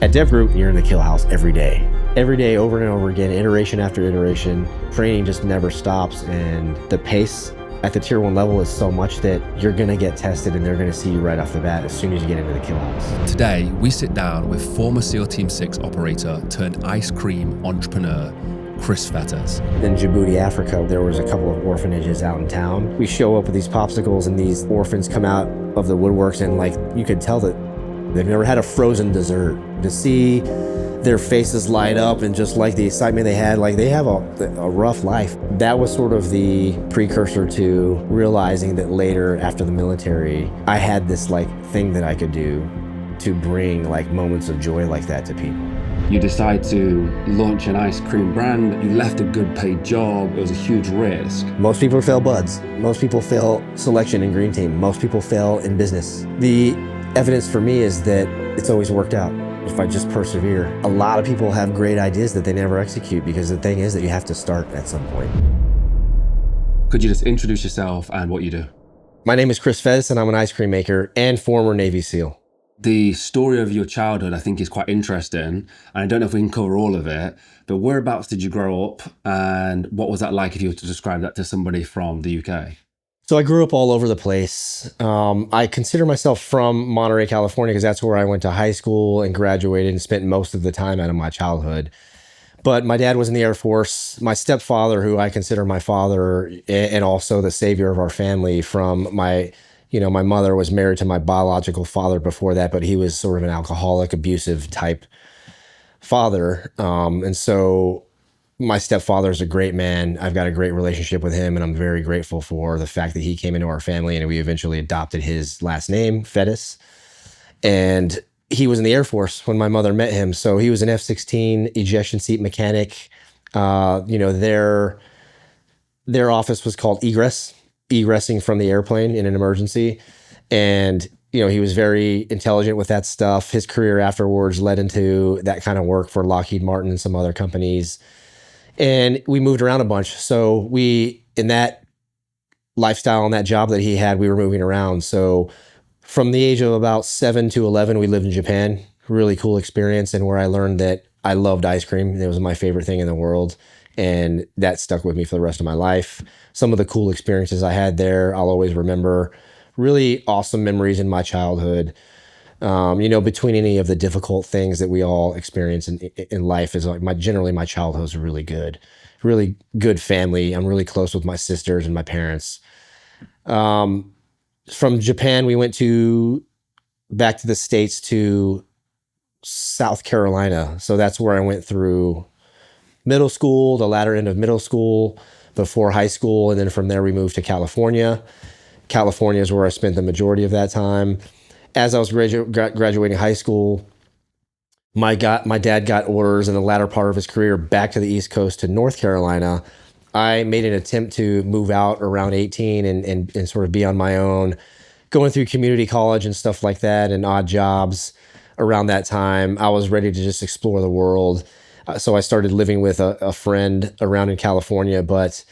At DEVGRU, you're in the kill house every day. Every day, over and over again, iteration after iteration. Training just never stops, and the pace at the tier 1 level is so much that you're gonna get tested and they're gonna see you right off the bat as soon as you get into the kill house. Today, we sit down with former SEAL Team 6 operator turned ice cream entrepreneur, Chris Fettes. In Djibouti, Africa, there was a couple of orphanages out in town. We show up with these popsicles and these orphans come out of the woodworks, and like you could tell that they've never had a frozen dessert. To see their faces light up and just like the excitement they had, like they have a rough life. That was sort of the precursor to realizing that later after the military, I had this like thing that I could do to bring like moments of joy like that to people. You decide to launch an ice cream brand, you left a good paid job, it was a huge risk. Most people fail buds. Most people fail selection in green team. Most people fail in business. The evidence for me is that it's always worked out if I just persevere. A lot of people have great ideas that they never execute because the thing is that you have to start at some point. Could you just introduce yourself and what you do? My name is Chris Fettes and I'm an ice cream maker and former Navy SEAL. The story of your childhood, I think, is quite interesting. And I don't know if we can cover all of it, but whereabouts did you grow up? And what was that like if you were to describe that to somebody from the UK? So I grew up all over the place. I consider myself from Monterey, California, because that's where I went to high school and graduated and spent most of the time out of my childhood. But my dad was in the Air Force. My stepfather, who I consider my father and also the savior of our family from my mother was married to my biological father before that, but he was sort of an alcoholic, abusive type father. And so my stepfather is a great man. I've got a great relationship with him, and I'm very grateful for the fact that he came into our family and we eventually adopted his last name, Fettis. And he was in the Air Force when my mother met him. So he was an F-16 ejection seat mechanic. Their office was called egressing from the airplane in an emergency. And, he was very intelligent with that stuff. His career afterwards led into that kind of work for Lockheed Martin and some other companies. And we moved around a bunch. So in that lifestyle and that job that he had, we were moving around. So from the age of about 7 to 11, we lived in Japan. Really cool experience, and where I learned that I loved ice cream. It was my favorite thing in the world. And that stuck with me for the rest of my life. Some of the cool experiences I had there, I'll always remember. Really awesome memories in my childhood. Between any of the difficult things that we all experience in life, is like generally my childhood was really good family. I'm really close with my sisters and my parents. From Japan, we went back to the States to South Carolina. So that's where I went through middle school, the latter end of middle school, before high school. And then from there, we moved to California. California is where I spent the majority of that time. As I was graduating high school, my dad got orders in the latter part of his career back to the East Coast to North Carolina. I made an attempt to move out around 18 and sort of be on my own, going through community college and stuff like that and odd jobs around that time. I was ready to just explore the world. So I started living with a friend around in California, but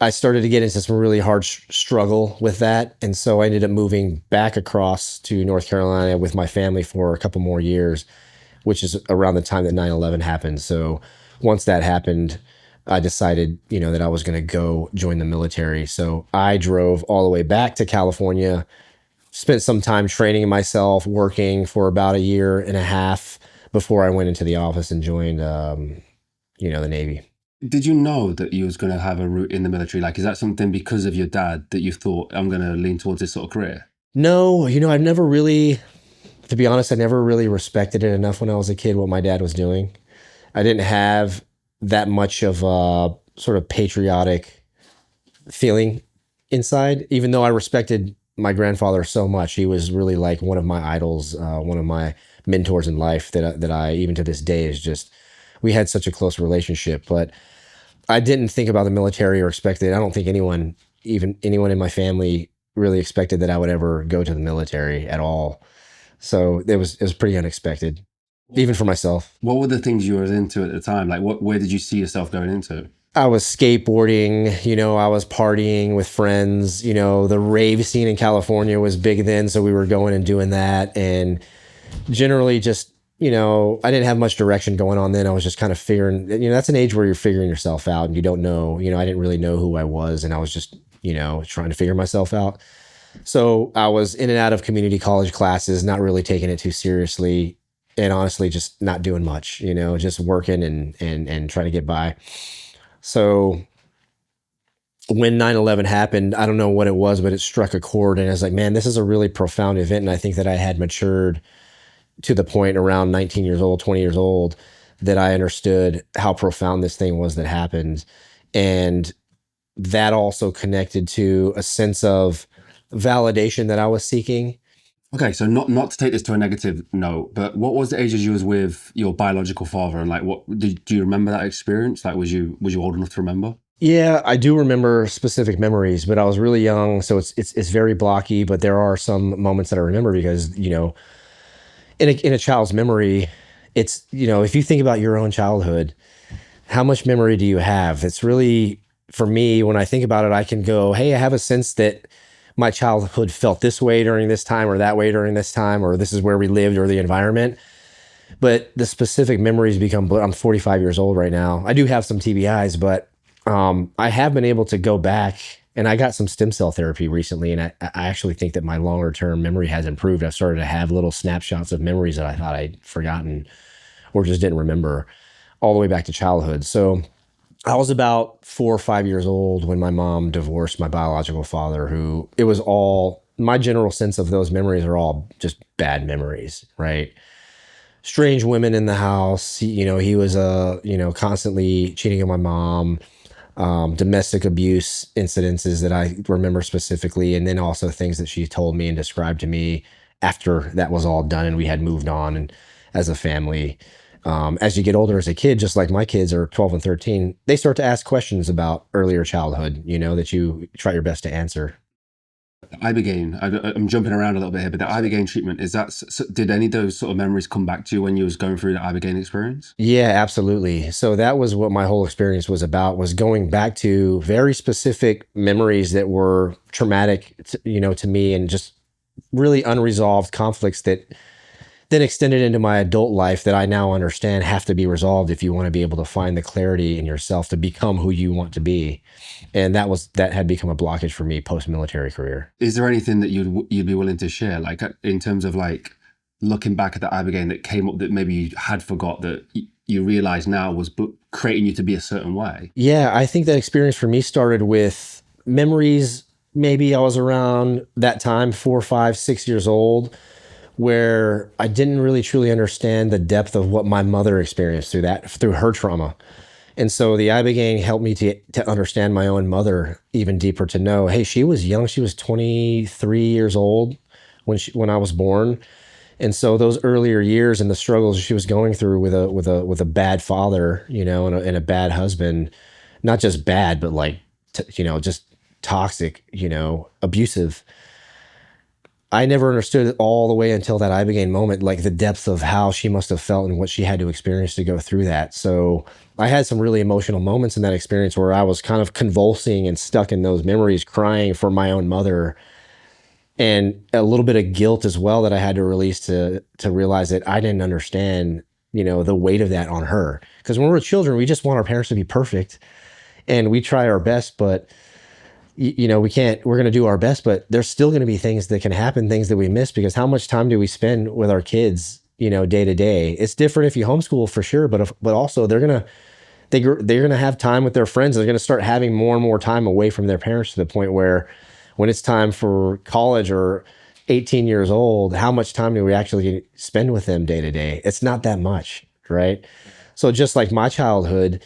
I started to get into some really hard struggle with that. And so I ended up moving back across to North Carolina with my family for a couple more years, which is around the time that 9/11 happened. So once that happened, I decided, that I was going to go join the military. So I drove all the way back to California, spent some time training myself, working for about 1.5 years before I went into the office and joined, the Navy. Did you know that you was going to have a route in the military? Like, is that something because of your dad that you thought, I'm going to lean towards this sort of career? No, I've never really, to be honest, I never really respected it enough when I was a kid, what my dad was doing. I didn't have that much of a sort of patriotic feeling inside, even though I respected my grandfather so much. He was really like one of my idols, one of my mentors in life that I, even to this day, is just, we had such a close relationship. But I didn't think about the military or expect it. I don't think anyone in my family really expected that I would ever go to the military at all. So it was pretty unexpected, even for myself. What were the things you were into at the time? Like, where did you see yourself going into? I was skateboarding, I was partying with friends, the rave scene in California was big then. So we were going and doing that, and generally just I didn't have much direction going on then. I was just kind of figuring, that's an age where you're figuring yourself out and you don't know, I didn't really know who I was, and I was just, trying to figure myself out. So I was in and out of community college classes, not really taking it too seriously, and honestly just not doing much, just working and trying to get by. So when 9/11 happened, I don't know what it was, but it struck a chord, and I was like, man, this is a really profound event. And I think that I had matured to the point around 19 years old, 20 years old, that I understood how profound this thing was that happened. And that also connected to a sense of validation that I was seeking. Okay, so not to take this to a negative note, but what was the ages you was with your biological father, and like, what do you remember that experience? Like, was you old enough to remember? Yeah, I do remember specific memories, but I was really young, so it's very blocky. But there are some moments that I remember because in a child's memory, it's if you think about your own childhood, how much memory do you have? It's really, for me, when I think about it, I can go, hey, I have a sense that my childhood felt this way during this time, or that way during this time, or this is where we lived, or the environment. But the specific memories become, I'm 45 years old right now. I do have some TBIs, but I have been able to go back, and I got some stem cell therapy recently, and I actually think that my longer term memory has improved. I've started to have little snapshots of memories that I thought I'd forgotten or just didn't remember, all the way back to childhood. So I was about 4 or 5 years old when my mom divorced my biological father, who, it was all, my general sense of those memories are all just bad memories, right? Strange women in the house. He was constantly cheating on my mom. Domestic abuse incidences that I remember specifically, and then also things that she told me and described to me after that was all done and we had moved on and as a family. As you get older as a kid, just like my kids are 12 and 13, they start to ask questions about earlier childhood, that you try your best to answer. Ibogaine, I'm jumping around a little bit here, but the Ibogaine treatment, did any of those sort of memories come back to you when you was going through the Ibogaine experience? Yeah, absolutely. So that was what my whole experience was about, was going back to very specific memories that were traumatic, to me, and just really unresolved conflicts that then extended into my adult life that I now understand have to be resolved if you want to be able to find the clarity in yourself to become who you want to be. And that had become a blockage for me post-military career. Is there anything that you'd be willing to share, like in terms of like looking back at the Ibogaine that came up that maybe you had forgot that you realize now was creating you to be a certain way? Yeah, I think that experience for me started with memories. Maybe I was around that time, 4, 5, 6 years old, where I didn't really truly understand the depth of what my mother experienced through her trauma. And so the Ibogaine helped me to understand my own mother even deeper, to know, hey, she was young. She was 23 years old when I was born. And so those earlier years and the struggles she was going through with a bad father, and a bad husband, not just bad, but like, just toxic, abusive. I never understood it all the way until that Ibogaine moment, like the depth of how she must have felt and what she had to experience to go through that. So I had some really emotional moments in that experience where I was kind of convulsing and stuck in those memories, crying for my own mother, and a little bit of guilt as well that I had to release to realize that I didn't understand, the weight of that on her. Because when we're children, we just want our parents to be perfect, and we try our best, but we're going to do our best, but there's still going to be things that can happen, things that we miss, because how much time do we spend with our kids, day to day? It's different if you homeschool, for sure, but also they're going to have time with their friends. They're going to start having more and more time away from their parents, to the point where when it's time for college or 18 years old, how much time do we actually spend with them day to day? It's not that much, right? So just like my childhood,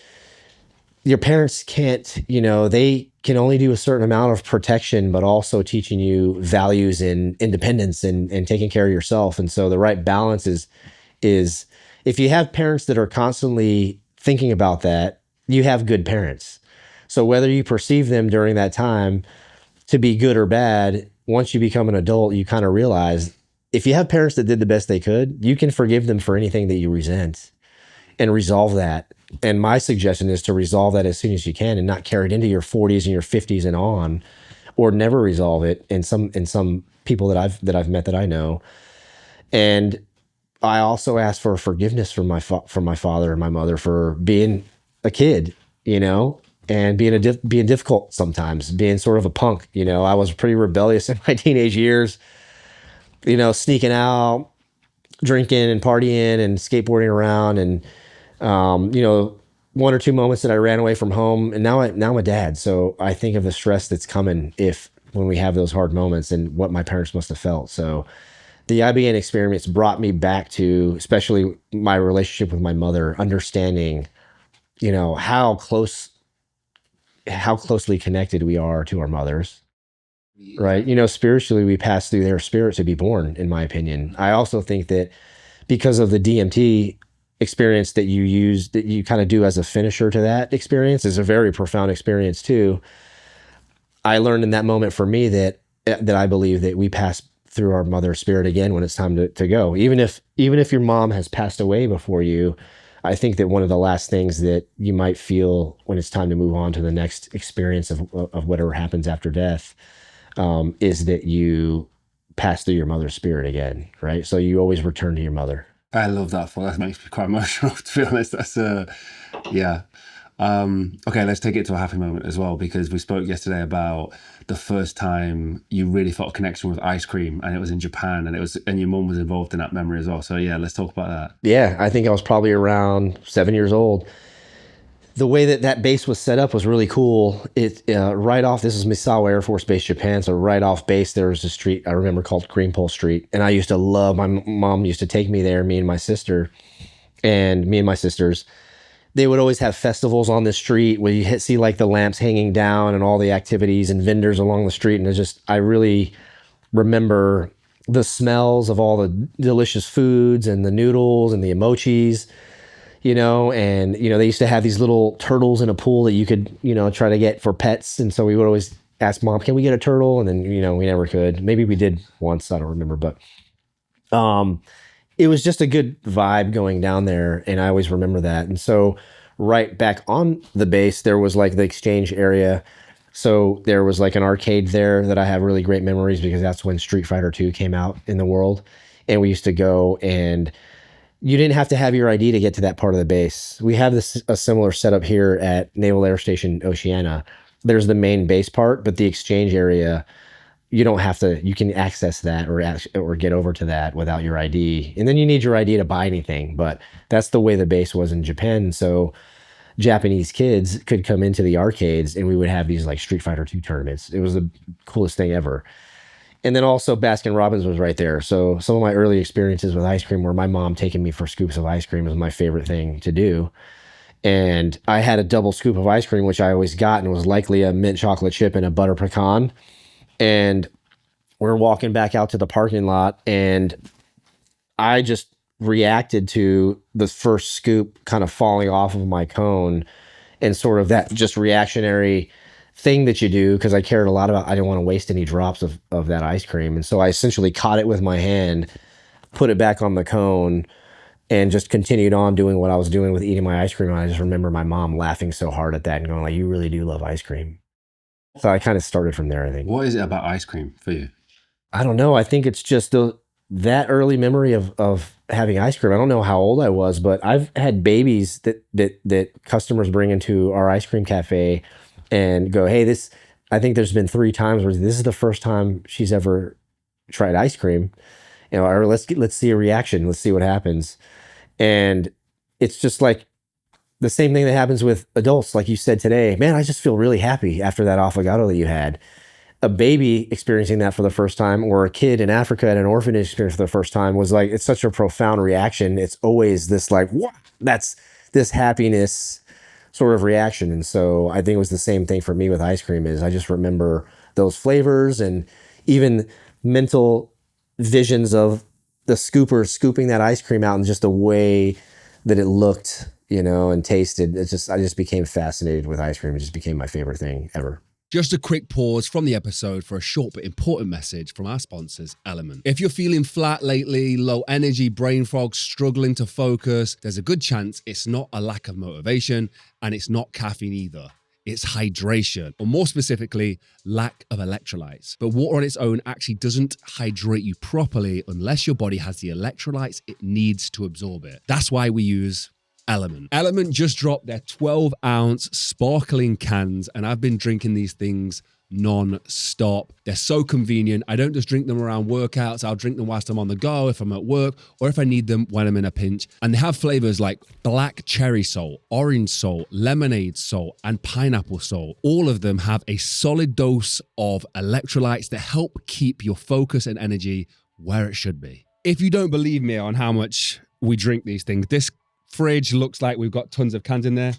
your parents can't, they can only do a certain amount of protection, but also teaching you values in independence and taking care of yourself. And so the right balance is if you have parents that are constantly thinking about that, you have good parents. So whether you perceive them during that time to be good or bad, once you become an adult, you kind of realize, if you have parents that did the best they could, you can forgive them for anything that you resent and resolve that. And my suggestion is to resolve that as soon as you can, and not carry it into your 40s and your 50s and on, or never resolve it in some people that I've met that I know. And I also asked for forgiveness from from my father and my mother for being a kid, you know, and being difficult sometimes, being sort of a punk. You know, I was pretty rebellious in my teenage years, you know, sneaking out, drinking and partying and skateboarding around, and you know, one or two moments that I ran away from home, and now I'm a dad, so I think of the stress that's coming if when we have those hard moments and what my parents must have felt. So the IBN experience brought me back to, especially my relationship with my mother, understanding, you know, how closely connected we are to our mothers, right? You know, spiritually, we pass through their spirit to be born, in my opinion. I also think that because of the DMT experience that you use, that you kind of do as a finisher to that experience, is a very profound experience too. I learned in that moment for me that I believe that we pass through our mother's spirit again when it's time to go. Even if your mom has passed away before you, I think that one of the last things that you might feel when it's time to move on to the next experience of whatever happens after death, is that you pass through your mother's spirit again, right? So you always return to your mother. I love that thought. That makes me quite emotional, to be honest. That's yeah. Okay, let's take it to a happy moment as well, because we spoke yesterday about the first time you really felt a connection with ice cream, and it was in Japan, and your mum was involved in that memory as well. So yeah, let's talk about that. Yeah, I think I was probably around 7 years old. The way that base was set up was really cool. It right off, this is Misawa Air Force Base, Japan. So right off base, there was a street I remember called Greenpole Street, and I used to love. My mom used to take me there. Me and my sisters. They would always have festivals on the street where you see like the lamps hanging down and all the activities and vendors along the street. And I really remember the smells of all the delicious foods and the noodles and the emochis, you know, and, you know, they used to have these little turtles in a pool that you could, you know, try to get for pets. And so we would always ask mom, can we get a turtle? And then, you know, we never could. Maybe we did once, I don't remember, but it was just a good vibe going down there. And I always remember that. And so right back on the base, there was like the exchange area. So there was like an arcade there that I have really great memories, because that's when Street Fighter 2 came out in the world. And we used to go, and you didn't have to have your ID to get to that part of the base. We have a similar setup here at Naval Air Station Oceana. There's the main base part, but the exchange area, you don't have to, you can access that or get over to that without your ID. And then you need your ID to buy anything, but that's the way the base was in Japan. So Japanese kids could come into the arcades, and we would have these like Street Fighter 2 tournaments. It was the coolest thing ever. And then also Baskin Robbins was right there. So some of my early experiences with ice cream were my mom taking me for scoops of ice cream was my favorite thing to do. And I had a double scoop of ice cream, which I always got, and it was likely a mint chocolate chip and a butter pecan. And we're walking back out to the parking lot, and I just reacted to the first scoop kind of falling off of my cone, and sort of that just reactionary thing that you do, because I cared a lot about, I didn't want to waste any drops of that ice cream. And so I essentially caught it with my hand, put it back on the cone, and just continued on doing what I was doing with eating my ice cream. And I just remember my mom laughing so hard at that and going like, you really do love ice cream. So I kind of started from there, I think. What is it about ice cream for you? I don't know. I think it's just that early memory of having ice cream. I don't know how old I was, but I've had babies that customers bring into our ice cream cafe and go, hey, I think there's been 3 times where this is the first time she's ever tried ice cream. You know, or let's see a reaction. Let's see what happens. And it's just like the same thing that happens with adults. Like you said today, man, I just feel really happy after that affogato that you had. A baby experiencing that for the first time, or a kid in Africa at an orphanage experiencing for the first time, was like, it's such a profound reaction. It's always this like, what? That's this happiness sort of reaction. And so I think it was the same thing for me with ice cream. Is I just remember those flavors, and even mental visions of the scooper scooping that ice cream out, and just the way that it looked, you know, and tasted. I just became fascinated with ice cream. It just became my favorite thing ever. Just a quick pause from the episode for a short but important message from our sponsors, Element. If you're feeling flat lately, low energy, brain fog, struggling to focus, there's a good chance it's not a lack of motivation, and it's not caffeine either. it's hydration, or more specifically, lack of electrolytes. But water on its own actually doesn't hydrate you properly unless your body has the electrolytes it needs to absorb it. That's why we use Element. Element just dropped their 12-ounce sparkling cans, and I've been drinking these things non-stop. They're so convenient. I don't just drink them around workouts. I'll drink them whilst I'm on the go, if I'm at work, or if I need them when I'm in a pinch. And they have flavors like black cherry salt, orange salt, lemonade salt, and pineapple salt. All of them have a solid dose of electrolytes that help keep your focus and energy where it should be. If you don't believe me on how much we drink these things, this fridge looks like we've got tons of cans in there.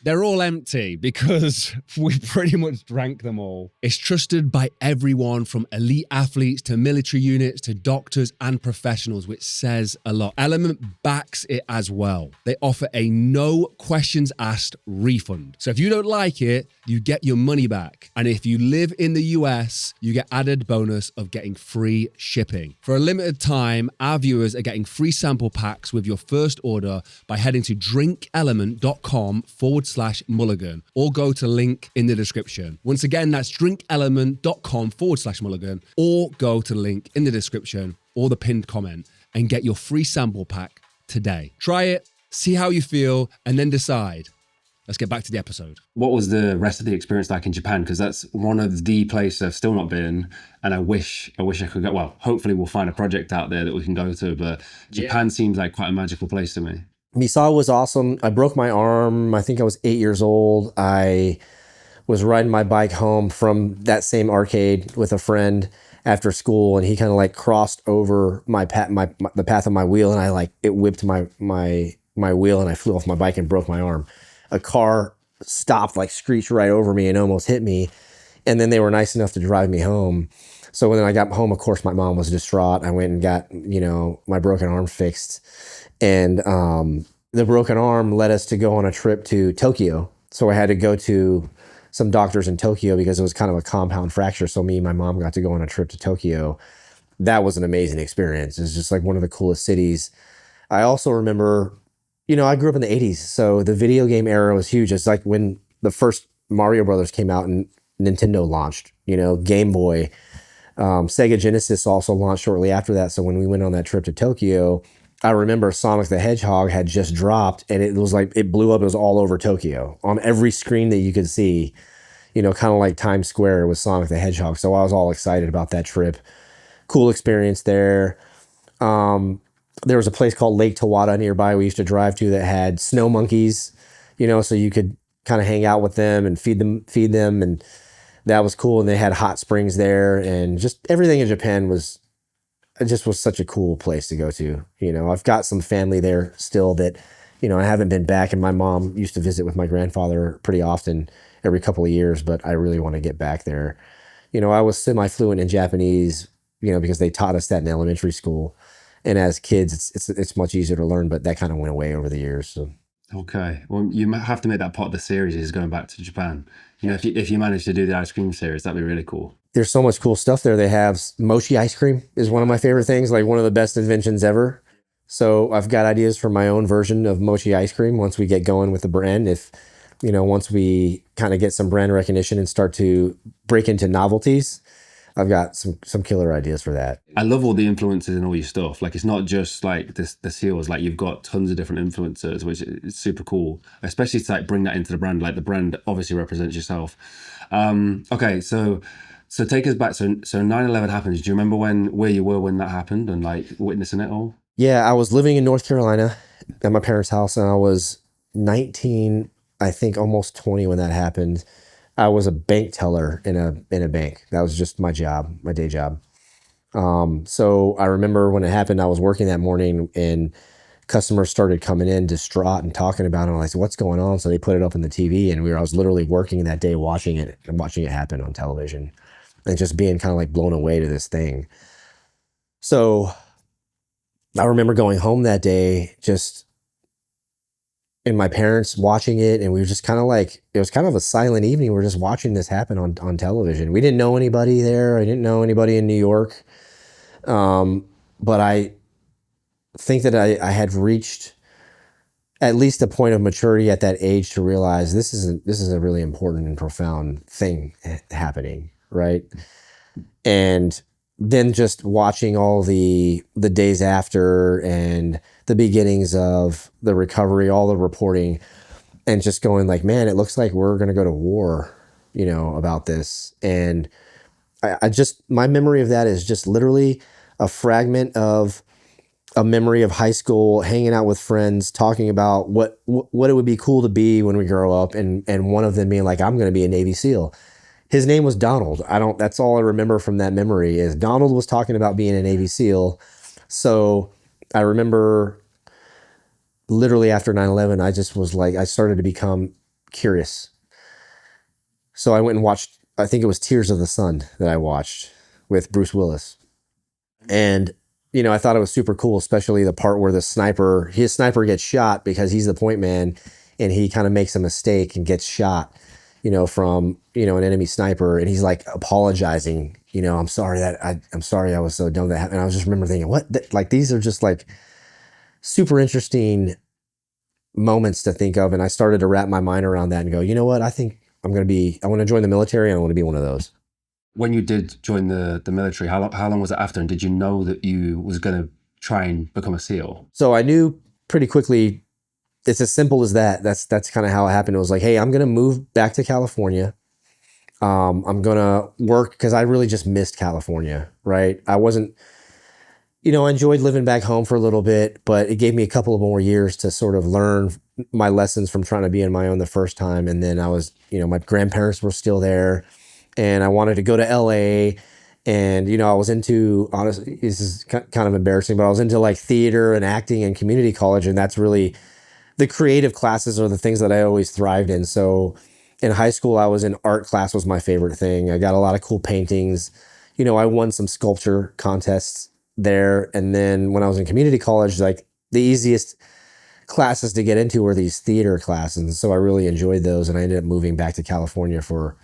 They're all empty because we pretty much drank them all. It's trusted by everyone from elite athletes to military units to doctors and professionals, which says a lot. Element backs it as well. They offer a no questions asked refund. So if you don't like it, you get your money back. And if you live in the US, you get added bonus of getting free shipping. For a limited time, our viewers are getting free sample packs with your first order by heading to drinkelement.com/Mulligan or go to link in the description. Once again, that's drinkelement.com/Mulligan or go to link in the description or the pinned comment and get your free sample pack today. Try it, see how you feel, and then decide. Let's get back to the episode. What was the rest of the experience like in Japan? Because that's one of the places I've still not been, and I wish I could go. Well, hopefully we'll find a project out there that we can go to, but Japan seems like quite a magical place to me. Misawa was awesome. I broke my arm. I think I was 8 years old. I was riding my bike home from that same arcade with a friend after school, and he kind of like crossed over the path of my wheel, and it whipped my wheel, and I flew off my bike and broke my arm. A car stopped, like screeched right over me and almost hit me. And then they were nice enough to drive me home. So when I got home, of course, my mom was distraught. I went and got, my broken arm fixed. And the broken arm led us to go on a trip to Tokyo. So I had to go to some doctors in Tokyo because it was kind of a compound fracture. So me and my mom got to go on a trip to Tokyo. That was an amazing experience. It's just like one of the coolest cities. I also remember, I grew up in the 80s, so the video game era was huge. It's like when the first Mario Brothers came out and Nintendo launched, Game Boy. Sega Genesis also launched shortly after that. So when we went on that trip to Tokyo, I remember Sonic the Hedgehog had just dropped, and it was like, it blew up. It was all over Tokyo on every screen that you could see, kind of like Times Square with Sonic the Hedgehog. So I was all excited about that trip. Cool experience there. There was a place called Lake Tawada nearby we used to drive to that had snow monkeys, so you could kind of hang out with them and feed them. And that was cool. And they had hot springs there, and just everything in Japan was such a cool place to go to. I've got some family there still that, I haven't been back, and my mom used to visit with my grandfather pretty often every couple of years, but I really want to get back there. I was semi-fluent in Japanese, because they taught us that in elementary school. And as kids, it's much easier to learn, but that kind of went away over the years. So. Okay. Well, you have to make that part of the series is going back to Japan. If you manage to do the ice cream series, that'd be really cool. There's so much cool stuff there. They have mochi ice cream is one of my favorite things, like one of the best inventions ever. So I've got ideas for my own version of mochi ice cream once we get going with the brand. If, once we kind of get some brand recognition and start to break into novelties, I've got some killer ideas for that. I love all the influences in all your stuff. Like, it's not just like the seals. Like, you've got tons of different influencers, which is super cool. Especially to like bring that into the brand. Like, the brand obviously represents yourself. Okay, so take us back. So 9/11 happened. Do you remember where you were when that happened and like witnessing it all? Yeah, I was living in North Carolina at my parents' house, and I was 19, I think almost 20 when that happened. I was a bank teller in a bank. That was just my job, my day job. So I remember when it happened, I was working that morning, and customers started coming in distraught and talking about it. And I said, "What's going on?" So they put it up on the TV, and I was literally working that day watching it happen on television, and just being kind of like blown away to this thing. So I remember going home that day, and my parents watching it, and we were just kind of like, it was kind of a silent evening. We were just watching this happen on television. We didn't know anybody there. I didn't know anybody in New York. But I think that I had reached at least a point of maturity at that age to realize this is a really important and profound thing happening, right? And then just watching all the days after and the beginnings of the recovery, all the reporting, and just going like, man, it looks like we're going to go to war, about this. And I just, my memory of that is just literally a fragment of a memory of high school, hanging out with friends, talking about what it would be cool to be when we grow up. And one of them being like, I'm going to be a Navy SEAL. His name was Donald. That's all I remember from that memory is Donald was talking about being a Navy SEAL. So I remember literally after 9/11, I just was like, I started to become curious. So I went and watched, I think it was Tears of the Sun that I watched with Bruce Willis. And, I thought it was super cool, especially the part where his sniper gets shot because he's the point man and he kind of makes a mistake and gets shot, from, an enemy sniper. And he's like apologizing, I'm sorry I was so dumb that happened. And I was just remember thinking, like, these are just like super interesting moments to think of. And I started to wrap my mind around that and go, you know what? I think I want to join the military and I want to be one of those. When you did join the military, how long was it after? And did you know that you was going to try and become a SEAL? So I knew pretty quickly. It's as simple as that. That's kind of how it happened. It was like, hey, I'm going to move back to California. I'm going to work because I really just missed California, right? I wasn't, I enjoyed living back home for a little bit, but it gave me a couple of more years to sort of learn my lessons from trying to be on my own the first time. And then I was, my grandparents were still there and I wanted to go to LA. And, I was into, honestly, this is kind of embarrassing, but I was into like theater and acting and community college. And that's really, the creative classes are the things that I always thrived in. So in high school, I was in art class was my favorite thing. I got a lot of cool paintings. I won some sculpture contests there. And then when I was in community college, like the easiest classes to get into were these theater classes. And so I really enjoyed those. And I ended up moving back to California for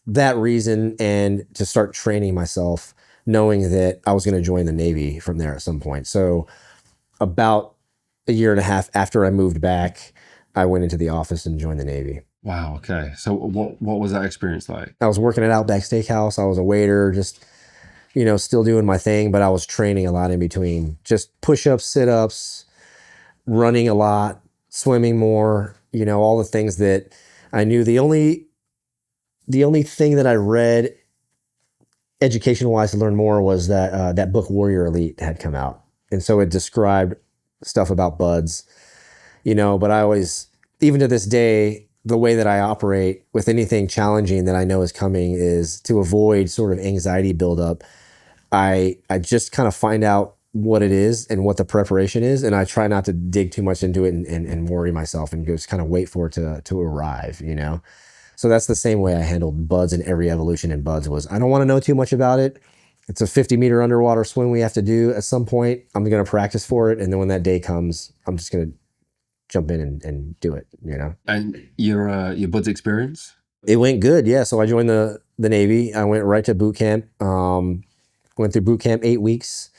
that reason and to start training myself, knowing that I was going to join the Navy from there at some point. So about a year and a half after I moved back, I went into the office and joined the Navy. Wow. Okay. So what was that experience like? I was working at Outback Steakhouse. I was a waiter, just, still doing my thing, but I was training a lot in between, just push-ups, sit-ups, running a lot, swimming more, all the things that I knew. The only thing that I read education-wise to learn more was that book Warrior Elite had come out. And so it described stuff about buds, but I always, even to this day, the way that I operate with anything challenging that I know is coming is to avoid sort of anxiety buildup. I just kind of find out what it is and what the preparation is. And I try not to dig too much into it and worry myself and just kind of wait for it to arrive, So that's the same way I handled buds in every evolution in buds was, I don't want to know too much about it. It's a 50-meter underwater swim we have to do at some point. I'm going to practice for it. And then when that day comes, I'm just going to jump in and do it, And your buds experience? It went good. Yeah. So I joined the Navy. I went right to boot camp. Went through boot camp 8 weeks.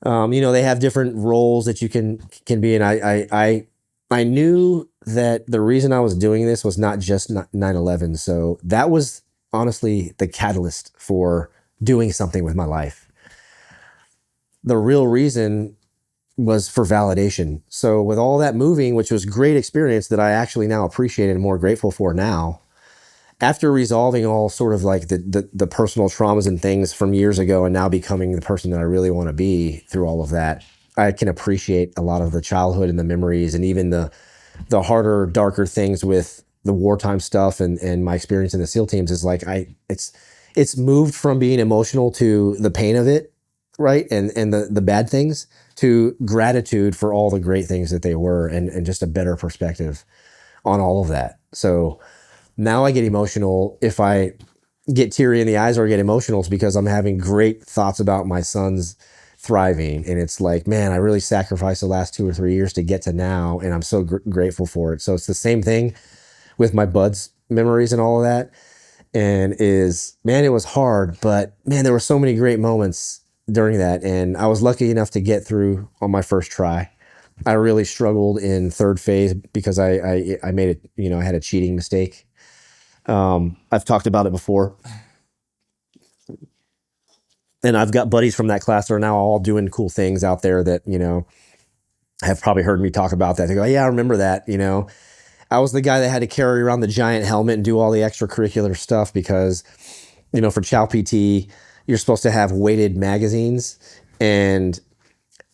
They have different roles that you can be in. I knew that the reason I was doing this was not just 9/11. So that was honestly the catalyst for doing something with my life. The real reason was for validation. So with all that moving, which was great experience that I actually now appreciate and more grateful for now, after resolving all sort of like the personal traumas and things from years ago and now becoming the person that I really want to be through all of that, I can appreciate a lot of the childhood and the memories and even the harder, darker things with the wartime stuff and my experience in the SEAL teams is like, it's moved from being emotional to the pain of it, right? And the bad things to gratitude for all the great things that they were and just a better perspective on all of that. So now I get emotional. If I get teary in the eyes or get emotional, it's because I'm having great thoughts about my son's thriving. And it's like, man, I really sacrificed the last 2 or 3 years to get to now. And I'm so grateful for it. So it's the same thing with my buds memories and all of that. And man, it was hard, but man, there were so many great moments during that. And I was lucky enough to get through on my first try. I really struggled in third phase because I made it, I had a cheating mistake. I've talked about it before. And I've got buddies from that class that are now all doing cool things out there that, have probably heard me talk about that. They go, yeah, I remember that, I was the guy that had to carry around the giant helmet and do all the extracurricular stuff because, for Chow PT, you're supposed to have weighted magazines, and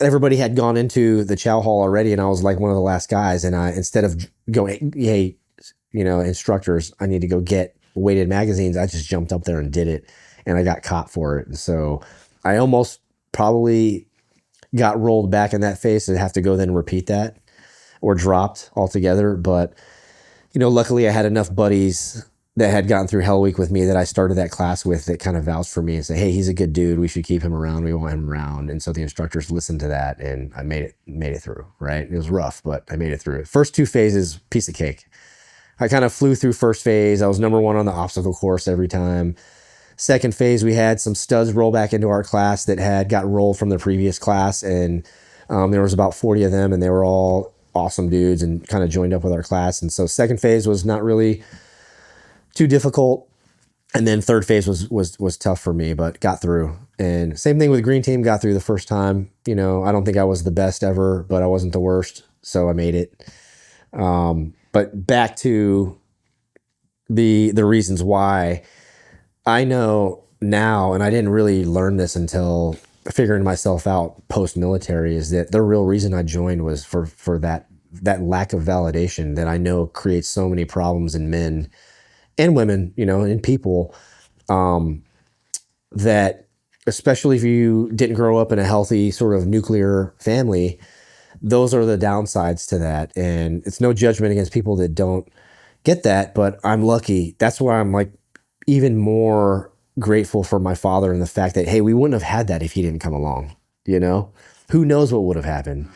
everybody had gone into the Chow hall already. And I was like one of the last guys. And instead of going, hey, instructors, I need to go get weighted magazines, I just jumped up there and did it. And I got caught for it. And so I almost probably got rolled back in that phase and have to go then repeat that, or dropped altogether. But, luckily I had enough buddies that had gotten through Hell Week with me that I started that class with that kind of vouched for me and say, hey, he's a good dude. We should keep him around. We want him around. And so the instructors listened to that, and I made it through, right? It was rough, but I made it through. First two phases, piece of cake. I kind of flew through first phase. I was number one on the obstacle course every time. Second phase, we had some studs roll back into our class that had got rolled from the previous class. And there was about 40 of them, and they were all awesome dudes and kind of joined up with our class. And so second phase was not really too difficult. And then third phase was tough for me, but got through. And same thing with green team, got through the first time. I don't think I was the best ever, but I wasn't the worst. So I made it. But back to the reasons why, I know now, and I didn't really learn this until figuring myself out post-military, is that the real reason I joined was for that lack of validation that I know creates so many problems in men and women, in people, that especially if you didn't grow up in a healthy sort of nuclear family, those are the downsides to that. And it's no judgment against people that don't get that, but I'm lucky. That's why I'm like even more grateful for my father and the fact that, hey, we wouldn't have had that if he didn't come along. Who knows what would have happened.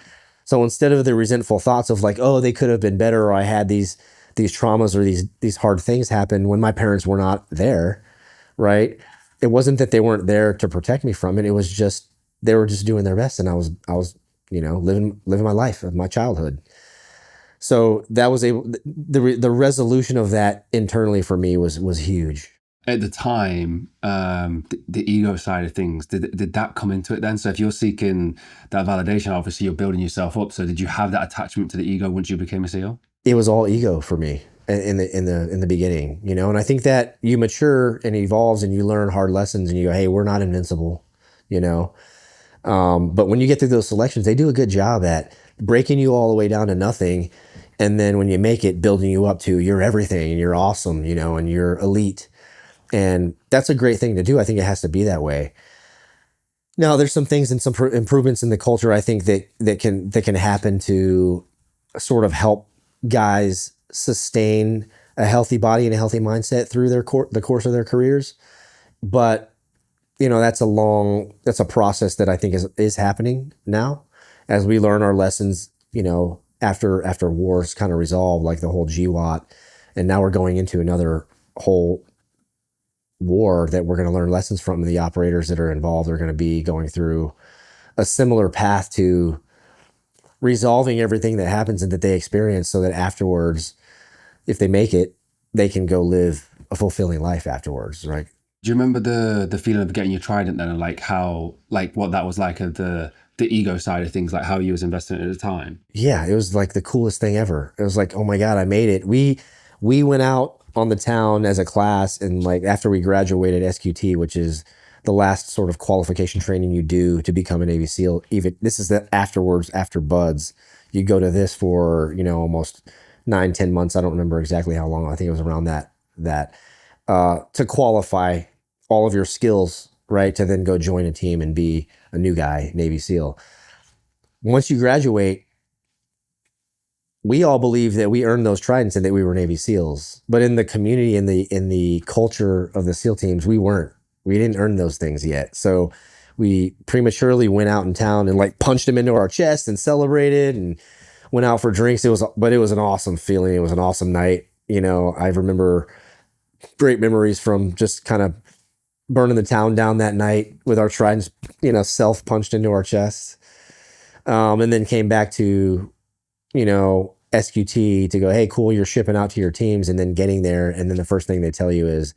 So instead of the resentful thoughts of like, oh, they could have been better, or I had these traumas or these hard things happen when my parents were not there, right? It wasn't that they weren't there to protect me from it. It was just, they were just doing their best, and I was living my life of my childhood. So that was the resolution of that internally for me was huge. At the time, the ego side of things, did that come into it then? So if you're seeking that validation, obviously you're building yourself up. So did you have that attachment to the ego once you became a SEAL? It was all ego for me in the beginning, and I think that you mature and evolves and you learn hard lessons and you go, hey, we're not invincible, but when you get through those selections, they do a good job at breaking you all the way down to nothing. And then when you make it, building you up to you're everything and you're awesome, and you're elite. And that's a great thing to do. I think it has to be that way. Now, there's some things and some improvements in the culture, I think, that can happen to sort of help guys sustain a healthy body and a healthy mindset through the course of their careers. But, that's a process that I think is happening now as we learn our lessons, after wars kind of resolve, like the whole GWOT. And now we're going into another whole war that we're going to learn lessons from. The operators that are involved are going to be going through a similar path to resolving everything that happens and that they experience, so that afterwards, if they make it, they can go live a fulfilling life afterwards, right? Do you remember the feeling of getting your Trident then, and what that was like of the ego side of things, like how you was investing in it at the time? Yeah, it was like the coolest thing ever. It was like, oh my God, I made it. We went out on the town as a class, and like after we graduated SQT, which is the last sort of qualification training you do to become a Navy SEAL. Even this is the afterwards, after BUDS, you go to this for, almost 9-10 months. I don't remember exactly how long. I think it was around that to qualify all of your skills, right? To then go join a team and be a new guy, Navy SEAL. Once you graduate, we all believe that we earned those Tridents and that we were Navy SEALs. But in the community, in the culture of the SEAL teams, we weren't. We didn't earn those things yet. So we prematurely went out in town and like punched them into our chest and celebrated and went out for drinks. It was an awesome feeling. It was an awesome night. I remember great memories from just kind of burning the town down that night with our Tridents, self punched into our chests. And then came back to, SQT to go, hey, cool, you're shipping out to your teams, and then getting there. And then the first thing they tell you is,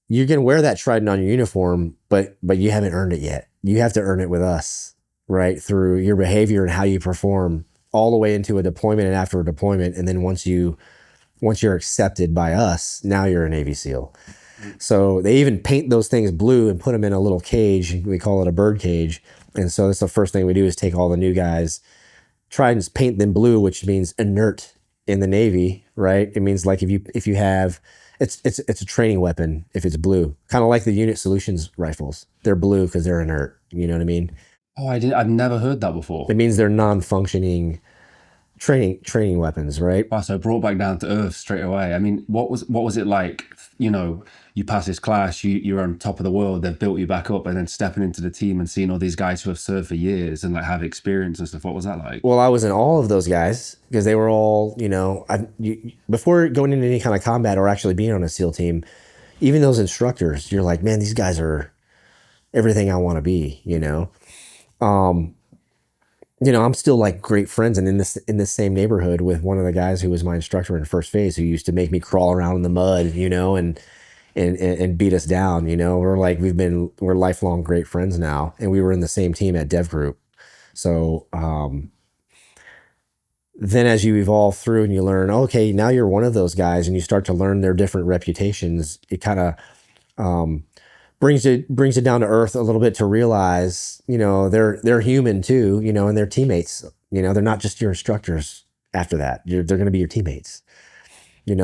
you can wear that Trident on your uniform, but you haven't earned it yet. You have to earn it with us, right? Through your behavior and how you perform all the way into a deployment and after a deployment. And then once you're accepted by us, now you're a Navy SEAL. So they even paint those things blue and put them in a little cage. We call it a bird cage. And so that's the first thing we do is take all the new guys, Tridents, paint them blue, which means inert in the Navy, right? It means like if you have, it's a training weapon if it's blue, kind of like the Unit Solutions rifles. They're blue because they're inert. You know what I mean? Oh, I've never heard that before. It means they're non-functioning training weapons, right? Wow, so brought back down to earth straight away. I mean, what was it like? You pass this class, you're on top of the world, they've built you back up, and then stepping into the team and seeing all these guys who have served for years and like have experience and stuff. What was that like? Well, I was in all of those guys because they were all, before going into any kind of combat or actually being on a SEAL team, even those instructors, you're like, man, these guys are everything I want to be, I'm still like great friends and in this same neighborhood with one of the guys who was my instructor in first phase, who used to make me crawl around in the mud, and beat us down. We're lifelong great friends now, and we were in the same team at DEVGRU. So then as you evolve through and you learn, okay, now you're one of those guys, and you start to learn their different reputations, it kind of brings it down to earth a little bit to realize, they're human too, and they're teammates. They're not just your instructors after that. They're going to be your teammates.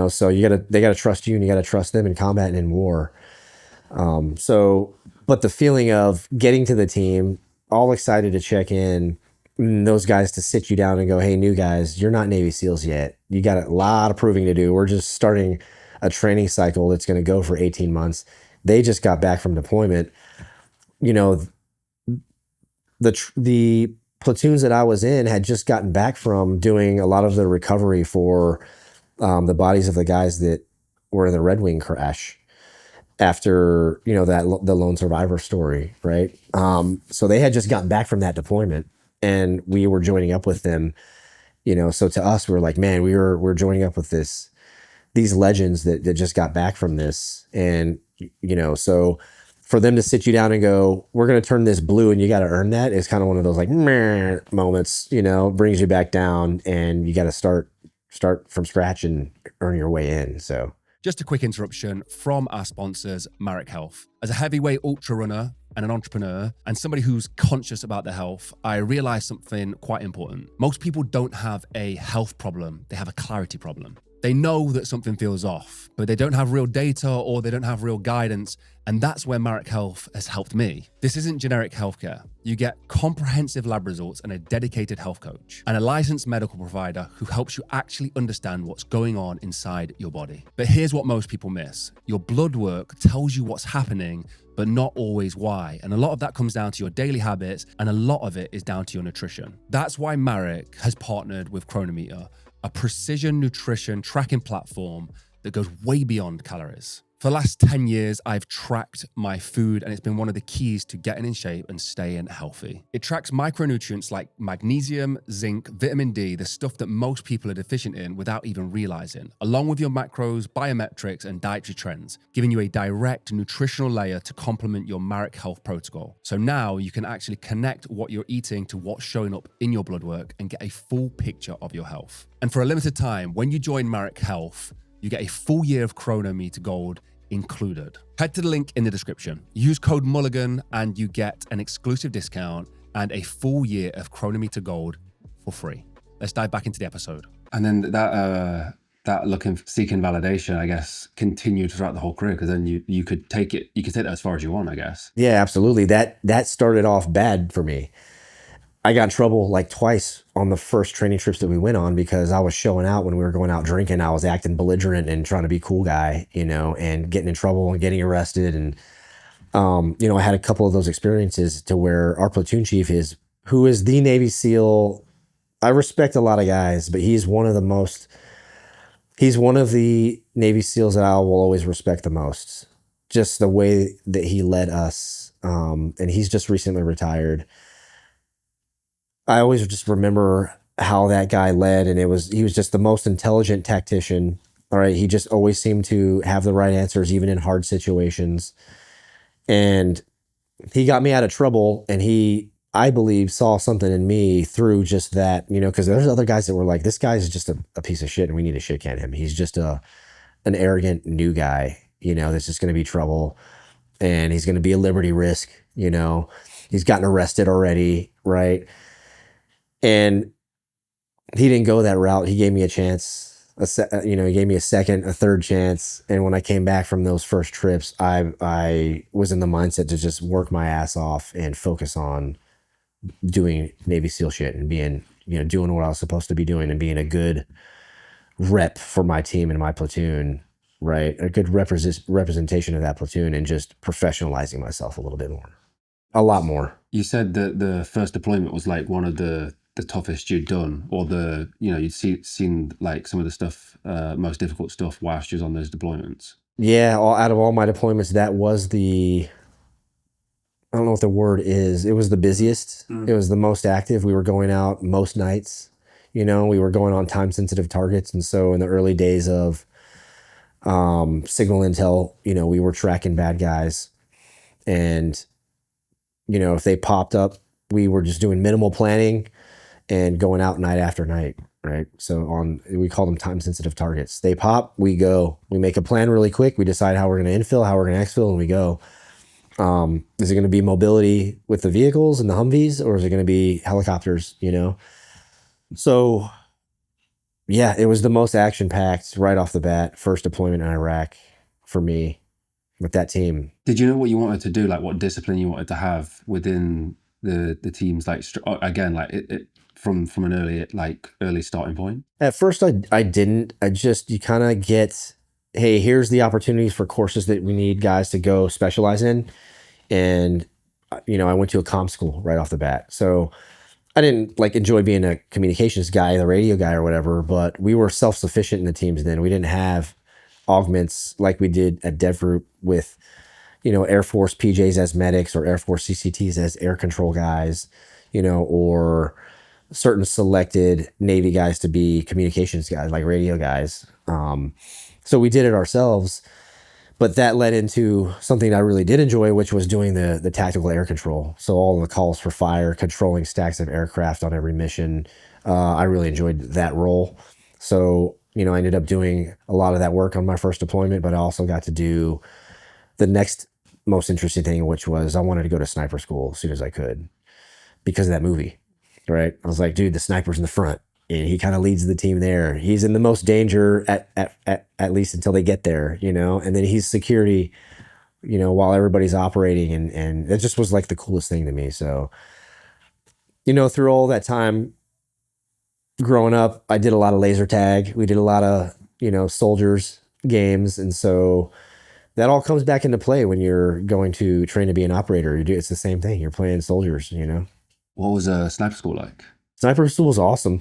So they gotta trust you, and you gotta trust them in combat and in war. But the feeling of getting to the team, all excited to check in, those guys to sit you down and go, hey, new guys, you're not Navy SEALs yet. You got a lot of proving to do. We're just starting a training cycle that's going to go for 18 months. They just got back from deployment. The platoons that I was in had just gotten back from doing a lot of the recovery for the bodies of the guys that were in the Red Wing crash after, the lone survivor story, right? So they had just gotten back from that deployment, and we were joining up with them, so to us, we were like, man, we're joining up with these legends that just got back from this. And, so for them to sit you down and go, we're going to turn this blue and you got to earn that, is kind of one of those like meh moments, brings you back down, and you got to start from scratch and earn your way in. So just a quick interruption from our sponsors, Marek Health. As a heavyweight ultra runner and an entrepreneur and somebody who's conscious about their health, I realized something quite important. Most people don't have a health problem, they have a clarity problem. They know that something feels off, but they don't have real data or they don't have real guidance. And that's where Marek Health has helped me. This isn't generic healthcare. You get comprehensive lab results and a dedicated health coach and a licensed medical provider who helps you actually understand what's going on inside your body. But here's what most people miss. Your blood work tells you what's happening, but not always why. And a lot of that comes down to your daily habits, and a lot of it is down to your nutrition. That's why Marek has partnered with Chronometer, a precision nutrition tracking platform that goes way beyond calories. For the last 10 years, I've tracked my food, and it's been one of the keys to getting in shape and staying healthy. It tracks micronutrients like magnesium, zinc, vitamin D, the stuff that most people are deficient in without even realizing, along with your macros, biometrics, and dietary trends, giving you a direct nutritional layer to complement your Marek Health protocol. So now you can actually connect what you're eating to what's showing up in your blood work and get a full picture of your health. And for a limited time, when you join Marek Health, you get a full year of Chronometer Gold included. Head to the link in the description. Use code Mulligan and you get an exclusive discount and a full year of Chronometer Gold for free. Let's dive back into the episode. And then that seeking validation, I guess, continued throughout the whole career, because then you could take that as far as you want, I guess. yeah, absolutely. That started off bad for me. I got in trouble like twice on the first training trips that we went on because I was showing out when we were going out drinking. I was acting belligerent and trying to be cool guy, and getting in trouble and getting arrested. And, I had a couple of those experiences to where our platoon chief who is the Navy SEAL. I respect a lot of guys, but he's one of the Navy SEALs that I will always respect the most. Just the way that he led us. And he's just recently retired. I always just remember how that guy led, and he was just the most intelligent tactician. All right. He just always seemed to have the right answers, even in hard situations. And he got me out of trouble, and I believe, saw something in me through just that, because there's other guys that were like, this guy's just a piece of shit and we need to shit can him. He's just an arrogant new guy, that's just going to be trouble, and he's going to be a liberty risk, he's gotten arrested already. Right. And he didn't go that route. He gave me a chance. He gave me a second, a third chance. And when I came back from those first trips, I was in the mindset to just work my ass off and focus on doing Navy SEAL shit and being, doing what I was supposed to be doing and being a good rep for my team and my platoon, right? A good representation of that platoon, and just professionalizing myself a little bit more, a lot more. You said that the first deployment was like one of the toughest you'd done, or you'd seen like some of the stuff, most difficult stuff whilst you was on those deployments. Yeah, out of all my deployments, that was I don't know what the word is. It was the busiest. It was the most active. We were going out most nights. We were going on time-sensitive targets. And so in the early days of signal intel, we were tracking bad guys. And, if they popped up, we were just doing minimal planning and going out night after night, right? So we call them time-sensitive targets. They pop, we go. We make a plan really quick. We decide how we're going to infill, how we're going to exfil, and we go. Is it going to be mobility with the vehicles and the Humvees, or is it going to be helicopters, So, yeah, it was the most action-packed right off the bat, first deployment in Iraq for me with that team. Did you know what you wanted to do, like what discipline you wanted to have within the teams, like again, like it from an early starting point? At first, I didn't. You kind of get, hey, here's the opportunities for courses that we need guys to go specialize in. And, I went to a comm school right off the bat. So I didn't enjoy being a communications guy, the radio guy or whatever, but we were self-sufficient in the teams then. We didn't have augments like we did at DEVGRU with, Air Force PJs as medics, or Air Force CCTs as air control guys, or certain selected Navy guys to be communications guys, like radio guys. So we did it ourselves, but that led into something I really did enjoy, which was doing the tactical air control. So all the calls for fire, controlling stacks of aircraft on every mission. I really enjoyed that role. So, I ended up doing a lot of that work on my first deployment, but I also got to do the next most interesting thing, which was I wanted to go to sniper school as soon as I could because of that movie, right? I was like, dude, the sniper's in the front. And he kind of leads the team there. He's in the most danger at least until they get there, and then he's security, while everybody's operating. And it just was like the coolest thing to me. So, through all that time growing up, I did a lot of laser tag. We did a lot of, soldiers games. And so that all comes back into play when you're going to train to be an operator. It's the same thing. You're playing soldiers, What was a sniper school like? Sniper school was awesome.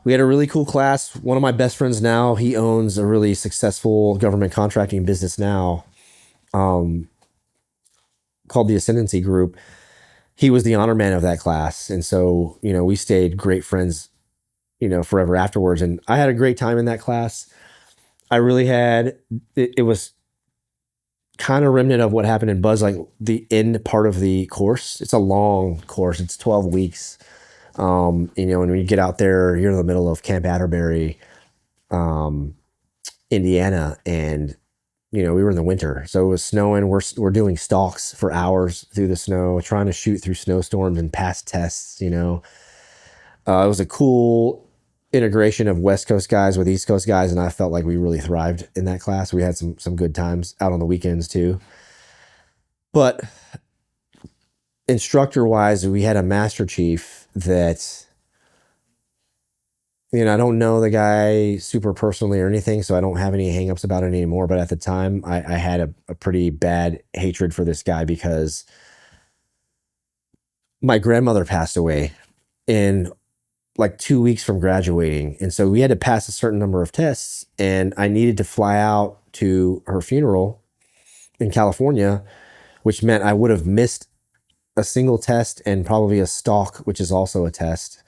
We had a really cool class. One of my best friends now, he owns a really successful government contracting business now, called the Ascendancy Group. He was the honor man of that class. And so, we stayed great friends, forever afterwards. And I had a great time in that class. I really had, it was kind of remnant of what happened in Buzz, like the end part of the course. It's a long course. It's 12 weeks. And when you get out there, you're in the middle of Camp Atterbury, Indiana, and we were in the winter, so it was snowing. We're doing stalks for hours through the snow, trying to shoot through snowstorms and pass tests. It was a cool integration of West Coast guys with East Coast guys, and I felt like we really thrived in that class. We had some good times out on the weekends too. But instructor wise, we had a master chief that, I don't know the guy super personally or anything, so I don't have any hangups about it anymore. But at the time, I had a pretty bad hatred for this guy because my grandmother passed away in like 2 weeks from graduating. And so we had to pass a certain number of tests, and I needed to fly out to her funeral in California, which meant I would have missed a single test and probably a stalk, which is also a test,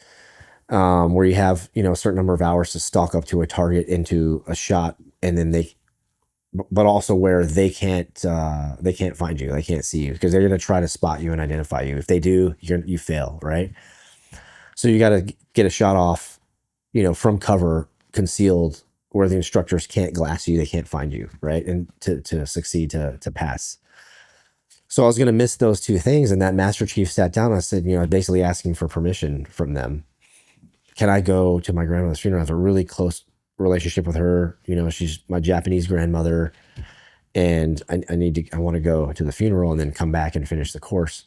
where you have, a certain number of hours to stalk up to a target into a shot, and then but also where they can't find you, they can't see you, because they're going to try to spot you and identify you. If they do, you fail, right? So you got to get a shot off, from cover, concealed, where the instructors can't glass you, they can't find you, right? And to succeed, to pass. So I was going to miss those two things, and that Master Chief sat down. And I said, basically asking for permission from them. Can I go to my grandmother's funeral? I have a really close relationship with her. She's my Japanese grandmother, and I want to go to the funeral and then come back and finish the course.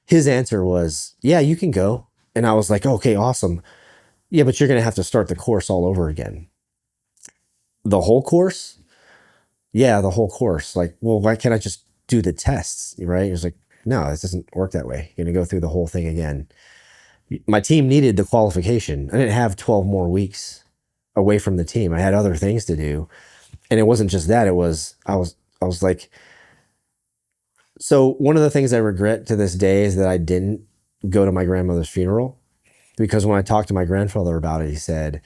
His answer was, yeah, you can go. And I was like, okay, awesome. Yeah, but you're going to have to start the course all over again. The whole course? Yeah, the whole course. Like, well, why can't I just do the tests, right? He was like, no, this doesn't work that way. You're going to go through the whole thing again. My team needed the qualification. I didn't have 12 more weeks away from the team. I had other things to do. And it wasn't just that. I was like, so one of the things I regret to this day is that I didn't go to my grandmother's funeral, because when I talked to my grandfather about it, he said,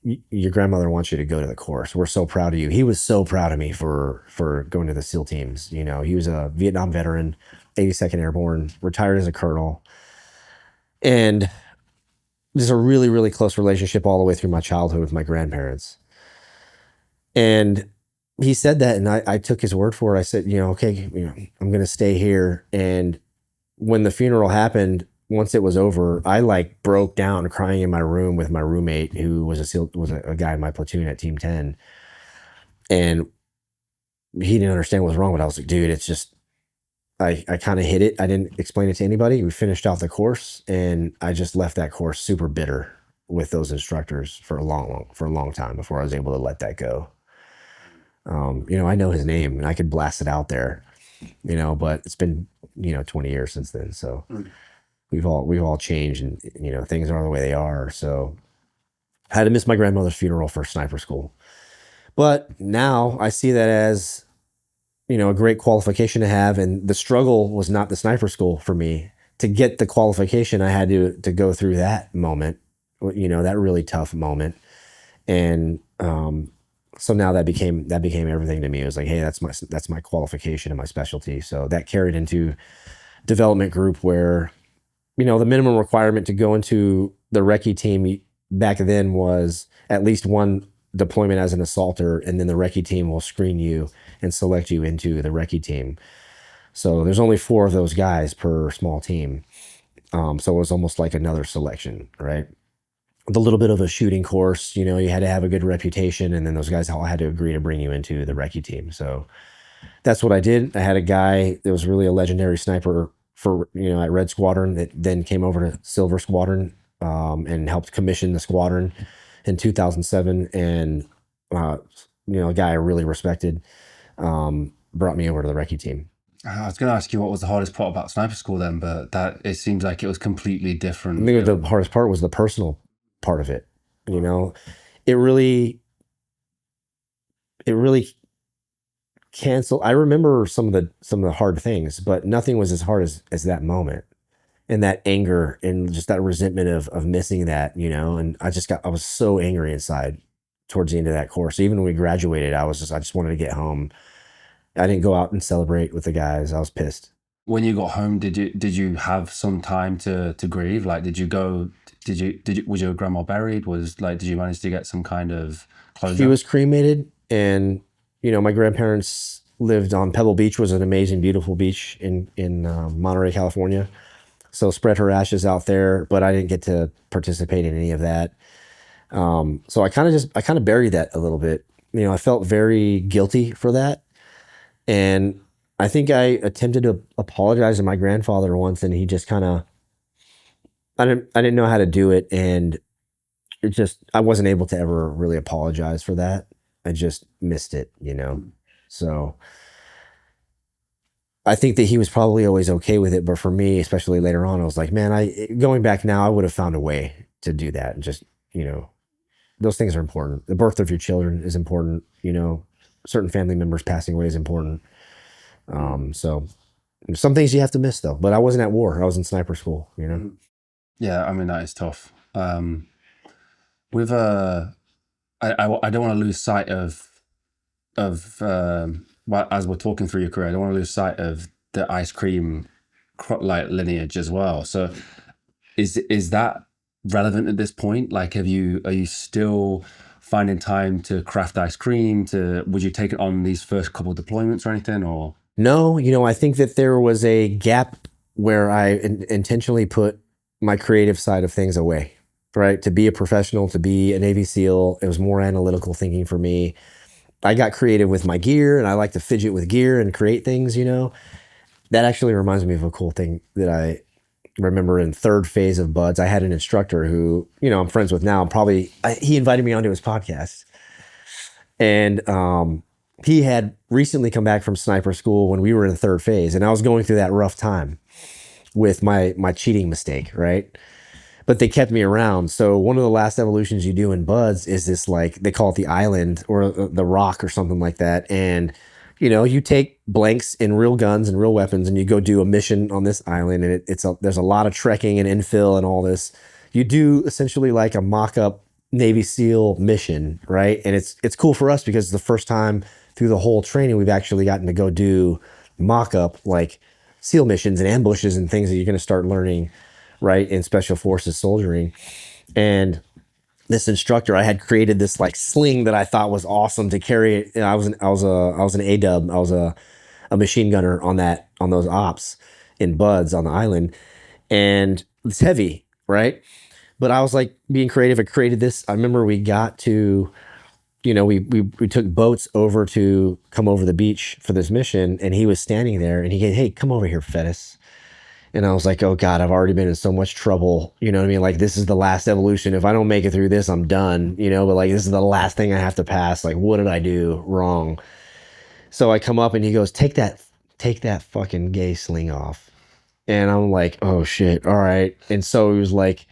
your grandmother wants you to go to the course. We're so proud of you. He was so proud of me for going to the SEAL teams. He was a Vietnam veteran, 82nd Airborne, retired as a colonel. And there's a really, really close relationship all the way through my childhood with my grandparents. And he said that, and I took his word for it. I said, okay, I'm going to stay here. And when the funeral happened, once it was over, I broke down crying in my room with my roommate, who was a guy in my platoon at Team 10. And he didn't understand what was wrong, but I was like, dude, it's just, I kind of hit it. I didn't explain it to anybody. We finished off the course, and I just left that course super bitter with those instructors for a long time before I was able to let that go. I know his name and I could blast it out there, but it's been, 20 years since then. So we've all changed, and, things are the way they are. So I had to miss my grandmother's funeral for sniper school, but now I see that as, a great qualification to have. And the struggle was not the sniper school for me. To get the qualification, I had to go through that moment, that really tough moment. And, so now that became everything to me. It was like, hey, that's my qualification and my specialty. So that carried into development group, where, the minimum requirement to go into the recce team back then was at least one deployment as an assaulter, and then the recce team will screen you and select you into the recce team. So there's only 4 of those guys per small team. So it was almost like another selection, right? With a little bit of a shooting course, you had to have a good reputation, and then those guys all had to agree to bring you into the recce team. So that's what I did. I had a guy that was really a legendary sniper for, at Red Squadron, that then came over to Silver Squadron, and helped commission the squadron in 2007. And, a guy I really respected, brought me over to the recce team. I was going to ask you what was the hardest part about sniper school then, but it seems like it was completely different. I think the hardest part was the personal part of it. It really canceled. I remember some of the hard things, but nothing was as hard as that moment, and that anger and just that resentment of missing that, and I was so angry inside towards the end of that course. Even when we graduated, I just wanted to get home. I didn't go out and celebrate with the guys. I was pissed. When you got home, did you have some time to grieve? Like, was your grandma buried? Did you manage to get some kind of closure? She was cremated, and my grandparents lived on Pebble Beach, was an amazing, beautiful beach in Monterey, California. So spread her ashes out there, but I didn't get to participate in any of that. So I kind of buried that a little bit. I felt very guilty for that, and I think I attempted to apologize to my grandfather once, and he just kind of, I didn't know how to do it. And I wasn't able to ever really apologize for that. I just missed it, So I think that he was probably always okay with it. But for me, especially later on, I was like, man, going back now, I would have found a way to do that. And just, those things are important. The birth of your children is important. Certain family members passing away is important. So Some things you have to miss though, but I wasn't at war. I was in sniper school, you know? Yeah, I mean, that is tough. With I don't want to lose sight of well, as we're talking through your career, I don't want to lose sight of the ice cream like lineage as well. So is that relevant at this point? Like, are you still finding time to craft ice cream? Would you take it on these first couple of deployments or anything? Or No, I think that there was a gap where I intentionally put my creative side of things away, right? To be a professional, to be a Navy SEAL, it was more analytical thinking for me. I got creative with my gear, and I like to fidget with gear and create things, That actually reminds me of a cool thing that I remember in third phase of Buds. I had an instructor who, I'm friends with now. He invited me onto his podcast. And he had recently come back from sniper school when we were in third phase. And I was going through that rough time with my cheating mistake, right? But they kept me around. So one of the last evolutions you do in Buds is this, like, they call it the island or the rock or something like that. And, you take blanks and real guns and real weapons and you go do a mission on this island. And there's a lot of trekking and infill and all this. You do essentially like a mock-up Navy SEAL mission, right? And it's cool for us because it's the first time through the whole training we've actually gotten to go do mock-up like SEAL missions and ambushes and things that you're going to start learning, right, in special forces soldiering. And this instructor, I had created this like sling that I thought was awesome to carry. I was an A-dub. I was a machine gunner on those ops in Buds on the island, and it's heavy, right? But I was like being creative. I created this. I remember we got to, we took boats over to come over the beach for this mission, and he was standing there, and he goes, "Hey, come over here, Fettis." And I was like, oh God, I've already been in so much trouble. You know what I mean? Like, this is the last evolution. If I don't make it through this, I'm done, but like, this is the last thing I have to pass. Like, what did I do wrong? So I come up and he goes, take that fucking gay sling off. And I'm like, oh shit. All right. And so he was like,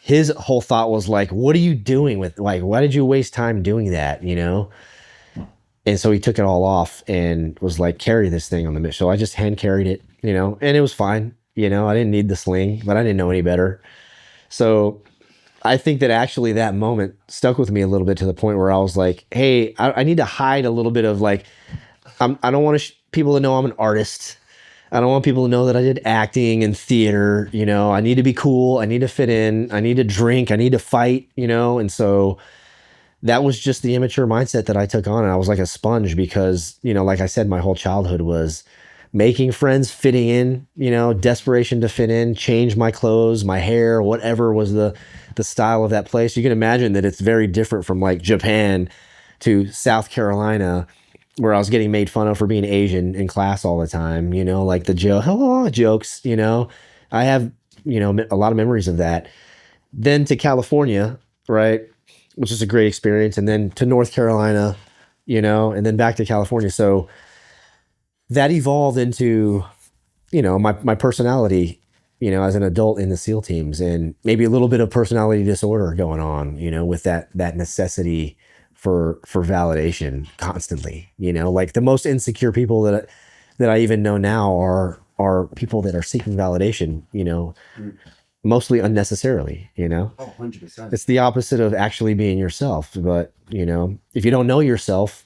his whole thought was like, what are you doing with, like, why did you waste time doing that? And so he took it all off and was like, carry this thing on the mission. So I just hand carried it, and it was fine. I didn't need the sling, but I didn't know any better. So I think that actually that moment stuck with me a little bit to the point where I was like, hey, I need to hide a little bit of like, I don't want people to know I'm an artist. I don't want people to know that I did acting and theater. I need to be cool. I need to fit in. I need to drink. I need to fight, and so that was just the immature mindset that I took on. And I was like a sponge because, like I said, my whole childhood was making friends, fitting in, desperation to fit in, change my clothes, my hair, whatever was the style of that place. You can imagine that it's very different from like Japan to South Carolina, where I was getting made fun of for being Asian in class all the time, like the jokes, I have, a lot of memories of that. Then to California, right, which is a great experience, and then to North Carolina, and then back to California. So that evolved into, my personality, as an adult in the SEAL teams, and maybe a little bit of personality disorder going on, with that necessity for validation constantly, like the most insecure people that I even know now are people that are seeking validation, mostly unnecessarily, Oh, 100%. It's the opposite of actually being yourself. But, if you don't know yourself,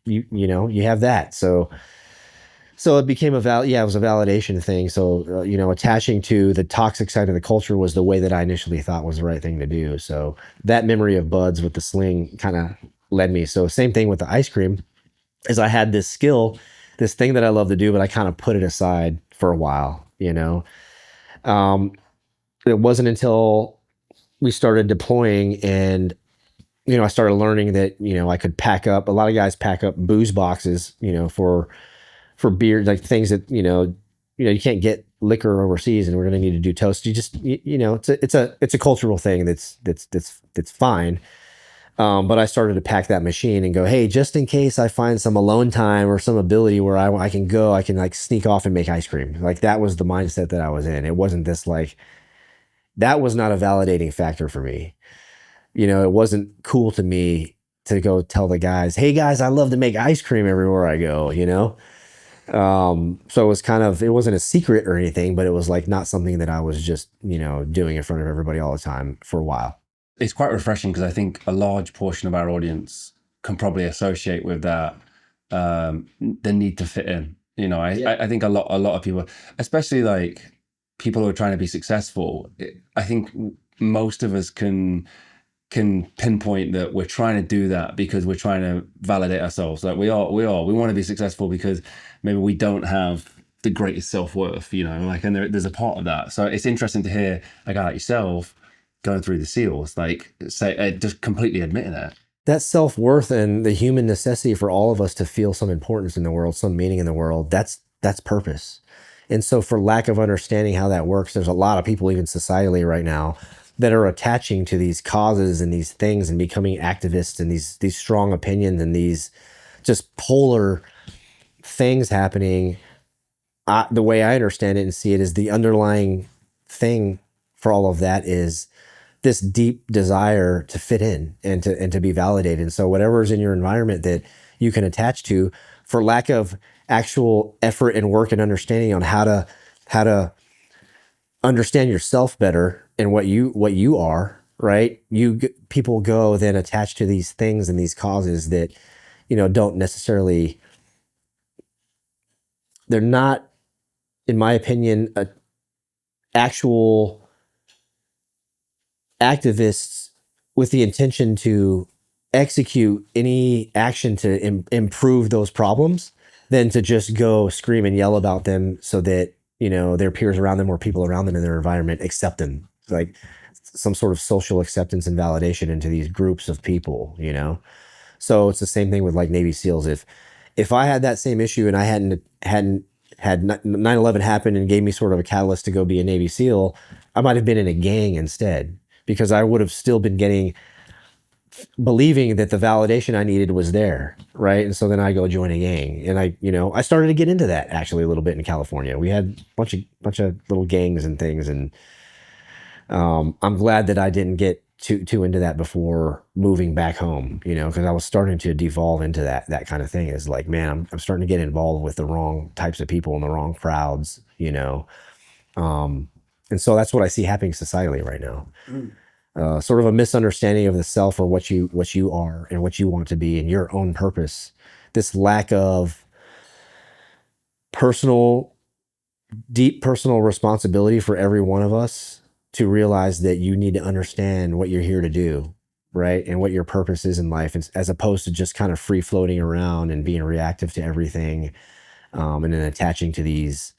you have that. So it became it was a validation thing. So, attaching to the toxic side of the culture was the way that I initially thought was the right thing to do. So that memory of Buds with the sling kind of led me. So same thing with the ice cream, is I had this skill, this thing that I love to do, but I kind of put it aside for a while, It wasn't until we started deploying and, I started learning that, I could pack up. A lot of guys pack up booze boxes, for beer, like things that, you can't get liquor overseas, and we're going to need to do toast. You just, it's a cultural thing that's fine. But I started to pack that machine and go, hey, just in case I find some alone time or some ability where I can like sneak off and make ice cream. Like, that was the mindset that I was in. It wasn't this like, that was not a validating factor for me. It wasn't cool to me to go tell the guys, hey guys, I love to make ice cream everywhere I go, So it was it wasn't a secret or anything, but it was like not something that I was just, doing in front of everybody all the time for a while. It's quite refreshing because I think a large portion of our audience can probably associate with that, the need to fit in. I think a lot of people, especially like people who are trying to be successful, I think most of us can pinpoint that we're trying to do that because we're trying to validate ourselves. Like we want to be successful because maybe we don't have the greatest self-worth, and there's a part of that. So it's interesting to hear a guy like yourself going through the SEALs, like say, just completely admitting it. That self-worth and the human necessity for all of us to feel some importance in the world, some meaning in the world, that's purpose. And so for lack of understanding how that works, there's a lot of people, even societally right now, that are attaching to these causes and these things and becoming activists and these strong opinions and these just polar things happening. The way I understand it and see it is the underlying thing for all of that is this deep desire to fit in and to be validated. And so whatever is in your environment that you can attach to, for lack of actual effort and work and understanding on how to understand yourself better and what you are, right? People go then attach to these things and these causes that, don't necessarily, they're not, in my opinion, actual activists with the intention to execute any action to improve those problems than to just go scream and yell about them so that, their peers around them or people around them in their environment accept them. It's like some sort of social acceptance and validation into these groups of people, So it's the same thing with like Navy SEALs. If I had that same issue and I hadn't had 9/11 happen and gave me sort of a catalyst to go be a Navy SEAL, I might have been in a gang instead, because I would have still been believing that the validation I needed was there, right? And so then I go join a gang, and I started to get into that actually a little bit in California. We had a bunch of little gangs and things, and I'm glad that I didn't get too into that before moving back home, because I was starting to devolve into that kind of thing. Is like, man, I'm starting to get involved with the wrong types of people and the wrong crowds, and so that's what I see happening societally right now. Sort of a misunderstanding of the self, or what you are and what you want to be and your own purpose. This lack of deep personal responsibility for every one of us to realize that you need to understand what you're here to do, right? And what your purpose is in life, as opposed to just kind of free floating around and being reactive to everything, and then attaching to these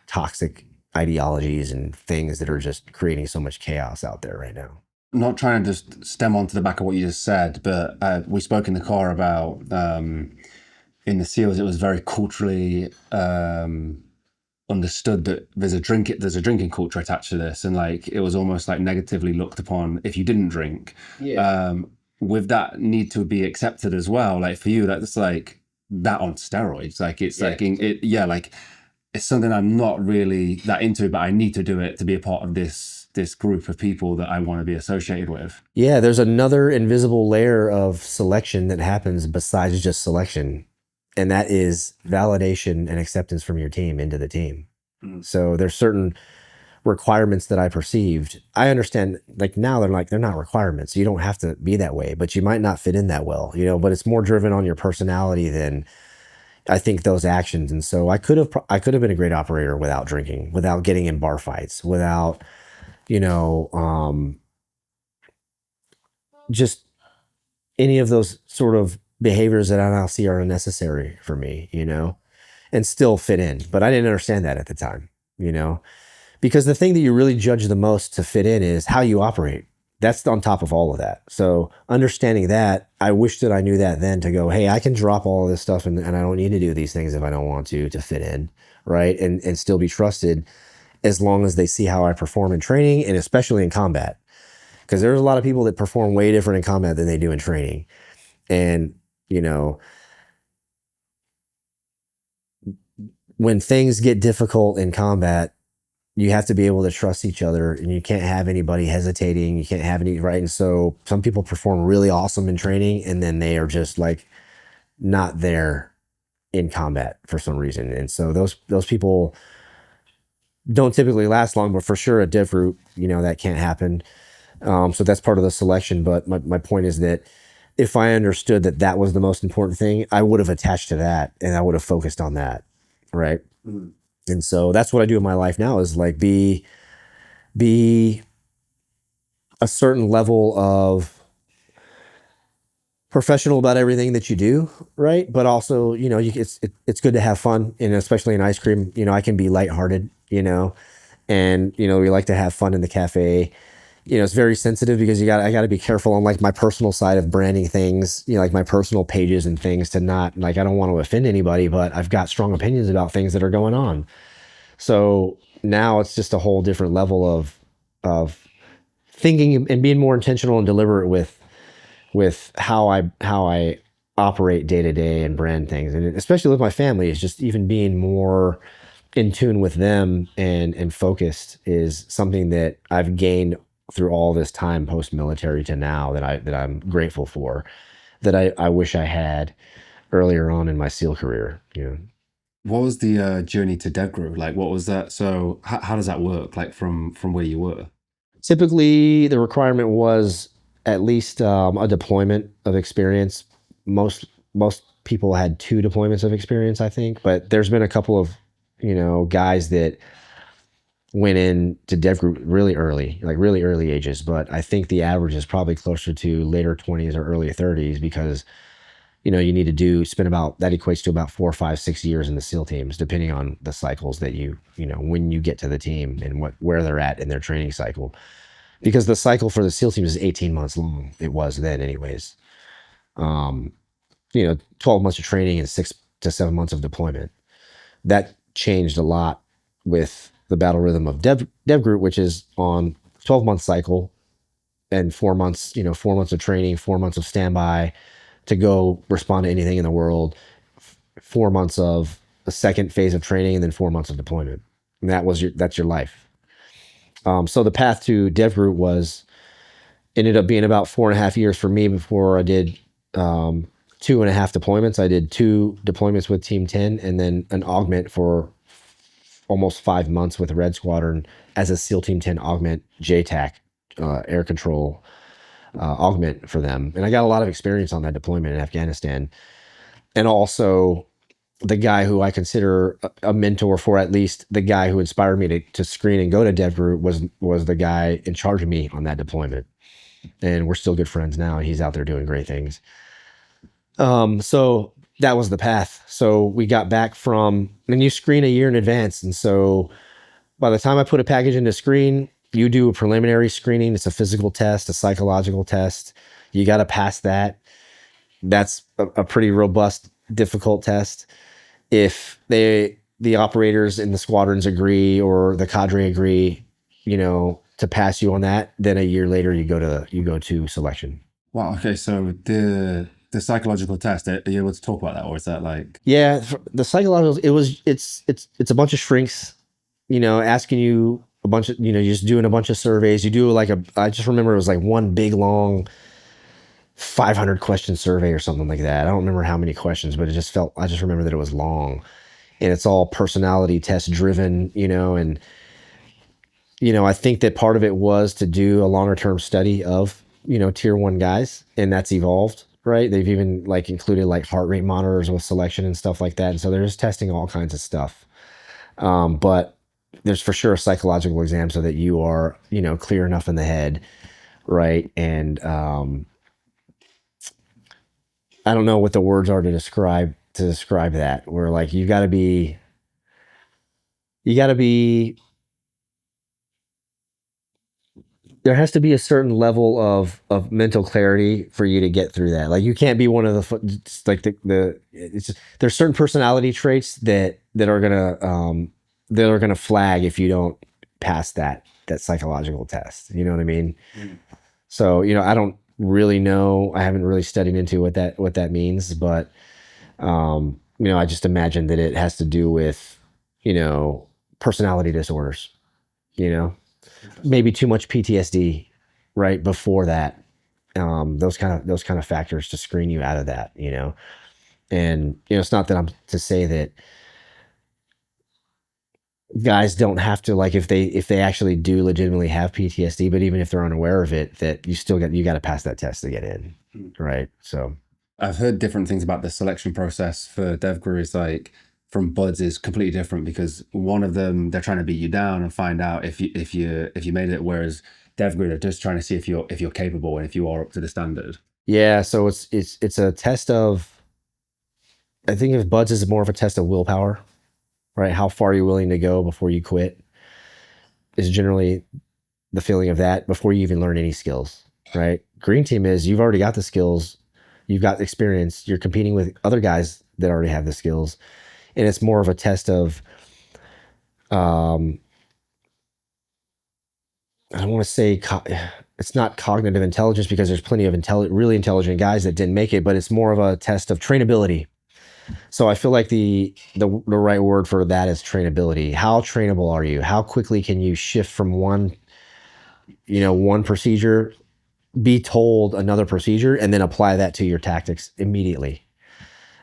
toxic ideologies and things that are just creating so much chaos out there right now. I'm not trying to just stem onto the back of what you just said, but we spoke in the car about in the SEALs, it was very culturally understood that there's a drinking culture attached to this, and like it was almost like negatively looked upon if you didn't drink. With that need to be accepted as well, like for you, that's like that on steroids. Like it's like it's something I'm not really that into, but I need to do it to be a part of this group of people that I want to be associated with. Yeah, there's another invisible layer of selection that happens besides just selection, and that is validation and acceptance from your team into the team. So there's certain requirements that I perceived. I understand, like now they're not requirements. You don't have to be that way, but you might not fit in that well, but it's more driven on your personality than I think those actions. And so I could have been a great operator without drinking, without getting in bar fights, without, just any of those sort of behaviors that I now see are unnecessary for me, and still fit in. But I didn't understand that at the time, because the thing that you really judge the most to fit in is how you operate. That's on top of all of that. So understanding that, I wish that I knew that then, to go, hey, I can drop all of this stuff and I don't need to do these things if I don't want to fit in, right? And still be trusted, as long as they see how I perform in training, and especially in combat. Because there's a lot of people that perform way different in combat than they do in training. And, when things get difficult in combat, you have to be able to trust each other, and you can't have anybody hesitating. You can't have any, right? And so some people perform really awesome in training, and then they are just like not there in combat for some reason. And so those people don't typically last long, but for sure at DEVGRU, that can't happen. So that's part of the selection. But my point is that if I understood that that was the most important thing, I would have attached to that and I would have focused on that. Right. Mm. And so that's what I do in my life now is like be a certain level of professional about everything that you do, right? But also, it's good to have fun, and especially in ice cream, I can be lighthearted, and we like to have fun in the cafe. It's very sensitive because I got to be careful on like my personal side of branding things, like my personal pages and things, to not like, I don't want to offend anybody, but I've got strong opinions about things that are going on. So now it's just a whole different level of thinking and being more intentional and deliberate with how I operate day to day and brand things. And especially with my family, is just even being more in tune with them and focused is something that I've gained through all this time post-military to now that I'm grateful for, that I wish I had earlier on in my SEAL career. What was the journey to DEVGRU? Like, what was that? So how does that work? Like from where you were? Typically, the requirement was at least a deployment of experience. Most people had 2 deployments of experience, I think, but there's been a couple of guys that went in to DEVGRU really early ages. But I think the average is probably closer to later 20s or early 30s because you need to spend that equates to about 4, 5, 6 years in the SEAL teams, depending on the cycles that when you get to the team and where they're at in their training cycle. Because the cycle for the SEAL teams is 18 months long. It was then anyways. 12 months of training and 6 to 7 months of deployment. That changed a lot with the battle rhythm of DEVGRU, which is on 12-month cycle and 4 months, 4 months of training, 4 months of standby to go respond to anything in the world, 4 months of a second phase of training, and then 4 months of deployment. And that's your life. So the path to DEVGRU ended up being about 4.5 years for me before I did 2.5 deployments. I did 2 deployments with Team 10 and then an augment for almost 5 months with Red Squadron as a SEAL Team 10 augment JTAC, air control augment for them. And I got a lot of experience on that deployment in Afghanistan. And also the guy who I consider a mentor, for at least the guy who inspired me to screen and go to DEVGRU, was the guy in charge of me on that deployment. And we're still good friends now. He's out there doing great things. So that was the path. So we got back and you screen a year in advance. And so by the time I put a package into screen, you do a preliminary screening. It's a physical test, a psychological test. You got to pass that. That's a pretty robust, difficult test. If the operators in the squadrons agree or the cadre agree, to pass you on that, then a year later you go to selection. Wow. Okay. So the psychological test, are you able to talk about that, or is that like? Yeah, the psychological, it's a bunch of shrinks, asking you a bunch of, you're just doing a bunch of surveys. You do I just remember it was like one big long 500 question survey or something like that. I don't remember how many questions, but I just remember that it was long, and it's all personality test driven, and I think that part of it was to do a longer term study of, tier 1 guys, and that's evolved, right? They've even included heart rate monitors with selection and stuff like that. And so they're just testing all kinds of stuff. But there's for sure a psychological exam so that you are, clear enough in the head, right? And I don't know what the words are to describe that. Where you got to be there has to be a certain level of mental clarity for you to get through that. You can't be one of there's certain personality traits that are gonna flag if you don't pass that psychological test. You know what I mean? Mm. So I don't really know. I haven't really studied into what that means, but I just imagine that it has to do with personality disorders. Maybe too much PTSD right before that. Those kind of factors to screen you out of that. And, it's not that I'm to say that guys don't have to, like, if they actually do legitimately have PTSD, but even if they're unaware of it, that you got to pass that test to get in. Right. So I've heard different things about the selection process for DEVGRU. Is like from buds is completely different, because one of them, they're trying to beat you down and find out if you made it, whereas DEVGRU, they're just trying to see if you're capable and if you are up to the standard. yeah, so it's a test of, I think if buds is more of a test of willpower, right? How far are you willing to go before you quit is generally the feeling of that before you even learn any skills, right? Green team is you've already got the skills, you've got experience, you're competing with other guys that already have the skills, and it's more of a test of, I don't want to say it's not cognitive intelligence, because there's plenty of really intelligent guys that didn't make it, but it's more of a test of trainability. So I feel like the right word for that is trainability. How trainable are you? How quickly can you shift from one procedure, be told another procedure, and then apply that to your tactics immediately?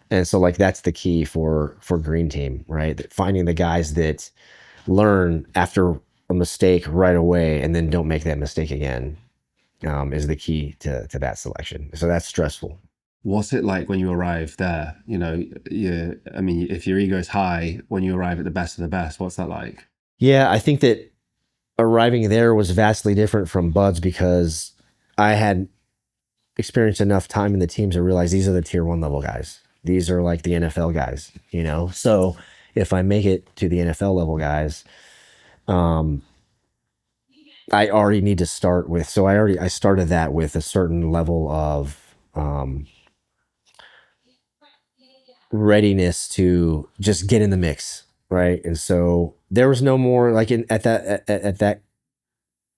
And so, like, that's the key for green team, right? Finding the guys that learn after a mistake right away and then don't make that mistake again is the key to that selection. So that's stressful. What's it like when you arrive there? I mean, if your ego is high when you arrive at the best of the best, what's that like? Yeah, I think that arriving there was vastly different from buds, because I had experienced enough time in the teams to realize these are the tier 1 level guys. These are like the NFL guys, So if I make it to the NFL level guys, I already need to start with, so I started that with a certain level of readiness to just get in the mix, right? And so there was no more, like, in that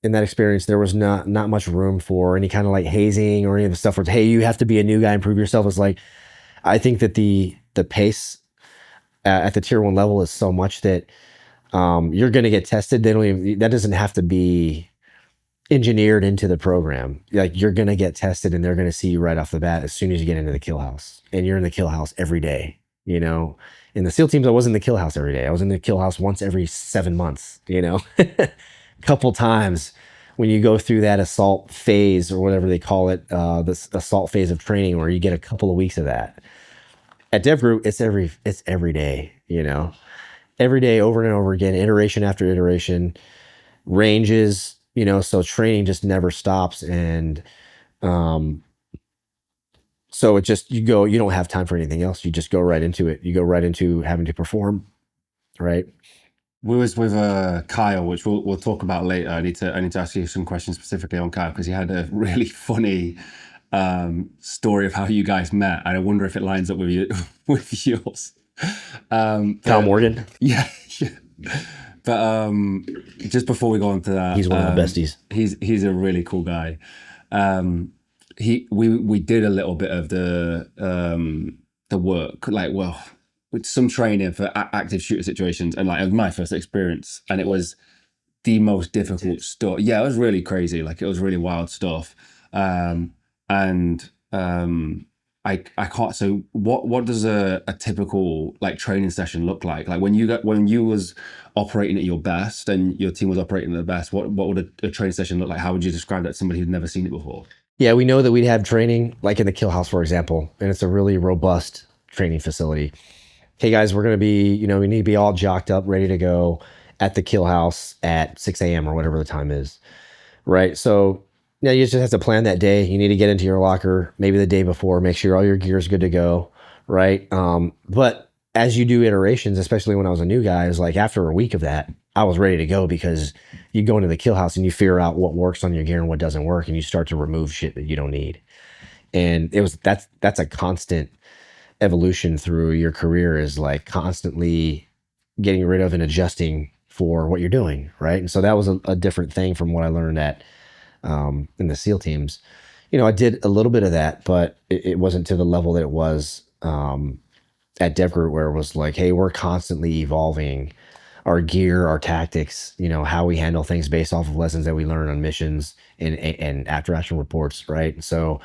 experience, there was not much room for any kind of like hazing or any of the stuff where, hey, you have to be a new guy and prove yourself. It's like, I think that the pace at the tier 1 level is so much that you're going to get tested. That doesn't have to be engineered into the program. Like, you're going to get tested, and they're going to see you right off the bat as soon as you get into the kill house, and you're in the kill house every day. In the SEAL teams, I wasn't in the kill house every day. I was in the kill house once every 7 months, couple times when you go through that assault phase, or whatever they call it, this assault phase of training, where you get a couple of weeks of that. At DEVGRU, it's every day, every day, over and over again, iteration after iteration, ranges, so training just never stops. And so it just, you don't have time for anything else. You just go right into it. You go right into having to perform, right? We was with Kyle, which we'll talk about later. I need to ask you some questions specifically on Kyle, because he had a really funny story of how you guys met, and I wonder if it lines up with you with yours. Kyle Morgan. Yeah. But just before we go on to that, he's one of my besties. He's a really cool guy. We did a little bit of the work, like, well, with some training for active shooter situations, and like, it was my first experience, and it was the most difficult stuff. Yeah, it was really crazy. Like, it was really wild stuff. I can't. So what does a typical like training session look like? Like, when you was operating at your best and your team was operating at their best, what would a training session look like? How would you describe that to somebody who'd never seen it before? Yeah, we know that we'd have training like in the kill house, for example, and it's a really robust training facility. Hey guys, we're going to be, we need to be all jocked up, ready to go at the kill house at 6 a.m. or whatever the time is, right? So yeah, you just have to plan that day. You need to get into your locker maybe the day before, make sure all your gear is good to go, right? But as you do iterations, especially when I was a new guy, it was like after a week of that, I was ready to go, because you go into the kill house and you figure out what works on your gear and what doesn't work, and you start to remove shit that you don't need. And that's a constant evolution through your career, is like constantly getting rid of and adjusting for what you're doing, right? And so that was a different thing from what I learned at in the SEAL teams. I did a little bit of that, but it wasn't to the level that it was at DEVGRU, where it was like, hey, we're constantly evolving our gear, our tactics, how we handle things based off of lessons that we learn on missions and after action reports, right? So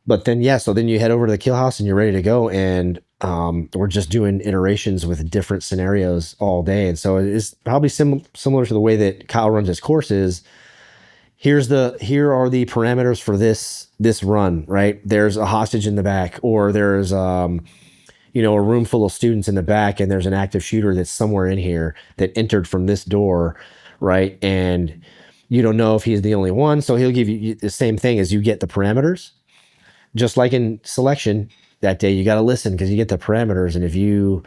But then, yeah, so then you head over to the kill house and you're ready to go. And we're just doing iterations with different scenarios all day. And so it is probably similar to the way that Kyle runs his courses. Here are the parameters for this run, right? There's a hostage in the back, or there's a room full of students in the back, and there's an active shooter that's somewhere in here that entered from this door, right? And you don't know if he's the only one. So he'll give you the same thing as you get the parameters. Just like in selection that day, you got to listen because you get the parameters. And if you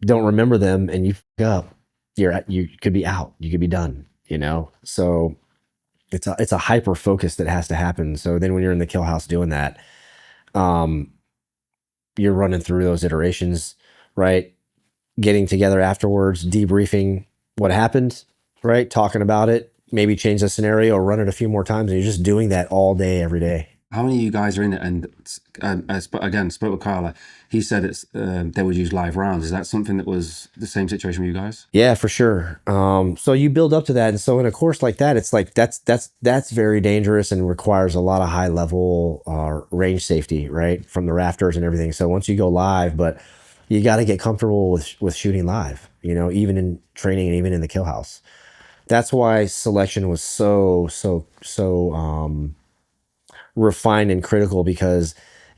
don't remember them and you fuck up, you could be out, you could be done, So it's a hyper focus that has to happen. So then when you're in the kill house doing that, you're running through those iterations, right? Getting together afterwards, debriefing what happened, right? Talking about it, maybe change the scenario or run it a few more times. And you're just doing that all day, every day. How many of you guys are in it? And I spoke with Kyle. He said they would use live rounds. Is that something that was the same situation with you guys? Yeah, for sure. So you build up to that, and so in a course like that, it's like that's very dangerous and requires a lot of high level range safety, right, from the rafters and everything. So once you go live, but you got to get comfortable with shooting live, even in training and even in the kill house. That's why selection was so refined and critical, because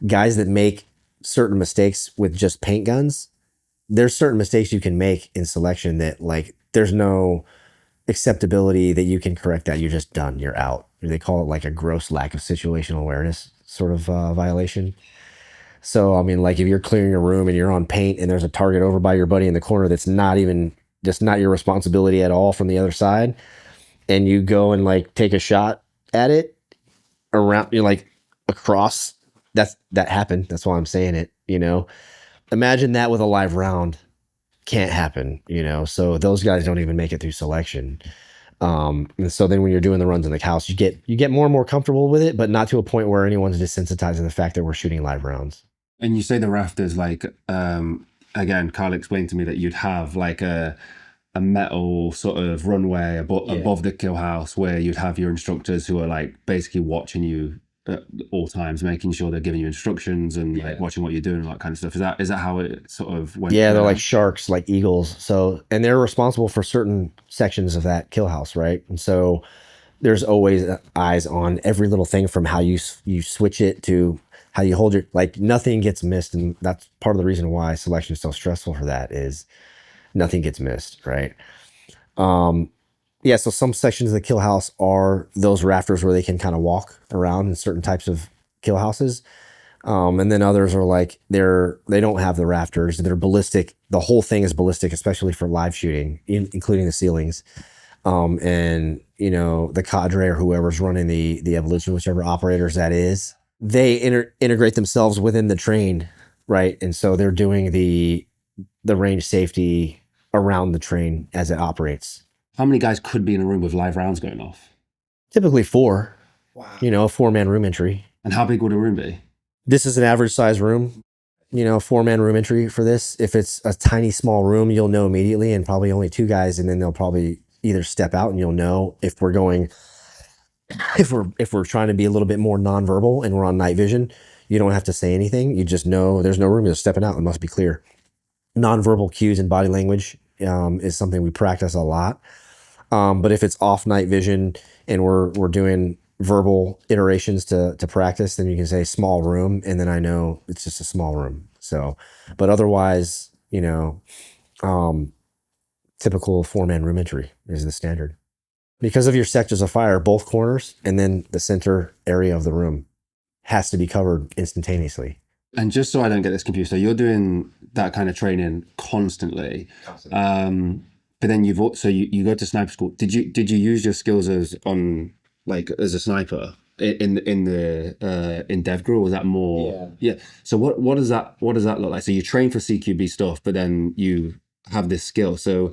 guys that make certain mistakes with just paint guns, there's certain mistakes you can make in selection that like there's no acceptability that you can correct that. You're just done. You're out. They call it like a gross lack of situational awareness sort of violation. So, I mean, like if you're clearing a room and you're on paint and there's a target over by your buddy in the corner that's not your responsibility at all from the other side, and you go and like take a shot at it around, like across, that happened. That's why I'm saying it, Imagine that with a live round. Can't happen, So those guys don't even make it through selection. And so then when you're doing the runs in the house, you get more and more comfortable with it, but not to a point where anyone's desensitizing the fact that we're shooting live rounds. And you say the rafters, like, again, Carl explained to me that you'd have like a metal sort of runway above the kill house where you'd have your instructors who are like basically watching you at all times, making sure they're giving you instructions and like watching what you're doing and all that kind of stuff. Is that how it sort of went? Yeah, they're like sharks, like eagles. So, and they're responsible for certain sections of that kill house, right? And so there's always eyes on every little thing, from how you switch it to how you hold your, like nothing gets missed. And that's part of the reason why selection is so stressful for that, is nothing gets missed, right? Yeah, so some sections of the kill house are those rafters where they can kind of walk around in certain types of kill houses. And then others are like, they don't have the rafters. They're ballistic. The whole thing is ballistic, especially for live shooting, including the ceilings. And the cadre or whoever's running the evolution, whichever operators that is, they integrate themselves within the train, right? And so they're doing the range safety around the train as it operates. How many guys could be in a room with live rounds going off? Typically 4. Wow. A 4-man room entry. And how big would a room be? This is an average size room. 4-man room entry for this. If it's a tiny, small room, you'll know immediately, and probably only 2 guys, and then they'll probably either step out and you'll know if we're trying to be a little bit more nonverbal and we're on night vision. You don't have to say anything. You just know there's no room. You're stepping out. It must be clear. Nonverbal cues and body language is something we practice a lot. But if it's off night vision and we're doing verbal iterations to practice, then you can say small room, and then I know it's just a small room. So, but otherwise, typical 4-man room entry is the standard. Because of your sectors of fire, both corners and then the center area of the room has to be covered instantaneously. And just so I don't get this confused, so you're doing that kind of training constantly. But then you go to sniper school. Did you use your skills as a sniper in DEVGRU, or was that more? Yeah. So what does that look like? So you train for CQB stuff, but then you have this skill. So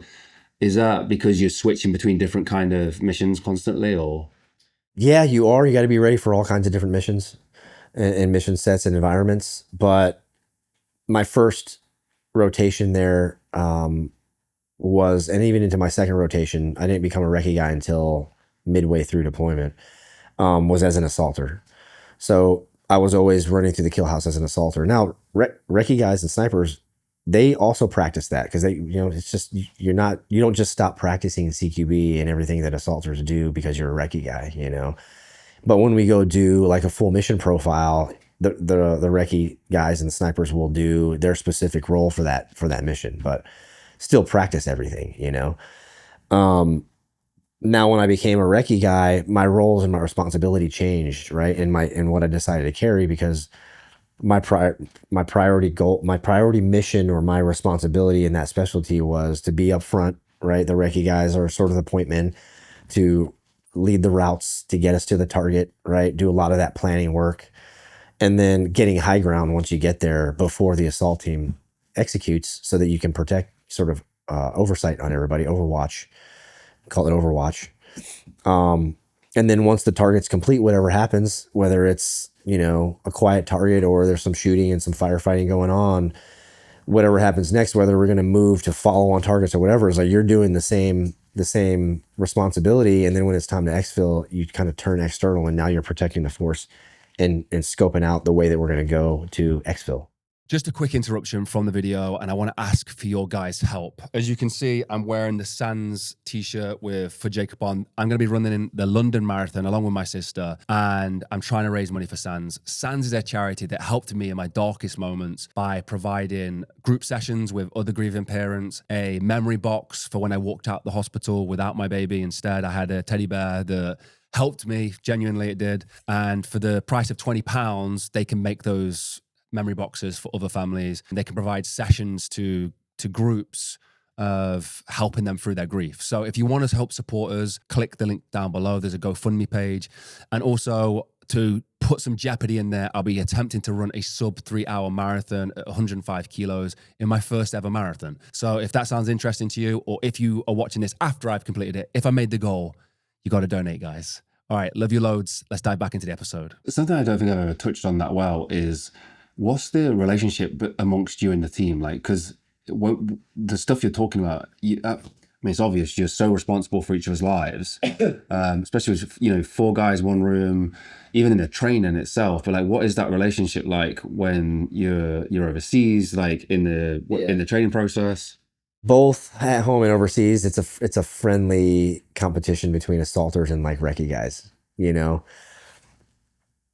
is that because you're switching between different kind of missions constantly, or? Yeah, you are. You got to be ready for all kinds of different missions and mission sets and environments. But my first rotation there was, and even into my second rotation, I didn't become a recce guy until midway through deployment, was as an assaulter. So I was always running through the kill house as an assaulter. Now, recce guys and snipers, they also practice that because they, it's just, you don't just stop practicing CQB and everything that assaulters do because you're a recce guy, But when we go do like a full mission profile, the recce guys and the snipers will do their specific role for that mission, but still practice everything, Now, when I became a recce guy, my roles and my responsibility changed, right? And what I decided to carry, because my priority mission or my responsibility in that specialty was to be up front, right? The recce guys are sort of the point men to lead the routes to get us to the target, right? Do a lot of that planning work, and then getting high ground once you get there before the assault team executes, so that you can protect sort of oversight on everybody, overwatch. Call it Overwatch. And then once the target's complete, whatever happens, whether it's, a quiet target or there's some shooting and some firefighting going on, whatever happens next, whether we're going to move to follow on targets or whatever, is like you're doing the same responsibility. And then when it's time to exfil, you kind of turn external, and now you're protecting the force and scoping out the way that we're going to go to exfil. Just a quick interruption from the video, and I want to ask for your guys' help. As you can see, I'm wearing the Sands t-shirt for Jacob on. I'm going to be running in the London Marathon along with my sister, and I'm trying to raise money for Sands. Sands is a charity that helped me in my darkest moments by providing group sessions with other grieving parents, a memory box for when I walked out the hospital without my baby. Instead, I had a teddy bear that helped me. Genuinely, it did. And for the price of £20, they can make those memory boxes for other families, and they can provide sessions to groups of helping them through their grief. So if you want to help support us, click the link down below. There's a GoFundMe page. And also, to put some jeopardy in there, I'll be attempting to run a sub 3-hour marathon at 105 kilos in my first ever marathon. So if that sounds interesting to you, or if you are watching this after I've completed it, if I made the goal, you got to donate, guys. All right, love you loads. Let's dive back into the episode. Something I don't think I've ever touched on that well is, what's the relationship amongst you and the team? Like, because the stuff you're talking about, I mean, it's obvious you're so responsible for each other's lives, especially with, 4 guys, 1 room, even in the training itself. But like, what is that relationship like when you're overseas, like in the training process? Both at home and overseas, it's a friendly competition between assaulters and like recce guys,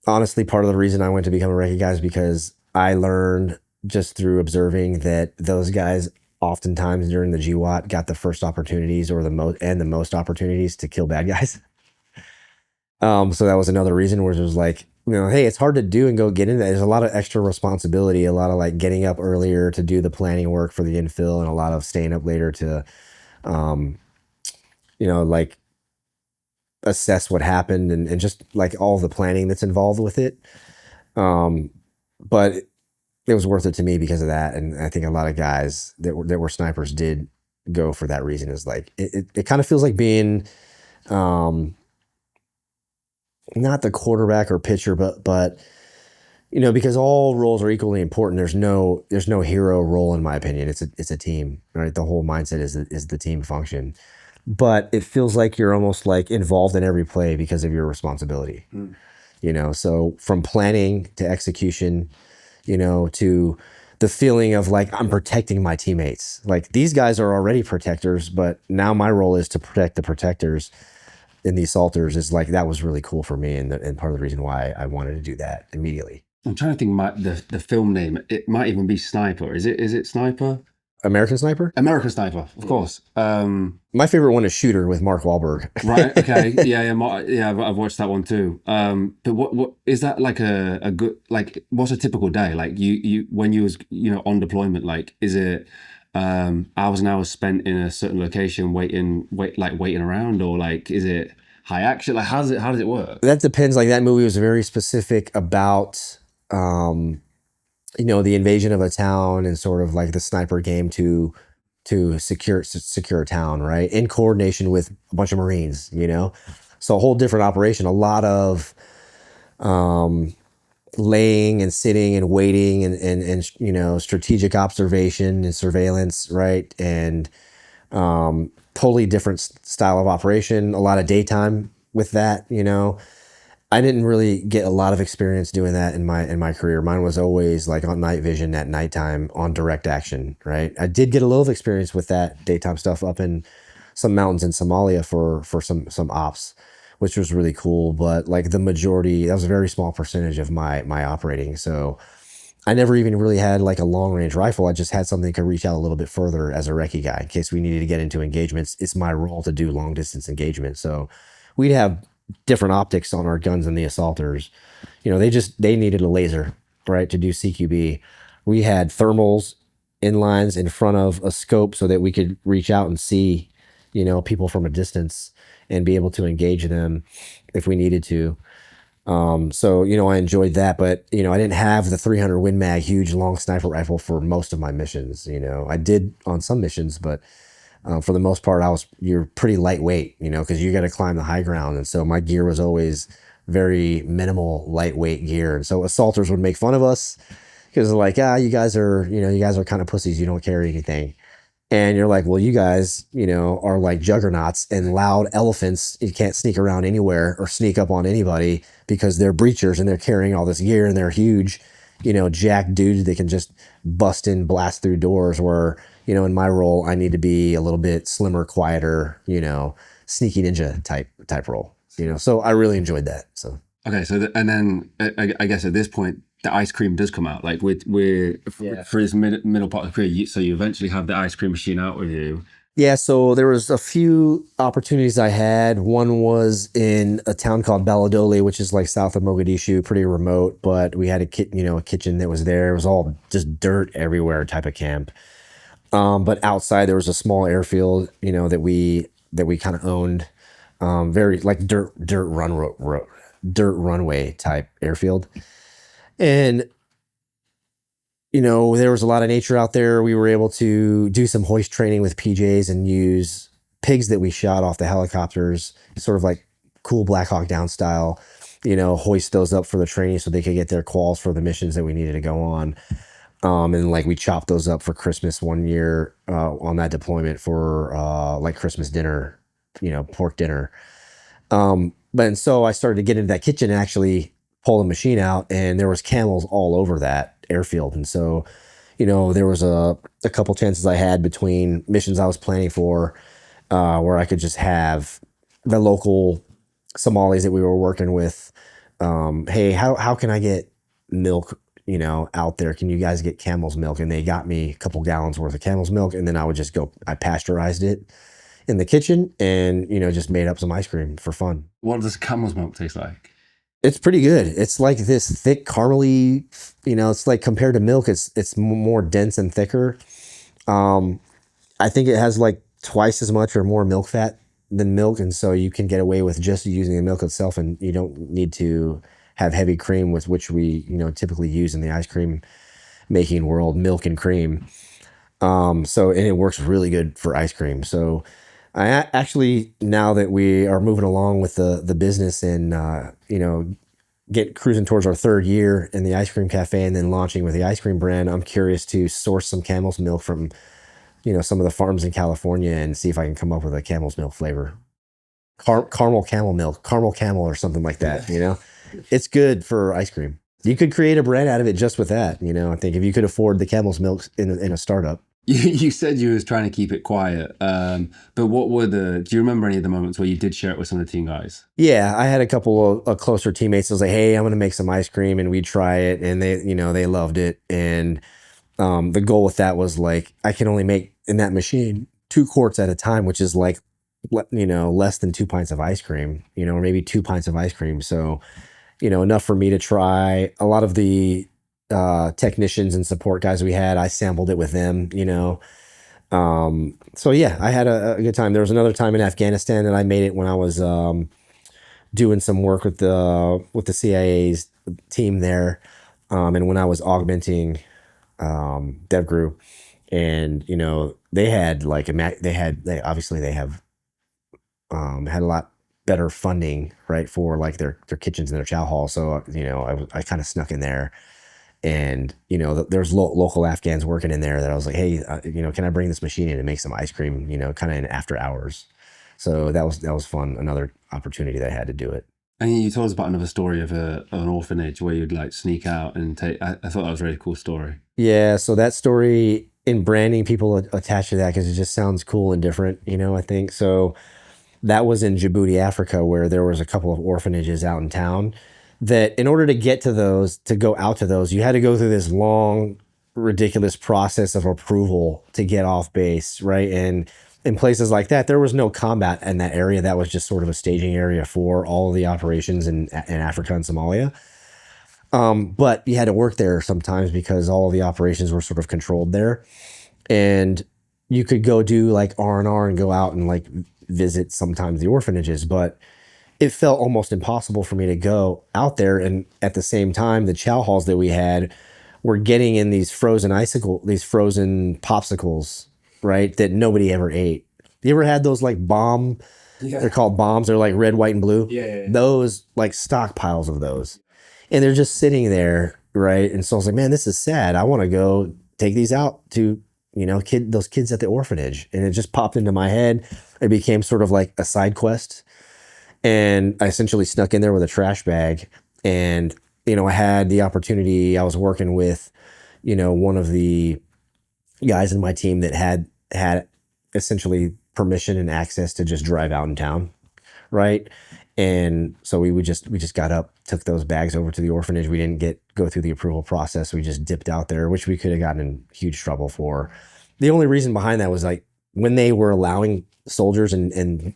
Honestly, part of the reason I went to become a recce guy is because I learned just through observing that those guys oftentimes during the GWAT got the first opportunities or the most opportunities to kill bad guys. So that was another reason where it was like, hey, it's hard to do and go get into that. There's a lot of extra responsibility, a lot of like getting up earlier to do the planning work for the infill, and a lot of staying up later to, like assess what happened and just like all the planning that's involved with it. But it was worth it to me because of that. And I think a lot of guys that were snipers did go for that reason. Is like, it kind of feels like being, not the quarterback or pitcher, but because all roles are equally important. There's no hero role, in my opinion. It's a team, right? The whole mindset is the team function. But it feels like you're almost like involved in every play because of your responsibility, so from planning to execution, to the feeling of like, I'm protecting my teammates. Like, these guys are already protectors, but now my role is to protect the protectors and the assaulters. Is like, that was really cool for me. And part of the reason why I wanted to do that immediately. I'm trying to think the film name. It might even be Sniper. Is it Sniper? American Sniper? American Sniper, of course. My favorite one is Shooter with Mark Wahlberg. Right. Okay. Yeah. I've watched that one too. But what is that like a good, like, what's a typical day? Like you when you was on deployment, like, is it hours and hours spent in a certain location waiting around, or like, is it high action? Like, how does it work? That depends. Like, that movie was very specific about the invasion of a town and sort of like the sniper game to secure a town, right? In coordination with a bunch of Marines, So a whole different operation, a lot of laying and sitting and waiting and strategic observation and surveillance, right? And totally different style of operation, a lot of daytime with that, I didn't really get a lot of experience doing that in my career. Mine was always like on night vision at nighttime on direct action, right? I did get a little experience with that daytime stuff up in some mountains in Somalia for some ops, which was really cool. But like the majority, that was a very small percentage of my operating. So I never even really had like a long range rifle. I just had something that could reach out a little bit further as a recce guy in case we needed to get into engagements. It's my role to do long distance engagement. So we'd have different optics on our guns than the assaulters. You know, they needed a laser, right, to do CQB. We had thermals inlines in front of a scope so that we could reach out and see, you know, people from a distance and be able to engage them if we needed to. So, you know, I enjoyed that, but, you know, I didn't have the 300 Win Mag huge long sniper rifle for most of my missions. You know, I did on some missions, but for the most part, you're pretty lightweight, you know, because you got to climb the high ground. And so my gear was always very minimal, lightweight gear. And so assaulters would make fun of us because they're like, you guys are kind of pussies. You don't carry anything. And you're like, well, you guys, you know, are like juggernauts and loud elephants. You can't sneak around anywhere or sneak up on anybody because they're breachers and they're carrying all this gear and they're huge, you know, jack dudes that can just bust in, blast through doors. Where, you know, in my role, I need to be a little bit slimmer, quieter, you know, sneaky ninja type role, you know. So I really enjoyed that. So okay, so and then I guess at this point, the ice cream does come out. Like for his middle part of the career, so you eventually have the ice cream machine out with you. Yeah, so there was a few opportunities I had. One was in a town called Baladole, which is like south of Mogadishu, pretty remote, but we had a kitchen that was there. It was all just dirt everywhere type of camp. But outside there was a small airfield, you know, that we kind of owned, very like dirt runway type airfield. And, you know, there was a lot of nature out there. We were able to do some hoist training with PJs and use pigs that we shot off the helicopters, sort of like cool Black Hawk Down style, you know, hoist those up for the training so they could get their quals for the missions that we needed to go on. And like we chopped those up for Christmas one year on that deployment for like Christmas dinner, you know, pork dinner. And so I started to get into that kitchen and actually pull the machine out, and there was camels all over that airfield. And so, you know, there was a couple chances I had between missions I was planning for where I could just have the local Somalis that we were working with. Hey, how can I get milk, you know, out there? Can you guys get camel's milk? And they got me a couple gallons worth of camel's milk. And then I would just go, I pasteurized it in the kitchen and, you know, just made up some ice cream for fun. What does camel's milk taste like? It's pretty good. It's like this thick caramely, you know, it's like compared to milk, it's more dense and thicker. I think it has like twice as much or more milk fat than milk. And so you can get away with just using the milk itself, and you don't need to have heavy cream, with which we, you know, typically use in the ice cream making world, milk and cream. And it works really good for ice cream. So I actually, now that we are moving along with the business and, you know, cruising towards our third year in the ice cream cafe and then launching with the ice cream brand, I'm curious to source some camel's milk from, you know, some of the farms in California and see if I can come up with a camel's milk flavor. Caramel camel milk, caramel camel or something like that, you know? It's good for ice cream. You could create a brand out of it just with that, you know? I think if you could afford the camel's milk in a startup. You said you was trying to keep it quiet, but do you remember any of the moments where you did share it with some of the team guys? Yeah, I had a couple of closer teammates. I was like, hey, I'm going to make some ice cream, and we'd try it, and they loved it. And the goal with that was like, I can only make in that machine 2 quarts at a time, which is like, you know, less than 2 pints of ice cream, you know, or maybe 2 pints of ice cream. So, you know, enough for me to try. A lot of the technicians and support guys we had, I sampled it with them, you know. So yeah, I had a good time. There was another time in Afghanistan that I made it when I was doing some work with the CIA's team there, and when I was augmenting DEVGRU, and you know, they had like they have had a lot better funding, right, for like their kitchens and their chow hall. So you know, I kind of snuck in there. And, you know, there's local Afghans working in there that I was like, hey, you know, can I bring this machine in and make some ice cream, you know, kind of in after hours. So that was fun. Another opportunity that I had to do it. And you told us about another story of an orphanage where you'd like sneak out and take. I thought that was a really cool story. Yeah, so that story in branding, people attach to that because it just sounds cool and different, I think. So that was in Djibouti, Africa, where there was a couple of orphanages out in town that in order to get to those, to go out to those, you had to go through this long, ridiculous process of approval to get off base, right? And in places like that, there was no combat in that area. That was just sort of a staging area for all of the operations in Africa and Somalia. But you had to work there sometimes because all of the operations were sort of controlled there. And you could go do like R&R and go out and like visit sometimes the orphanages, but it felt almost impossible for me to go out there. And at the same time, the chow halls that we had were getting in these frozen popsicles, right? That nobody ever ate. You ever had those like bomb? Yeah. They're called bombs. They're like red, white, and blue. Yeah. Those like stockpiles of those. And they're just sitting there, right? And so I was like, man, this is sad. I want to go take these out to, those kids at the orphanage. And it just popped into my head. It became sort of like a side quest. And I essentially snuck in there with a trash bag. And, I had the opportunity. I was working with, one of the guys in my team that had essentially permission and access to just drive out in town, right? And so we just got up, took those bags over to the orphanage. We didn't go through the approval process. We just dipped out there, which we could have gotten in huge trouble for. The only reason behind that was like when they were allowing soldiers and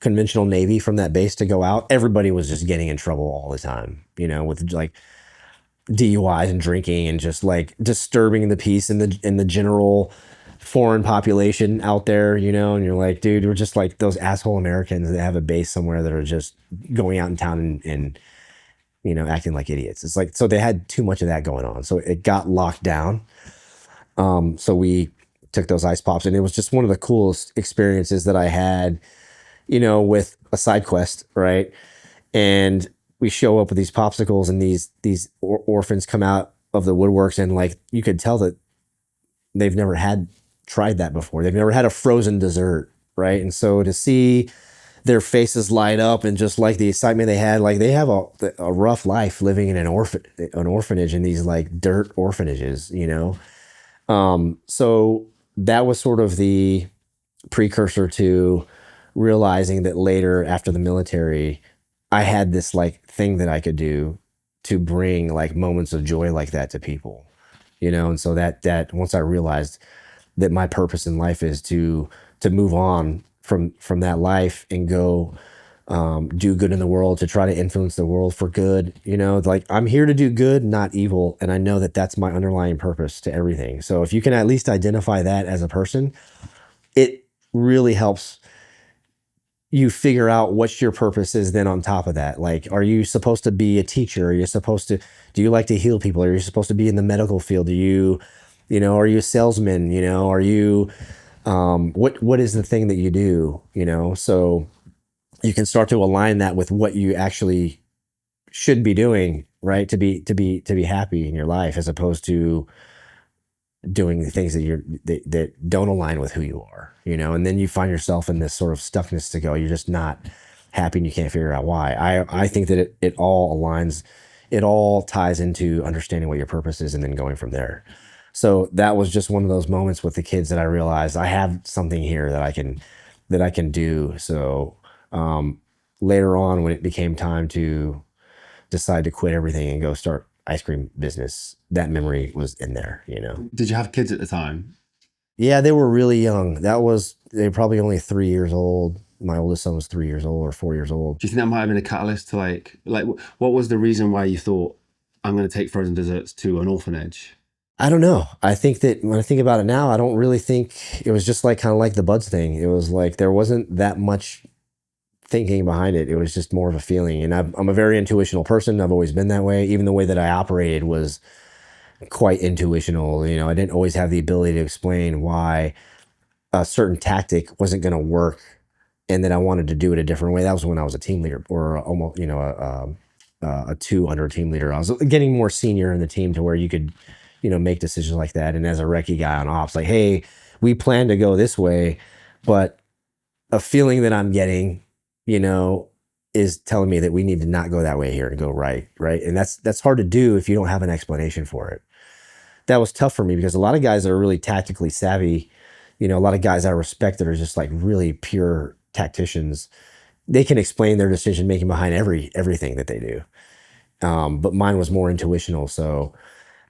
conventional Navy from that base to go out, everybody was just getting in trouble all the time, with like DUIs and drinking and just like disturbing the peace in the general foreign population out there, and you're like, dude, we're just like those asshole Americans that have a base somewhere that are just going out in town and acting like idiots. It's like, so they had too much of that going on. So it got locked down. So we took those ice pops, and it was just one of the coolest experiences that I had, with a side quest, right? And we show up with these popsicles, and these orphans come out of the woodworks, and like you could tell that they've never tried that before. They've never had a frozen dessert, right? And so to see their faces light up and just like the excitement they had, like they have a rough life living in an orphanage in these like dirt orphanages, So that was sort of the precursor to realizing that later after the military, I had this like thing that I could do to bring like moments of joy like that to people, and so that once I realized that my purpose in life is to move on from that life and go do good in the world, to try to influence the world for good, like I'm here to do good, not evil. And I know that that's my underlying purpose to everything. So if you can at least identify that as a person, it really helps you figure out what your purpose is then on top of that. Like, are you supposed to be a teacher? Are you supposed to, do you like to heal people? Are you supposed to be in the medical field? Do you, are you a salesman? Are you, what is the thing that you do? So you can start to align that with what you actually should be doing, right? To be happy in your life, as opposed to doing the things that don't align with who you are, and then you find yourself in this sort of stuckness to go, you're just not happy and you can't figure out why. I think that it all aligns, it all ties into understanding what your purpose is and then going from there. So that was just one of those moments with the kids that I realized I have something here that I can do. So later on, when it became time to decide to quit everything and go start ice cream business, that memory was in there, Did you have kids at the time? Yeah, they were really young. They were probably only 3 years old. My oldest son was 3 years old or 4 years old. Do you think that might have been a catalyst to like what was the reason why you thought, I'm going to take frozen desserts to an orphanage? I don't know. I think that when I think about it now, I don't really think it was just like kind of like the buds thing. It was like there wasn't that much thinking behind it. It was just more of a feeling. And I'm a very intuitional person. I've always been that way. Even the way that I operated was quite intuitional. I didn't always have the ability to explain why a certain tactic wasn't going to work and that I wanted to do it a different way. That was when I was a team leader, or almost, a 2 under a team leader. I was getting more senior in the team to where you could, make decisions like that. And as a recce guy on ops, like, hey, we plan to go this way, but a feeling that I'm getting, is telling me that we need to not go that way here and go right. And that's hard to do if you don't have an explanation for it. That was tough for me because a lot of guys that are really tactically savvy, a lot of guys I respect that are just like really pure tacticians, they can explain their decision making behind everything that they do. But mine was more intuitional. So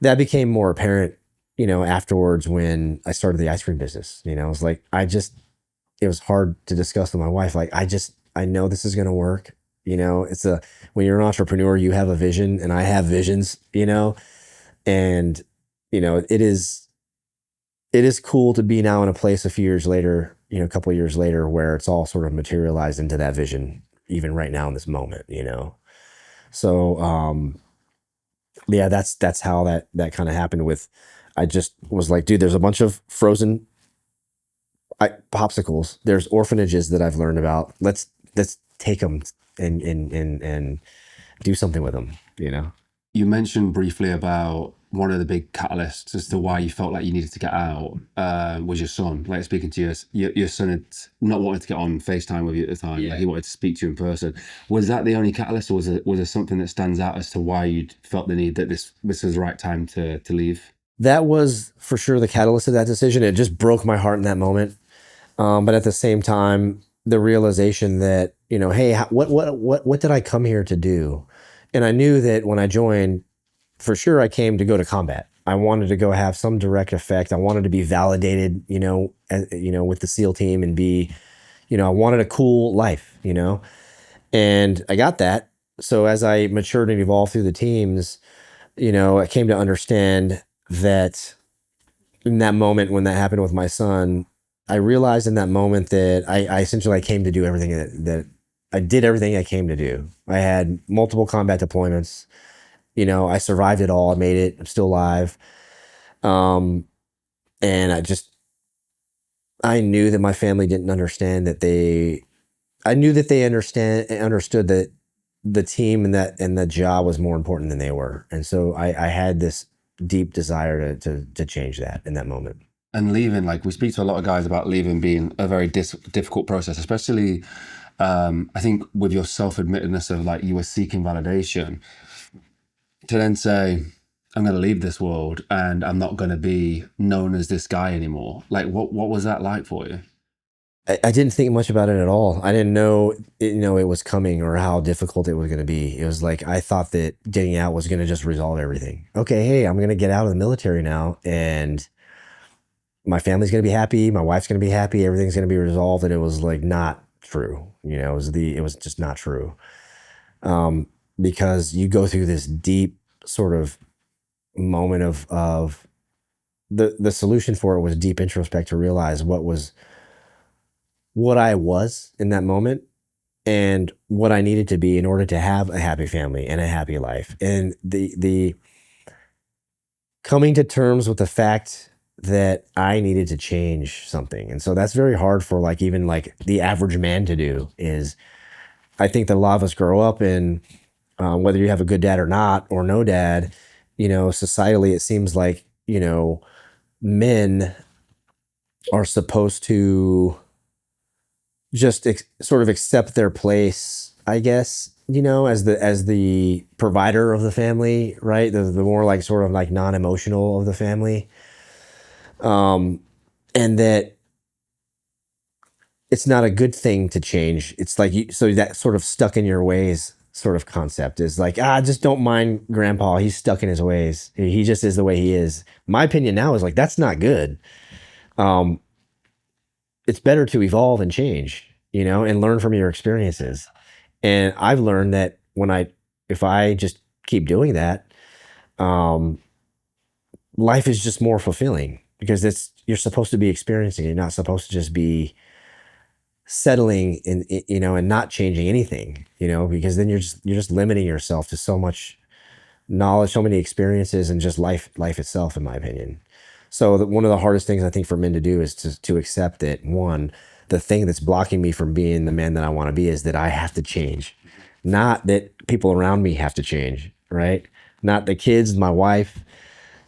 that became more apparent, afterwards when I started the ice cream business. It was like, it was hard to discuss with my wife. Like, I know this is going to work. When you're an entrepreneur, you have a vision, and I have visions, and, it is cool to be now in a place a few years later, a couple of years later, where it's all sort of materialized into that vision, even right now in this moment, So, yeah, that's how that kind of happened with, I just was like, dude, there's a bunch of frozen popsicles. There's orphanages that I've learned about. Let's take them and do something with them, You mentioned briefly about one of the big catalysts as to why you felt like you needed to get out was your son. Like speaking to your son had not wanted to get on FaceTime with you at the time. Yeah. Like he wanted to speak to you in person. Was that the only catalyst, or was there something that stands out as to why you felt the need that this was the right time to leave? That was for sure the catalyst of that decision. It just broke my heart in that moment. But at the same time, the realization that, hey, what did I come here to do? And I knew that when I joined, for sure, I came to go to combat. I wanted to go have some direct effect. I wanted to be validated, with the SEAL team and be, I wanted a cool life, and I got that. So as I matured and evolved through the teams, I came to understand that in that moment when that happened with my son, I realized in that moment that I essentially came to do everything that I did everything I came to do. I had multiple combat deployments. I survived it all. I made it. I'm still alive. And I knew that my family didn't understand I knew that they understood that the team and the job was more important than they were. And so I had this deep desire to change that in that moment. And leaving, like we speak to a lot of guys about leaving being a very difficult process, especially I think with your self-admittedness of like you were seeking validation, to then say, I'm going to leave this world and I'm not going to be known as this guy anymore. Like what was that like for you? I didn't think much about it at all. I didn't know, it was coming or how difficult it was going to be. It was like, I thought that getting out was going to just resolve everything. Okay, hey, I'm going to get out of the military now, and my family's going to be happy. My wife's going to be happy. Everything's going to be resolved. And it was like, not true. It was just not true. Because you go through this deep sort of moment of the solution for it was deep introspect to realize what I was in that moment and what I needed to be in order to have a happy family and a happy life. And the coming to terms with the fact that I needed to change something. And so that's very hard for like even like the average man to do. Is I think that a lot of us grow up in whether you have a good dad or not, or no dad, societally, it seems like, men are supposed to just sort of accept their place, I guess, as the provider of the family, right? The more like sort of like non-emotional of the family. And that it's not a good thing to change. It's like, so that sort of stuck in your ways sort of concept is like, just don't mind grandpa. He's stuck in his ways. He just is the way he is. My opinion now is like, that's not good. It's better to evolve and change, and learn from your experiences. And I've learned that if I just keep doing that, life is just more fulfilling because you're supposed to be experiencing. You're not supposed to just be settling in, and not changing anything, because then you're just limiting yourself to so much knowledge, so many experiences, and just life itself, in my opinion. So one of the hardest things I think for men to do is to accept that, one, the thing that's blocking me from being the man that I want to be is that I have to change, not that people around me have to change, right? Not the kids, my wife,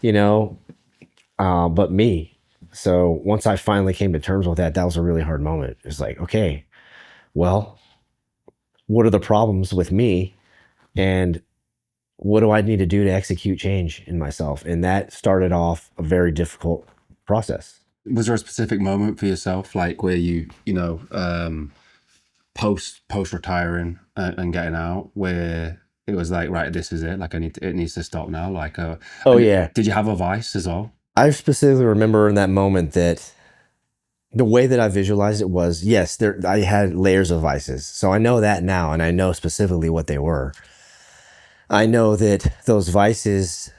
but me. So once I finally came to terms with that, that was a really hard moment. It's like, okay, well, what are the problems with me, and what do I need to do to execute change in myself? And that started off a very difficult process. Was there a specific moment for yourself, like where you know, post retiring and getting out, where it was like, right, this is it, like it needs to stop now, like Oh yeah. did you have a vice as well? I specifically remember in that moment that the way that I visualized it was, yes, I had layers of vices. So I know that now, and I know specifically what they were. I know that those vices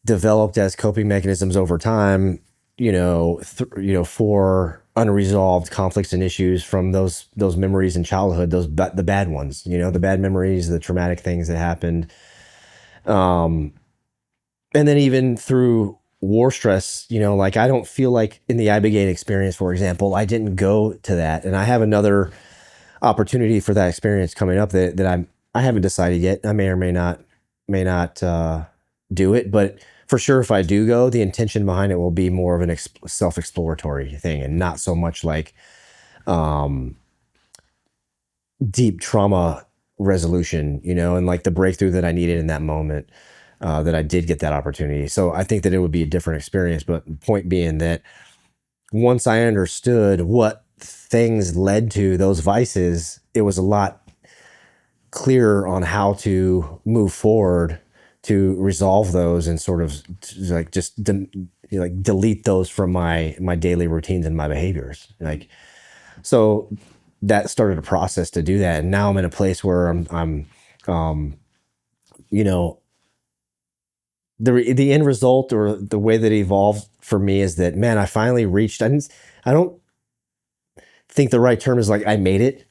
developed as coping mechanisms over time, for unresolved conflicts and issues from those memories in childhood, the bad ones, the bad memories, the traumatic things that happened. And then even through war stress, like I don't feel like in the Ibogaine experience, for example, I didn't go to that. And I have another opportunity for that experience coming up that I haven't decided yet. I may or may not do it, but for sure, if I do go, the intention behind it will be more of an self-exploratory thing, and not so much like deep trauma resolution, and like the breakthrough that I needed in that moment, that I did get that opportunity. So I think that it would be a different experience. But point being that once I understood what things led to those vices, it was a lot clearer on how to move forward to resolve those and sort of like just delete those from my daily routines and my behaviors. So that started a process to do that. And now I'm in a place where I'm the end result, or the way that it evolved for me, is that, man, I finally reached, I don't think the right term is like I made it,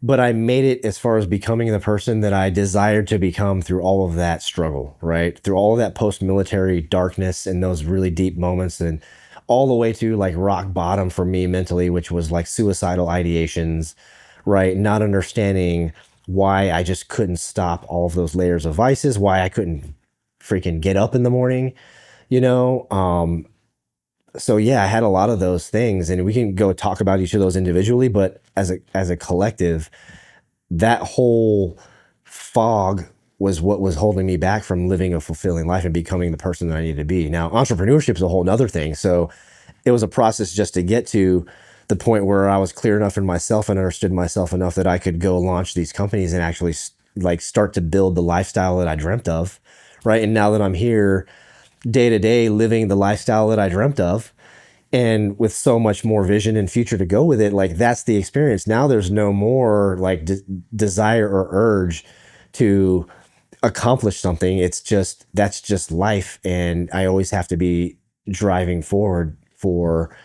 but I made it as far as becoming the person that I desired to become through all of that struggle, right? Through all of that post-military darkness and those really deep moments, and all the way to like rock bottom for me mentally, which was like suicidal ideations, right? Not understanding why I just couldn't stop all of those layers of vices, why I couldn't freaking get up in the morning, so yeah, I had a lot of those things, and we can go talk about each of those individually, but as a collective, that whole fog was what was holding me back from living a fulfilling life and becoming the person that I needed to be. Now, entrepreneurship is a whole nother thing. So it was a process just to get to the point where I was clear enough in myself and understood myself enough that I could go launch these companies and actually like start to build the lifestyle that I dreamt of, right? And now that I'm here day to day living the lifestyle that I dreamt of, and with so much more vision and future to go with it, like that's the experience. Now there's no more like desire or urge to accomplish something. That's just life. And I always have to be driving forward for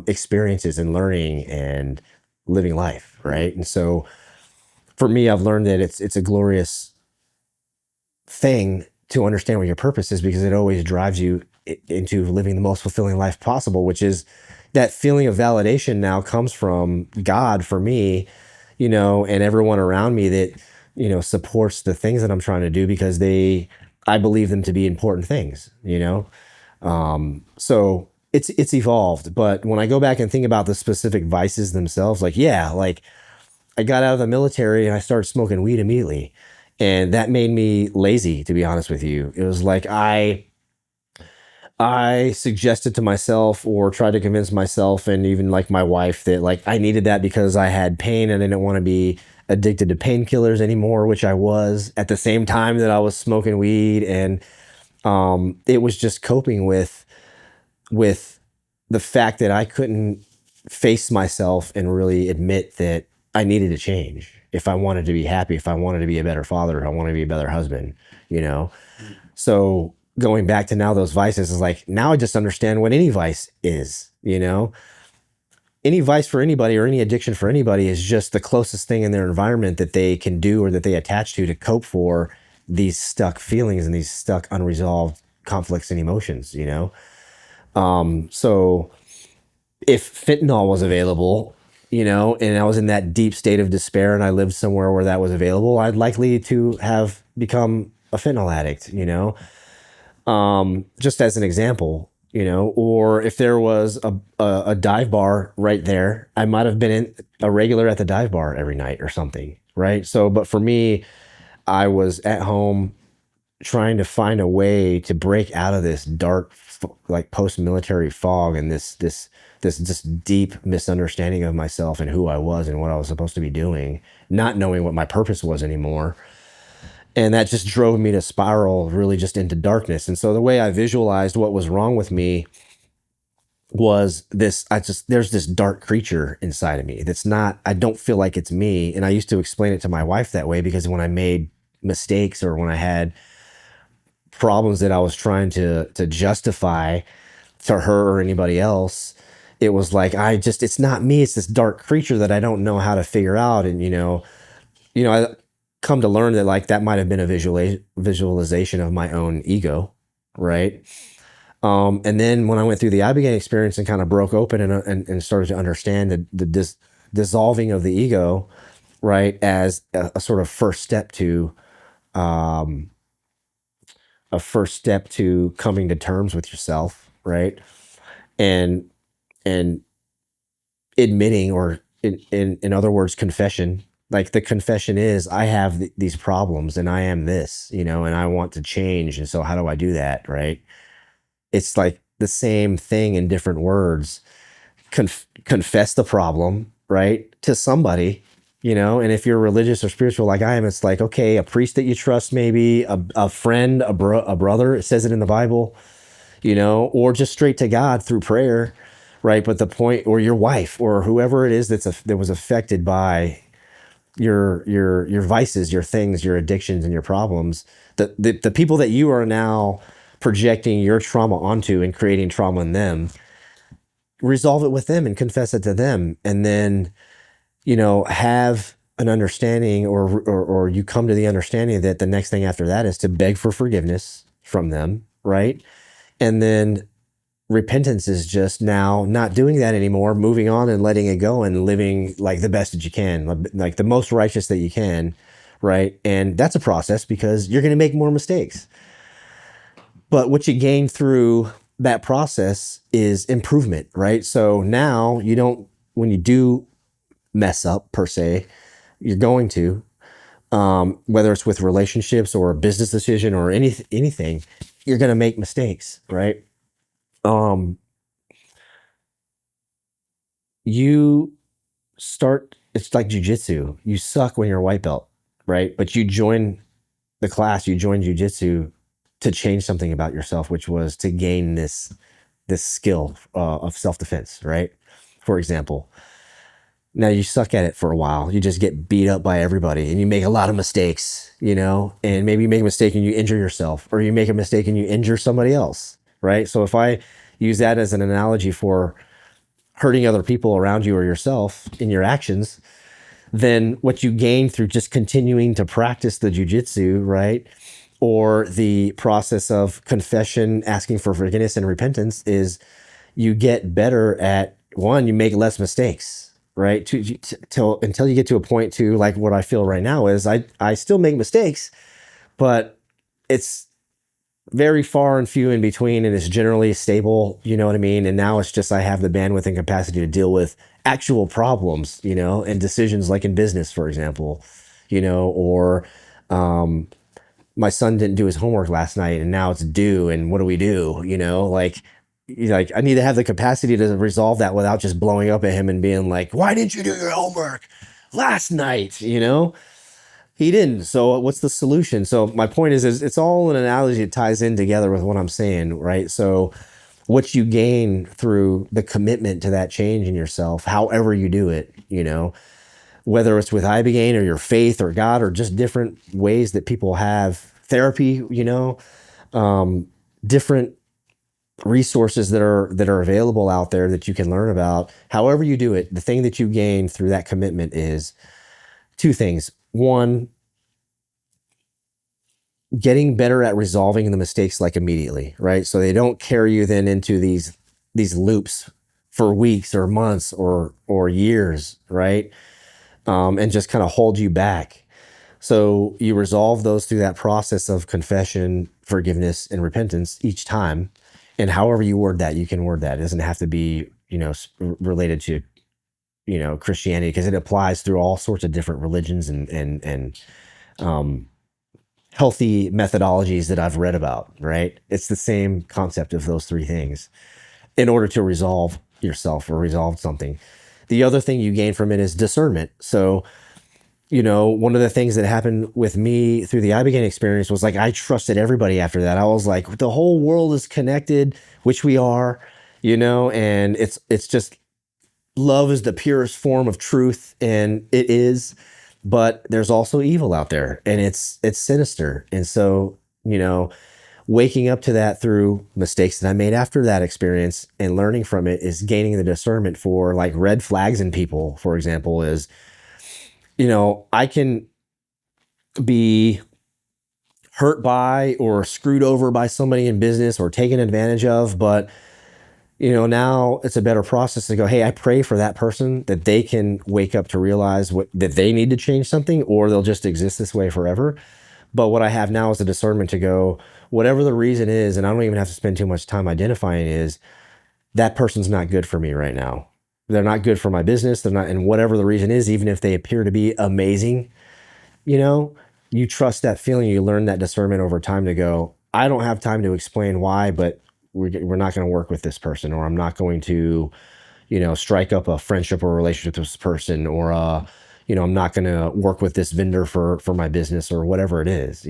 experiences and learning and living life, right? And so for me, I've learned that it's a glorious thing to understand what your purpose is, because it always drives you into living the most fulfilling life possible, which is that feeling of validation now comes from God for me, and everyone around me that, supports the things that I'm trying to do, because I believe them to be important things, so it's evolved. But when I go back and think about the specific vices themselves, like I got out of the military and I started smoking weed immediately. And that made me lazy, to be honest with you. It was like I suggested to myself, or tried to convince myself, and even like my wife, that like I needed that because I had pain and I didn't want to be addicted to painkillers anymore, which I was at the same time that I was smoking weed. And it was just coping with the fact that I couldn't face myself and really admit that I needed to change if I wanted to be happy, if I wanted to be a better father, if I wanted to be a better husband, So going back to now those vices is like, now I just understand what any vice is, Any vice for anybody, or any addiction for anybody, is just the closest thing in their environment that they can do, or that they attach to cope for these stuck feelings and these stuck unresolved conflicts and emotions, So if fentanyl was available, and I was in that deep state of despair and I lived somewhere where that was available, I'd likely to have become a fentanyl addict, just as an example. or if there was a dive bar right there, I might have been a regular at the dive bar every night or something, right? So, but for me, I was at home trying to find a way to break out of this dark, like post-military fog and this just deep misunderstanding of myself and who I was and what I was supposed to be doing, not knowing what my purpose was anymore. And that just drove me to spiral really just into darkness. And so the way I visualized what was wrong with me was this, there's this dark creature inside of me that's not, I don't feel like it's me. And I used to explain it to my wife that way, because when I made mistakes or when I had problems that I was trying to justify to her or anybody else, it was like, it's not me. It's this dark creature that I don't know how to figure out. And, I come to learn that like that might've been a visualization of my own ego. Right. And then when I went through the Ibogaine experience and kind of broke open and started to understand the dissolving of the ego, right, as a sort of first step to coming to terms with yourself, right, and admitting, or in other words, confession. Like the confession is, I have these problems and I am this, and I want to change. And so how do I do that, right? It's like the same thing in different words. Confess the problem, right, to somebody, and if you're religious or spiritual like I am, it's like, okay, a priest that you trust, maybe a friend, a brother, it says it in the Bible, or just straight to God through prayer, right? But the point, or your wife or whoever it is that was affected by your vices, your things, your addictions and your problems, the people that you are now projecting your trauma onto and creating trauma in them, resolve it with them and confess it to them. And then, have an understanding, or you come to the understanding that the next thing after that is to beg for forgiveness from them. Right. And then repentance is just now not doing that anymore, moving on and letting it go and living like the best that you can, like the most righteous that you can. Right. And that's a process, because you're going to make more mistakes. But what you gain through that process is improvement, right? So now when you do mess up per se, you're going to, whether it's with relationships or a business decision or anything, you're going to make mistakes, right? It's like jujitsu. You suck when you're a white belt, right? But you join the class, you join jujitsu to change something about yourself, which was to gain this skill of self-defense, right? For example, now you suck at it for a while. You just get beat up by everybody and you make a lot of mistakes, and maybe you make a mistake and you injure yourself, or you make a mistake and you injure somebody else, right? So if I use that as an analogy for hurting other people around you or yourself in your actions, then what you gain through just continuing to practice the jujitsu, right, or the process of confession, asking for forgiveness and repentance, is you get better at, one, you make less mistakes, right? Until you get to a point to, like what I feel right now is I still make mistakes, but it's very far and few in between, and it's generally stable, you know what I mean? And now it's just, I have the bandwidth and capacity to deal with actual problems, and decisions, like in business, for example, or my son didn't do his homework last night and now it's due, and what do we do? Like I need to have the capacity to resolve that without just blowing up at him and being like, why didn't you do your homework last night? He didn't. So what's the solution? So my point is it's all an analogy that ties in together with what I'm saying, right? So what you gain through the commitment to that change in yourself, however you do it, whether it's with Ibogaine or your faith or God, or just different ways that people have therapy, different resources that are available out there that you can learn about. However you do it, the thing that you gain through that commitment is two things. One, getting better at resolving the mistakes like immediately, right? So they don't carry you then into these loops for weeks or months or years, right? And just kind of hold you back. So you resolve those through that process of confession, forgiveness, and repentance each time. And however you word that, you can word that. It doesn't have to be, related to, Christianity, because it applies through all sorts of different religions and healthy methodologies that I've read about, right? It's the same concept of those three things in order to resolve yourself or resolve something. The other thing you gain from it is discernment. So, one of the things that happened with me through the ibogaine experience was like, I trusted everybody after that. I was like, the whole world is connected, which we are, and it's just, love is the purest form of truth, and it is, but there's also evil out there, and it's sinister. And so, waking up to that through mistakes that I made after that experience and learning from it is gaining the discernment for like red flags in people, for example, is, I can be hurt by or screwed over by somebody in business or taken advantage of, but now it's a better process to go, hey, I pray for that person that they can wake up to realize that they need to change something, or they'll just exist this way forever. But what I have now is the discernment to go, whatever the reason is, and I don't even have to spend too much time identifying it, is that person's not good for me right now. They're not good for my business. They're not, and whatever the reason is, even if they appear to be amazing, you trust that feeling. You learn that discernment over time to go, I don't have time to explain why, but we're not going to work with this person, or I'm not going to, strike up a friendship or relationship with this person, or, I'm not going to work with this vendor for my business, or whatever it is,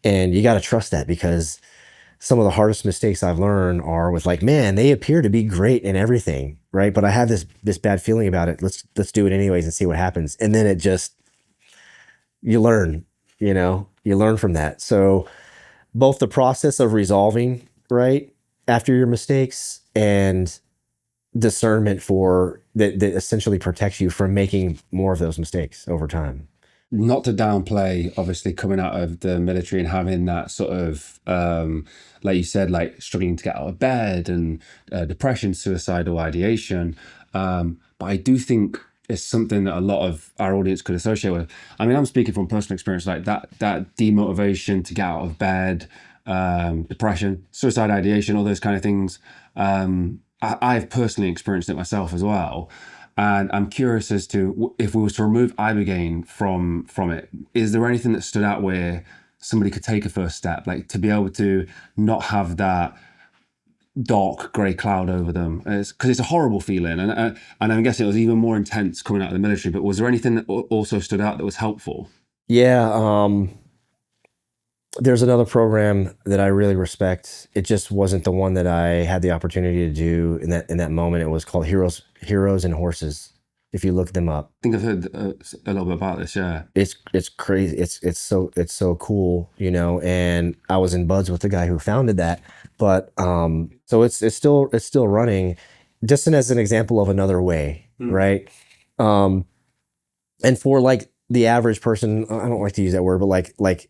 and you got to trust that, because some of the hardest mistakes I've learned are with like, man, they appear to be great and everything, right? But I have this bad feeling about it. Let's do it anyways and see what happens. And then it just, you learn from that. So both the process of resolving, right, after your mistakes, and discernment for that essentially protects you from making more of those mistakes over time. Not to downplay, obviously, coming out of the military and having that sort of, like you said, like struggling to get out of bed and depression, suicidal ideation. But I do think it's something that a lot of our audience could associate with. I mean, I'm speaking from personal experience, like that demotivation to get out of bed, depression, suicide ideation, all those kind of things. I've personally experienced it myself as well. And I'm curious as to, if we were to remove ibogaine from it, is there anything that stood out where somebody could take a first step, like to be able to not have that dark grey cloud over them? Because it's a horrible feeling, and I'm guessing it was even more intense coming out of the military. But was there anything that also stood out that was helpful? Yeah, there's another program that I really respect. It just wasn't the one that I had the opportunity to do in that moment. It was called Heroes and Horses. If you look them up, I think I've heard a little bit about this. Yeah, it's crazy. It's so cool, And I was in buds with the guy who founded that. But so it's still running. Just as an example of another way, right? And for like the average person, I don't like to use that word, but like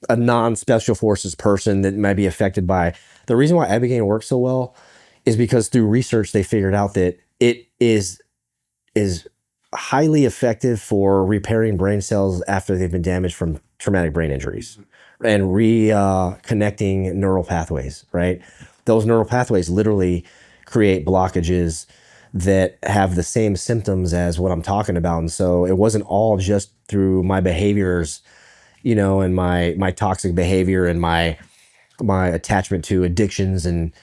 a non-special forces person that might be affected by, the reason why ibogaine works so well is because through research they figured out that it is highly effective for repairing brain cells after they've been damaged from traumatic brain injuries and reconnecting neural pathways, right? Those neural pathways literally create blockages that have the same symptoms as what I'm talking about. And so it wasn't all just through my behaviors, and my toxic behavior and my attachment to addictions and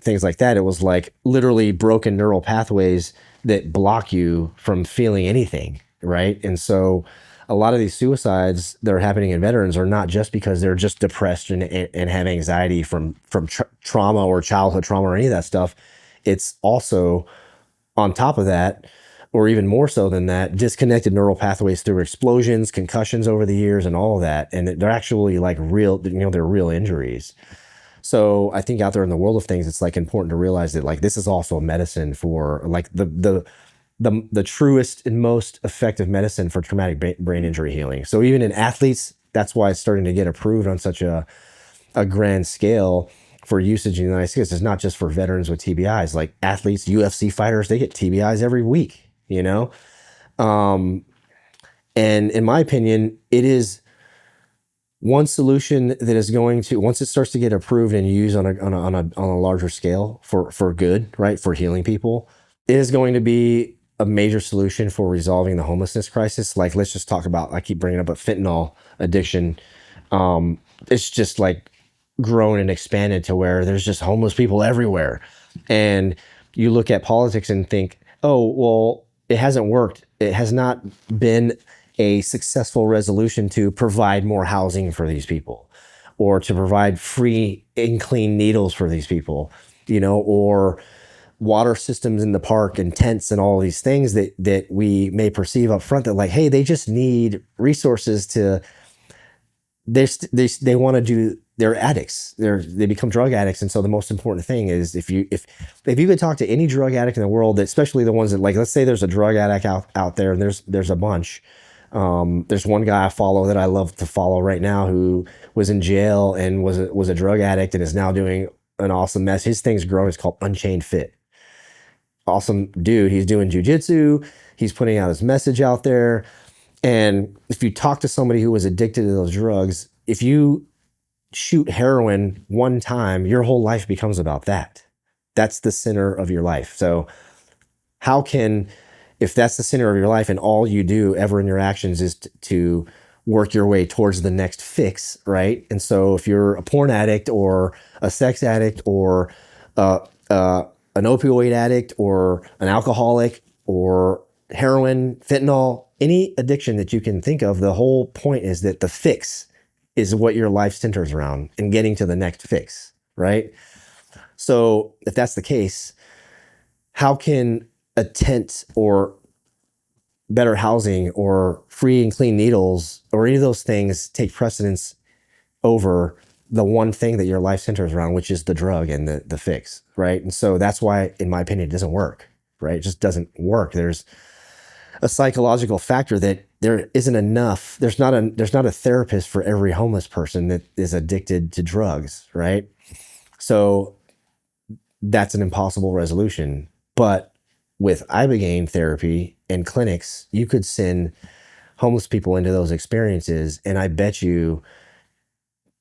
things like that. It was like literally broken neural pathways that block you from feeling anything, right? And so a lot of these suicides that are happening in veterans are not just because they're just depressed and have anxiety from trauma or childhood trauma or any of that stuff. It's also, on top of that, or even more so than that, disconnected neural pathways through explosions, concussions over the years, and all of that. And they're actually like real, they're real injuries. So I think out there in the world of things, it's like important to realize that like this is also a medicine for like the truest and most effective medicine for traumatic brain injury healing. So even in athletes, that's why it's starting to get approved on such a grand scale for usage in the United States. It's not just for veterans with TBIs, like athletes, UFC fighters, they get TBIs every week, And in my opinion, it is one solution that is going to, once it starts to get approved and used on a larger scale for good, right, for healing people, it is going to be a major solution for resolving the homelessness crisis. Like, let's just talk about, I keep bringing up a fentanyl addiction. It's just like grown and expanded to where there's just homeless people everywhere. And you look at politics and think, oh, well, it hasn't worked. It has not been a successful resolution to provide more housing for these people, or to provide free and clean needles for these people, or water systems in the park and tents and all these things that we may perceive up front that, like, hey, they just need resources to, they want to do, they're addicts, they become drug addicts. And so the most important thing is, if you could talk to any drug addict in the world, especially the ones that, like, let's say there's a drug addict out there, and there's a bunch. There's one guy I follow that I love to follow right now, who was in jail and was a drug addict and is now doing an awesome mess. His thing's growing. It's called Unchained Fit. Awesome dude. He's doing jujitsu. He's putting out his message out there. And if you talk to somebody who was addicted to those drugs, if you shoot heroin one time, your whole life becomes about that. That's the center of your life. So if that's the center of your life and all you do ever in your actions is to work your way towards the next fix, right? And so if you're a porn addict or a sex addict or an opioid addict or an alcoholic or heroin, fentanyl, any addiction that you can think of, the whole point is that the fix is what your life centers around, and getting to the next fix, right? So if that's the case, how can a tent or better housing or free and clean needles or any of those things take precedence over the one thing that your life centers around, which is the drug and the fix, right? And so that's why, in my opinion, it doesn't work, right? It just doesn't work. There's a psychological factor that there isn't enough. There's not a therapist for every homeless person that is addicted to drugs, right? So that's an impossible resolution. But with ibogaine therapy and clinics, you could send homeless people into those experiences, and I bet you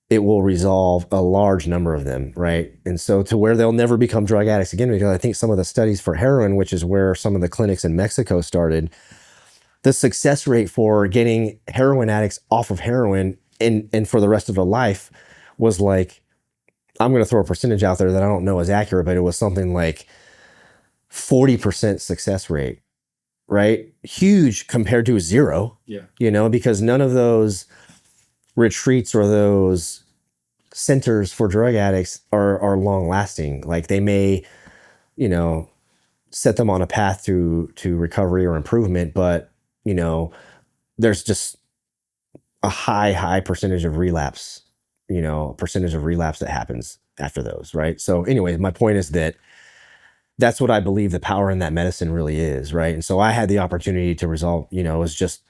it will resolve a large number of them, right? And so to where they'll never become drug addicts again, because I think some of the studies for heroin, which is where some of the clinics in Mexico started, the success rate for getting heroin addicts off of heroin and for the rest of their life was like, I'm going to throw a percentage out there that I don't know is accurate, but it was something like 40% success rate, right? Huge compared to zero, because none of those retreats or those centers for drug addicts are long lasting. Like, they may, set them on a path to recovery or improvement, but there's just a high percentage of relapse, that happens after those, right? So anyways, my point is that that's what I believe the power in that medicine really is, right? And so I had the opportunity to resolve, it was just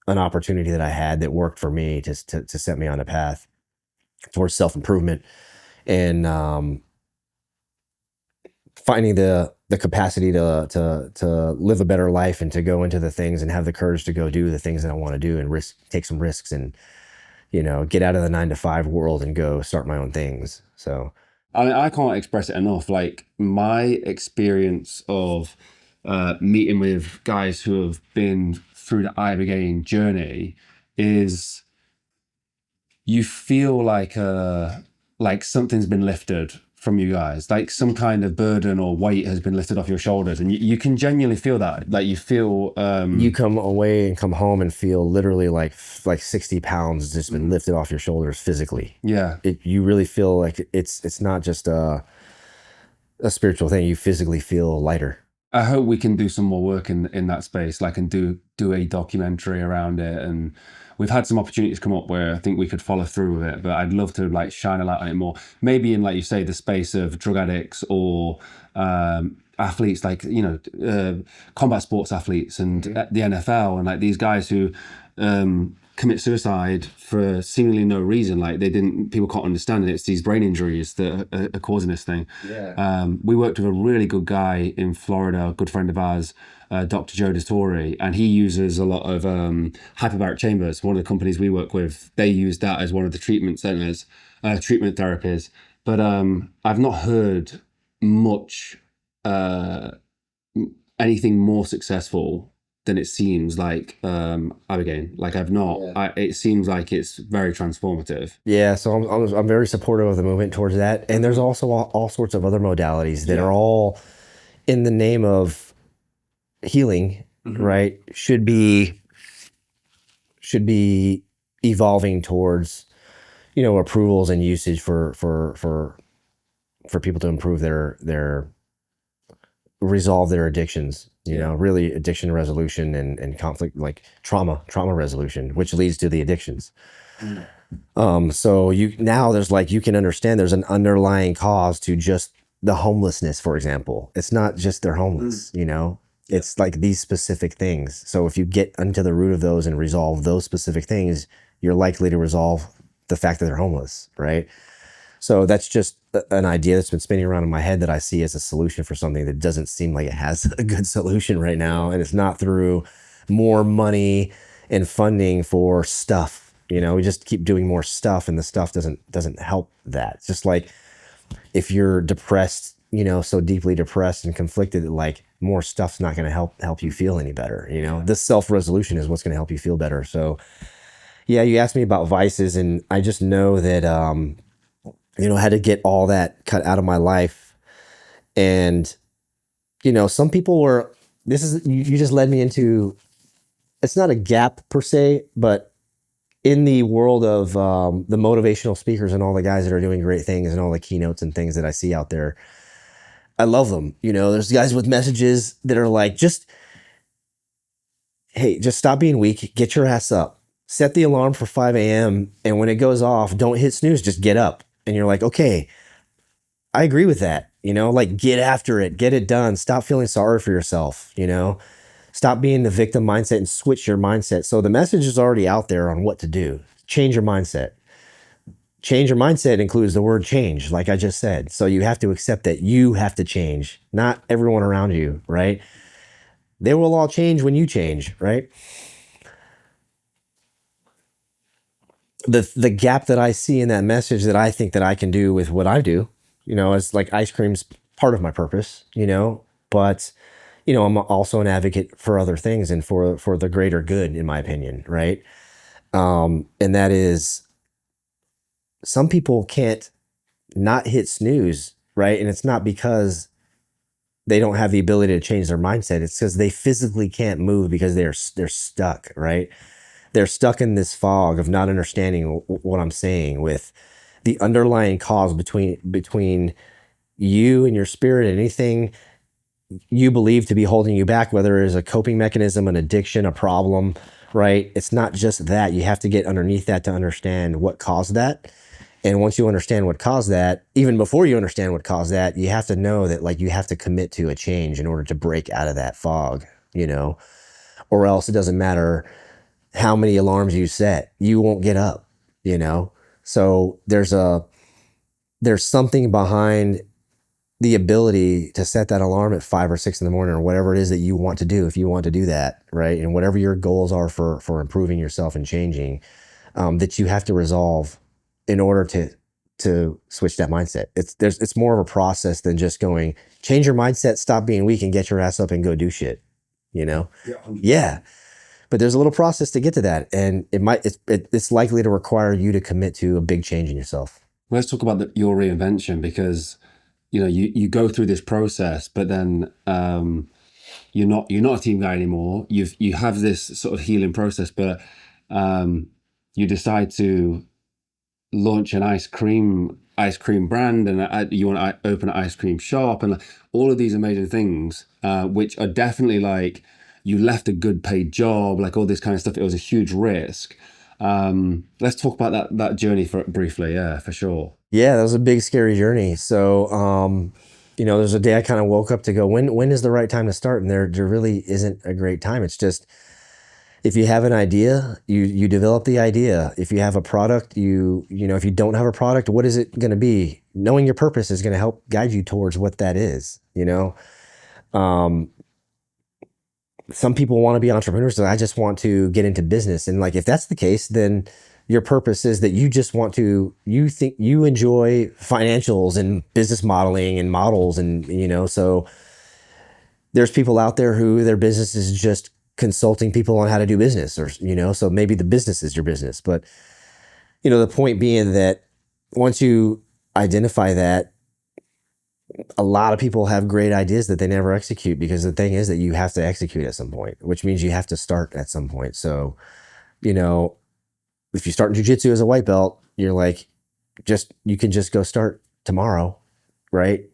an opportunity that I had that worked for me to set me on a path towards self-improvement and finding the capacity to live a better life and to go into the things and have the courage to go do the things that I want to do and take some risks and, get out of the 9-to-5 world and go start my own things. So I can't express it enough. Like, my experience of meeting with guys who have been through the ibogaine journey is, you feel like something's been lifted from you guys, like some kind of burden or weight has been lifted off your shoulders, and you can genuinely feel that. Like, you feel you come away and come home and feel literally like 60 pounds has just been lifted off your shoulders physically. Yeah, you really feel like it's not just a spiritual thing. You physically feel lighter. I hope we can do some more work in that space, like, and do a documentary around it. And we've had some opportunities come up where I think we could follow through with it, but I'd love to, like, shine a light on it more. Maybe in, like you say, the space of drug addicts or athletes, like, combat sports athletes and the NFL, and like these guys who commit suicide for seemingly no reason. Like people can't understand it. It's these brain injuries that are causing this thing. Yeah. We worked with a really good guy in Florida, a good friend of ours, Dr. Joe DeTore, and he uses a lot of hyperbaric chambers. One of the companies we work with, they use that as one of the treatment centers, treatment therapies. But I've not heard much anything more successful than it seems like Abigail. Like I've not. Yeah. It seems like it's very transformative. Yeah, so I'm very supportive of the movement towards that, and there's also all sorts of other modalities that are all in the name of healing, right? Should be evolving towards, approvals and usage for people to improve their resolve their addictions. Really addiction resolution and conflict, like trauma resolution, which leads to the addictions. So you can understand there's an underlying cause to just the homelessness, for example. It's not just they're homeless, it's like these specific things. So if you get into the root of those and resolve those specific things, you're likely to resolve the fact that they're homeless, right? So that's just an idea that's been spinning around in my head that I see as a solution for something that doesn't seem like it has a good solution right now. And it's not through more money and funding for stuff. We just keep doing more stuff, and the stuff doesn't help that. It's just like if you're depressed, so deeply depressed and conflicted, like more stuff's not going to help you feel any better. This self-resolution is what's going to help you feel better. So yeah, you asked me about vices, and I just know that, I had to get all that cut out of my life. And, some people you just led me into, it's not a gap per se, but in the world of the motivational speakers and all the guys that are doing great things and all the keynotes and things that I see out there, I love them. There's guys with messages that are like, hey, just stop being weak, get your ass up, set the alarm for 5 a.m. And when it goes off, don't hit snooze, just get up. And you're like, okay, I agree with that. Like get after it, get it done. Stop feeling sorry for yourself, stop being the victim mindset and switch your mindset. So the message is already out there on what to do. Change your mindset. Change your mindset includes the word change, like I just said. So you have to accept that you have to change, not everyone around you, right? They will all change when you change, right? The gap that I see in that message that I think that I can do with what I do, is like ice cream's part of my purpose, but, I'm also an advocate for other things and for the greater good, in my opinion, right? And that is, some people can't not hit snooze, right? And it's not because they don't have the ability to change their mindset. It's because they physically can't move because they're stuck, right? They're stuck in this fog of not understanding what I'm saying, with the underlying cause between you and your spirit and anything you believe to be holding you back, whether it is a coping mechanism, an addiction, a problem, right? It's not just that. You have to get underneath that to understand what caused that. And once you understand what caused that, even before you understand what caused that, you have to know that, like, you have to commit to a change in order to break out of that fog, or else it doesn't matter how many alarms you set, you won't get up, So there's something behind the ability to set that alarm at 5 or 6 in the morning, or whatever it is that you want to do, if you want to do that, right? And whatever your goals are for improving yourself and changing, that you have to resolve in order to switch that mindset. It's more of a process than just going, change your mindset, stop being weak, and get your ass up and go do shit, Yeah. But there's a little process to get to that, and it's likely to require you to commit to a big change in yourself. Let's talk about your reinvention, because you go through this process, but then you're not a team guy anymore. You have this sort of healing process, but you decide to launch an ice cream brand, and you want to open an ice cream shop, and all of these amazing things, which are definitely like, you left a good paid job, like all this kind of stuff. It was a huge risk. Let's talk about that journey briefly. Yeah, for sure. Yeah, that was a big, scary journey. So, there's a day I kind of woke up to go, when is the right time to start? And there really isn't a great time. It's just, if you have an idea, you develop the idea. If you have a product, if you don't have a product, what is it going to be? Knowing your purpose is going to help guide you towards what that is. Some people want to be entrepreneurs. So I just want to get into business. And like, if that's the case, then your purpose is that you think you enjoy financials and business modeling and models. And, so there's people out there who their business is just consulting people on how to do business, or, so maybe the business is your business. But, the point being that once you identify that, a lot of people have great ideas that they never execute, because the thing is that you have to execute at some point, which means you have to start at some point. So, if you start in jujitsu as a white belt, you're like, you can just go start tomorrow, right?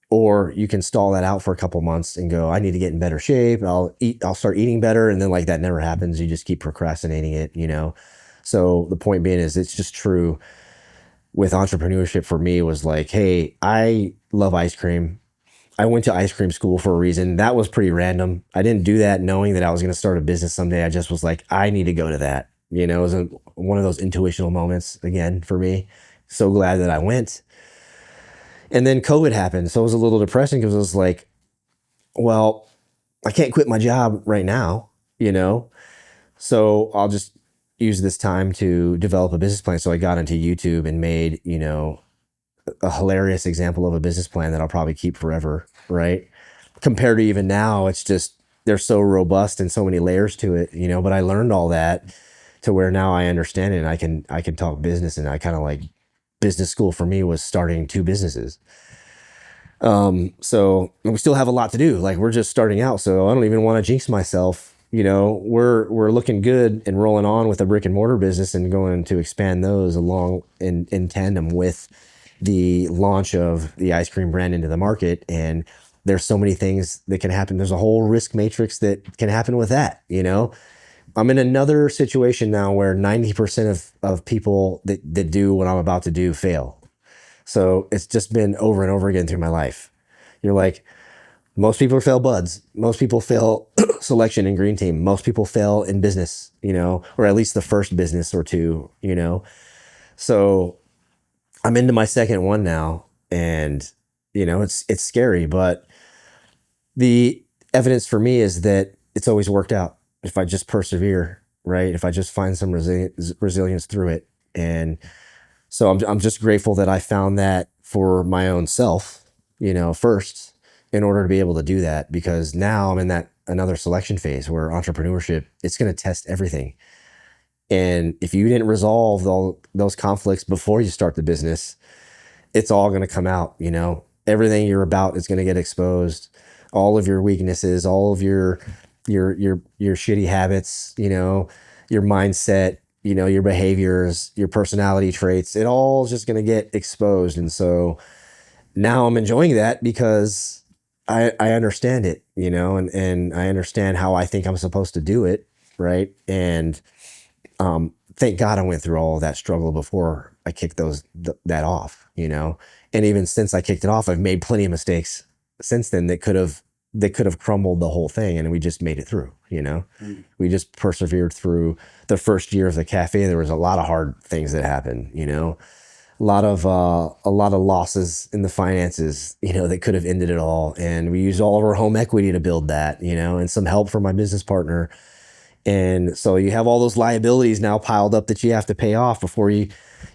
Or you can stall that out for a couple months and go, I need to get in better shape. I'll start eating better. And then like that never happens. You just keep procrastinating it, So the point being is, it's just true with entrepreneurship for me was like, hey, I love ice cream. I went to ice cream school for a reason. That was pretty random. I didn't do that knowing that I was going to start a business someday. I just was like, I need to go to that. It was one of those intuitional moments again for me. So glad that I went. And then COVID happened. So it was a little depressing, because it was like, well, I can't quit my job right now, So I'll just use this time to develop a business plan. So I got into YouTube and made, a hilarious example of a business plan that I'll probably keep forever, right? Compared to even now, it's just, they're so robust and so many layers to it, but I learned all that to where now I understand it, and I can talk business. And I kind of like, business school for me was starting 2 businesses. So we still have a lot to do. Like, we're just starting out. So I don't even want to jinx myself. We're looking good and rolling on with a brick and mortar business and going to expand those along in tandem with the launch of the ice cream brand into the market. And there's so many things that can happen. There's a whole risk matrix that can happen with that. I'm in another situation now where 90% of people that do what I'm about to do fail. So it's just been over and over again through my life. You're like, most people fail buds. Most people fail selection in green team. Most people fail in business, or at least the first business or 2, So I'm into my second one now, and, it's scary, but the evidence for me is that it's always worked out. If I just persevere, right? If I just find some resilience through it. And so I'm just grateful that I found that for my own self, first, in order to be able to do that, because now I'm in that another selection phase where entrepreneurship, it's going to test everything. And if you didn't resolve all those conflicts before you start the business, it's all going to come out, everything you're about is going to get exposed. All of your weaknesses, all of your shitty habits, your mindset, your behaviors, your personality traits, it all just going to get exposed. And so now I'm enjoying that because I understand it, and I understand how I think I'm supposed to do it. Right. And, thank God I went through all of that struggle before I kicked that off, and even since I kicked it off, I've made plenty of mistakes since then that could have crumbled the whole thing, and we just made it through, We just persevered through the first year of the cafe. There was a lot of hard things that happened, a lot of losses in the finances, that could have ended it all. And we used all of our home equity to build that, and some help from my business partner. And so you have all those liabilities now piled up that you have to pay off before you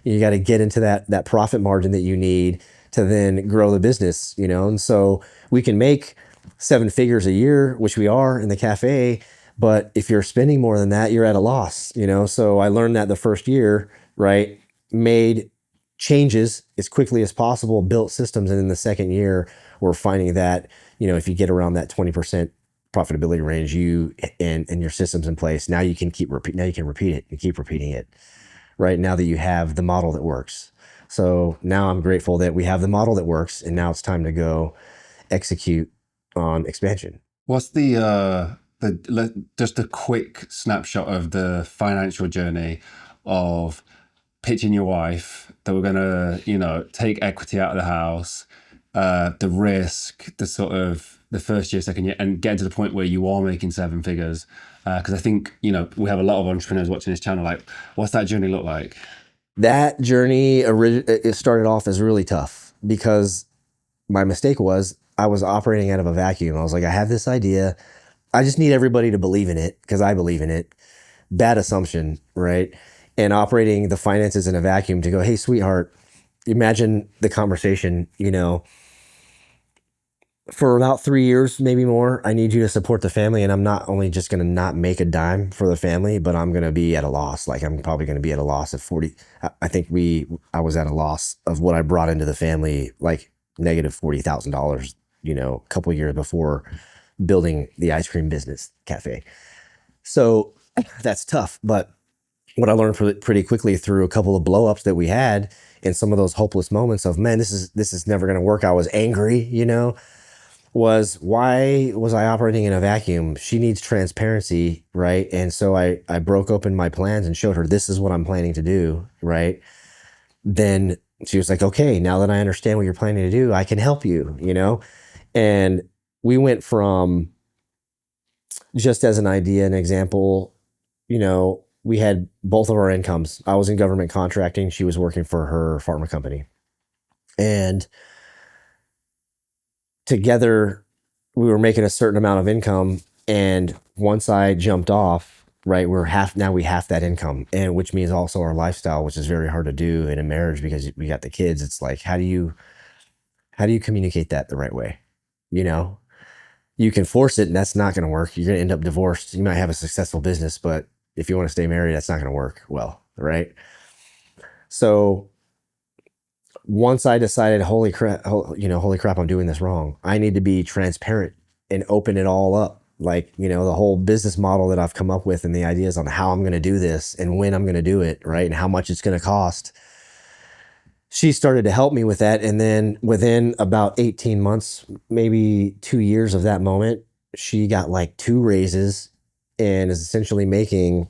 got to get into that profit margin that you need to then grow the business, And so we can make 7 figures a year, which we are in the cafe, but if you're spending more than that, you're at a loss, So I learned that the first year, right? Made changes as quickly as possible, built systems. And in the second year, we're finding that, if you get around that 20% profitability range, and your systems in place, now you can repeat it and keep repeating it, right? Now that you have the model that works. So now I'm grateful that we have the model that works, and now it's time to go execute on expansion. What's just a quick snapshot of the financial journey of pitching your wife that we're going to, take equity out of the house, the risk, the sort of the first year, second year, and getting to the point where you are making seven figures? Because I think, you know, we have a lot of entrepreneurs watching this channel. Like, what's that journey look like? That journey, it started off as really tough because my mistake was I was operating out of a vacuum. I was like, I have this idea. I just need everybody to believe in it because I believe in it. Bad assumption, right? And operating the finances in a vacuum to go, hey, sweetheart, imagine the conversation, you know, for about 3 years, maybe more, I need you to support the family. And I'm not only just going to not make a dime for the family, but I'm going to be at a loss. Like I'm probably going to be at a loss of 40. I think I was at a loss of what I brought into the family, like negative $40,000, you know, a couple of years before building the ice cream business cafe. So that's tough. But what I learned pretty quickly through a couple of blow-ups that we had and some of those hopeless moments of, man, this is never going to work. I was angry, you know, was why was I operating in a vacuum? She needs transparency, right? And so I broke open my plans and showed her, this is what I'm planning to do, right? Then she was like, okay, now that I understand what you're planning to do, I can help you, you know? And we went from, just as an idea, an example, you know, we had both of our incomes. I was in government contracting. She was working for her pharma company. And together we were making a certain amount of income. And once I jumped off, right, we half that income. And which means also our lifestyle, which is very hard to do in a marriage because we got the kids. It's like, how do you communicate that the right way? You know, you can force it and that's not going to work. You're going to end up divorced. You might have a successful business, but if you want to stay married, that's not going to work well, right? So once I decided, holy crap, I'm doing this wrong. I need to be transparent and open it all up. Like, you know, the whole business model that I've come up with and the ideas on how I'm going to do this and when I'm going to do it, right? And how much it's going to cost. She started to help me with that. And then within about 18 months, maybe 2 years of that moment, she got like 2 raises and is essentially making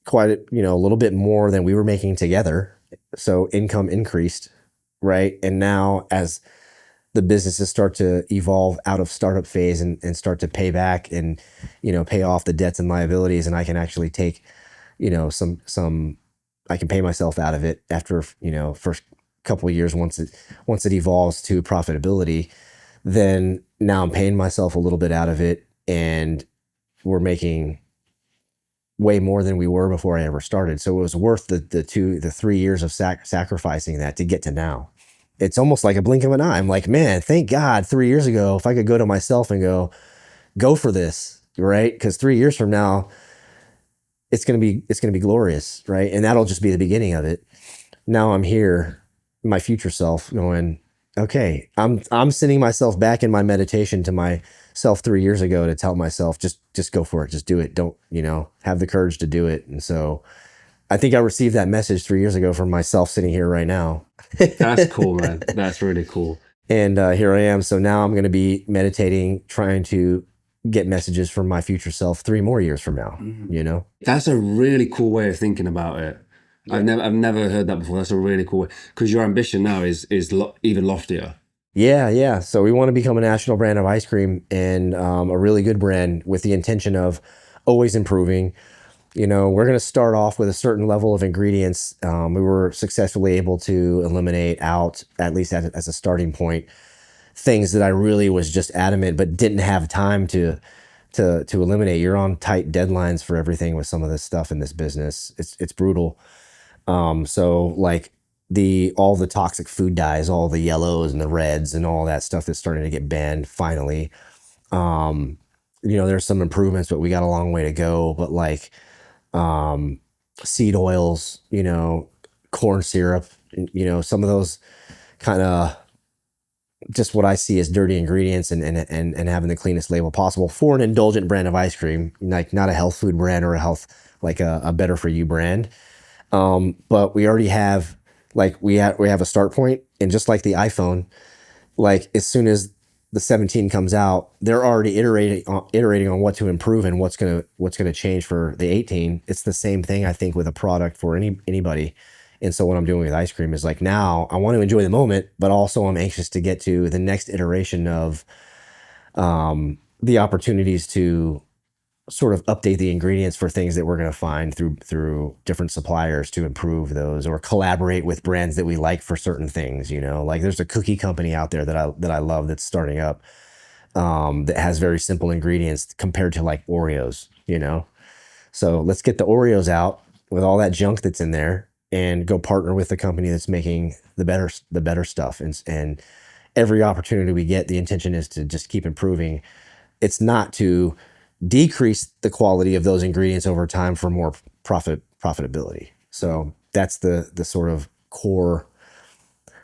quite a little bit more than we were making together. So income increased, right? And now as the businesses start to evolve out of startup phase and start to pay back and, you know, pay off the debts and liabilities, and I can actually take, you know, I can pay myself out of it after, you know, first couple of years, once it evolves to profitability, then now I'm paying myself a little bit out of it, and we're making way more than we were before I ever started. So it was worth the 3 years of sacrificing that to get to now. It's almost like a blink of an eye. I'm like, man, thank God 3 years ago, if I could go to myself and go for this, right? Because 3 years from now, it's gonna be glorious, right? And that'll just be the beginning of it. Now I'm here, my future self, going, okay, I'm sending myself back in my meditation to myself 3 years ago to tell myself, just go for it, just do it. Don't, you know, have the courage to do it. And so I think I received that message 3 years ago from myself sitting here right now. That's cool, man. That's really cool. And here I am. So now I'm going to be meditating, trying to get messages from my future self 3 more years from now, you know? That's a really cool way of thinking about it. Yeah. I've never heard that before. That's a really cool way, because your ambition now is even loftier. Yeah. So we want to become a national brand of ice cream, and a really good brand with the intention of always improving. You know, we're going to start off with a certain level of ingredients. We were successfully able to eliminate out, at least as a starting point, things that I really was just adamant but didn't have time to eliminate. You're on tight deadlines for everything with some of this stuff in this business. It's brutal. So like all the toxic food dyes, all the yellows and the reds and all that stuff that's starting to get banned finally. You know, there's some improvements, but we got a long way to go. But like seed oils, you know, corn syrup, you know, some of those kind of just what I see as dirty ingredients and having the cleanest label possible for an indulgent brand of ice cream, like not a health food brand or a better for you brand. But we already have, like, we have a start point, and just like the iPhone, like as soon as the 17 comes out, they're already iterating on what to improve and what's gonna change for the 18. It's the same thing, I think, with a product for anybody. And so what I'm doing with ice cream is like, now I want to enjoy the moment, but also I'm anxious to get to the next iteration of the opportunities to sort of update the ingredients for things that we're going to find through different suppliers to improve those, or collaborate with brands that we like for certain things. You know, like there's a cookie company out there that I love that's starting up, that has very simple ingredients compared to like Oreos, you know. So let's get the Oreos out with all that junk that's in there and go partner with the company that's making the better stuff. And every opportunity we get, the intention is to just keep improving. It's not to decrease the quality of those ingredients over time for more profitability. So that's the sort of core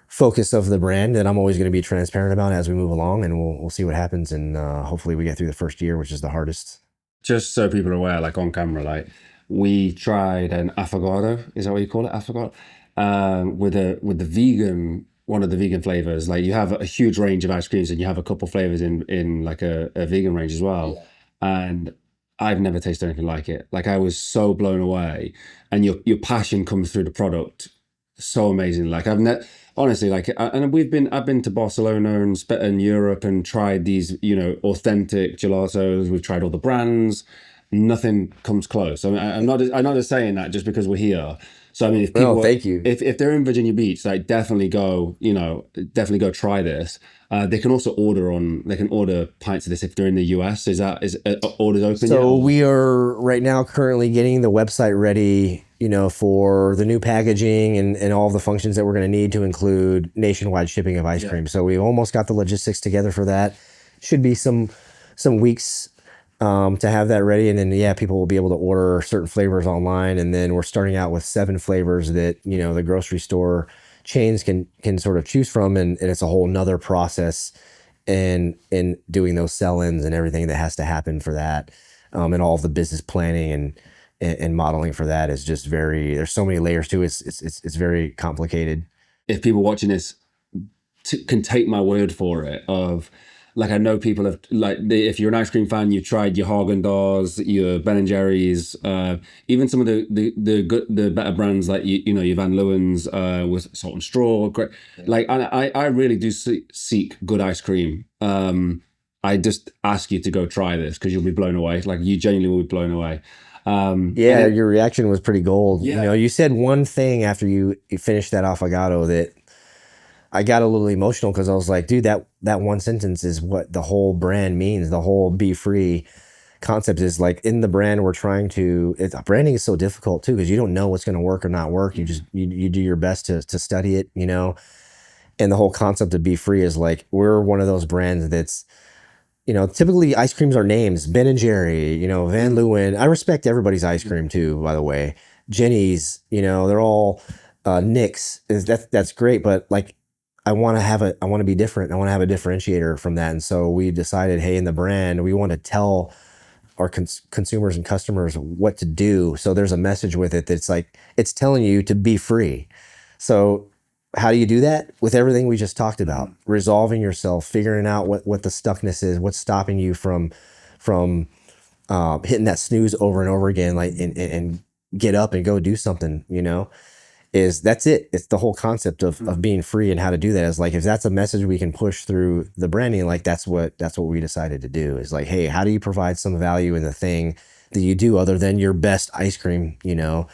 focus of the brand that I'm always going to be transparent about as we move along, and we'll see what happens. And hopefully we get through the first year, which is the hardest. Just so people are aware, like on camera, like we tried an affogato, is that what you call it? Affogato? With the vegan, one of the vegan flavors. Like you have a huge range of ice creams and you have a couple flavors in like a vegan range as well. Yeah. And I've never tasted anything like it. Like I was so blown away, and your passion comes through the product so amazing. Like honestly, like, and I've been to Barcelona and Europe and tried these, you know, authentic gelatos. We've tried all the brands. Nothing comes close. I mean, I'm not just saying that just because we're here. So I mean, if people, thank you. If they're in Virginia Beach, like definitely go try this. They can also order pints of this if they're in the US. Is orders open? So we are right now currently getting the website ready, you know, for the new packaging and all the functions that we're going to need to include nationwide shipping of ice cream. So we've almost got the logistics together for that. Should be some weeks to have that ready, and then people will be able to order certain flavors online. And then we're starting out with 7 flavors that, you know, the grocery store chains can sort of choose from, and it's a whole nother process in doing those sell-ins and everything that has to happen for that, and all of the business planning and modeling for that is just there's so many layers to it. It's very complicated. If people watching this can take my word for it, of like, I know people have, like, if you're an ice cream fan, you've tried your Haagen-Dazs, your Ben & Jerry's, even some of the better brands like, you know, your Van Leeuwen's with salt and straw. Great. Like, I really do seek good ice cream. I just ask you to go try this because you'll be blown away. Like, you genuinely will be blown away. Your reaction was pretty gold. Yeah. You know, you said one thing after you finished that affogato that I got a little emotional, because I was like, dude, that one sentence is what the whole brand means. The whole Be Free concept is like, in the brand, we're trying to, branding is so difficult too, because you don't know what's going to work or not work. You just, you do your best to study it, you know? And the whole concept of Be Free is like, we're one of those brands that's, you know, typically ice creams are names, Ben & Jerry, you know, Van Leeuwen. I respect everybody's ice cream too, by the way. Jenny's, you know, they're all Nick's. That's great, but like, I want to be different. I want to have a differentiator from that. And so we decided, hey, in the brand, we want to tell our consumers and customers what to do. So there's a message with it that's like, it's telling you to be free. So how do you do that? With everything we just talked about, resolving yourself, figuring out what the stuckness is, what's stopping you from hitting that snooze over and over again, like, and get up and go do something, you know? That's it. It's the whole concept of being free, and how to do that is like, if that's a message we can push through the branding, like that's what we decided to do, is like, hey, how do you provide some value in the thing that you do other than your best ice cream? You know,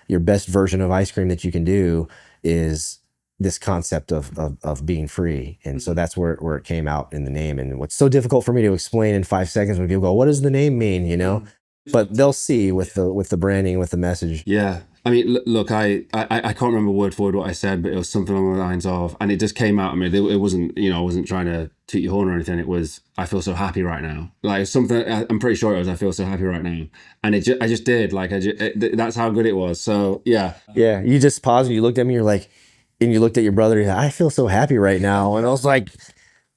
your best version of ice cream that you can do is this concept of being free. And so that's where it came out in the name. And what's so difficult for me to explain in 5 seconds when people go, what does the name mean? You know, but they'll see with the branding, with the message. Yeah. I mean, look, I can't remember word for word what I said, but it was something along the lines of, and it just came out. I mean, it wasn't, you know, I wasn't trying to toot your horn or anything. It was, I feel so happy right now. Like something, I'm pretty sure it was, I feel so happy right now. And I just did, like, that's how good it was. So yeah. Yeah. You just paused and you looked at me, you're like, and you looked at your brother, you're like, I feel so happy right now. And I was like,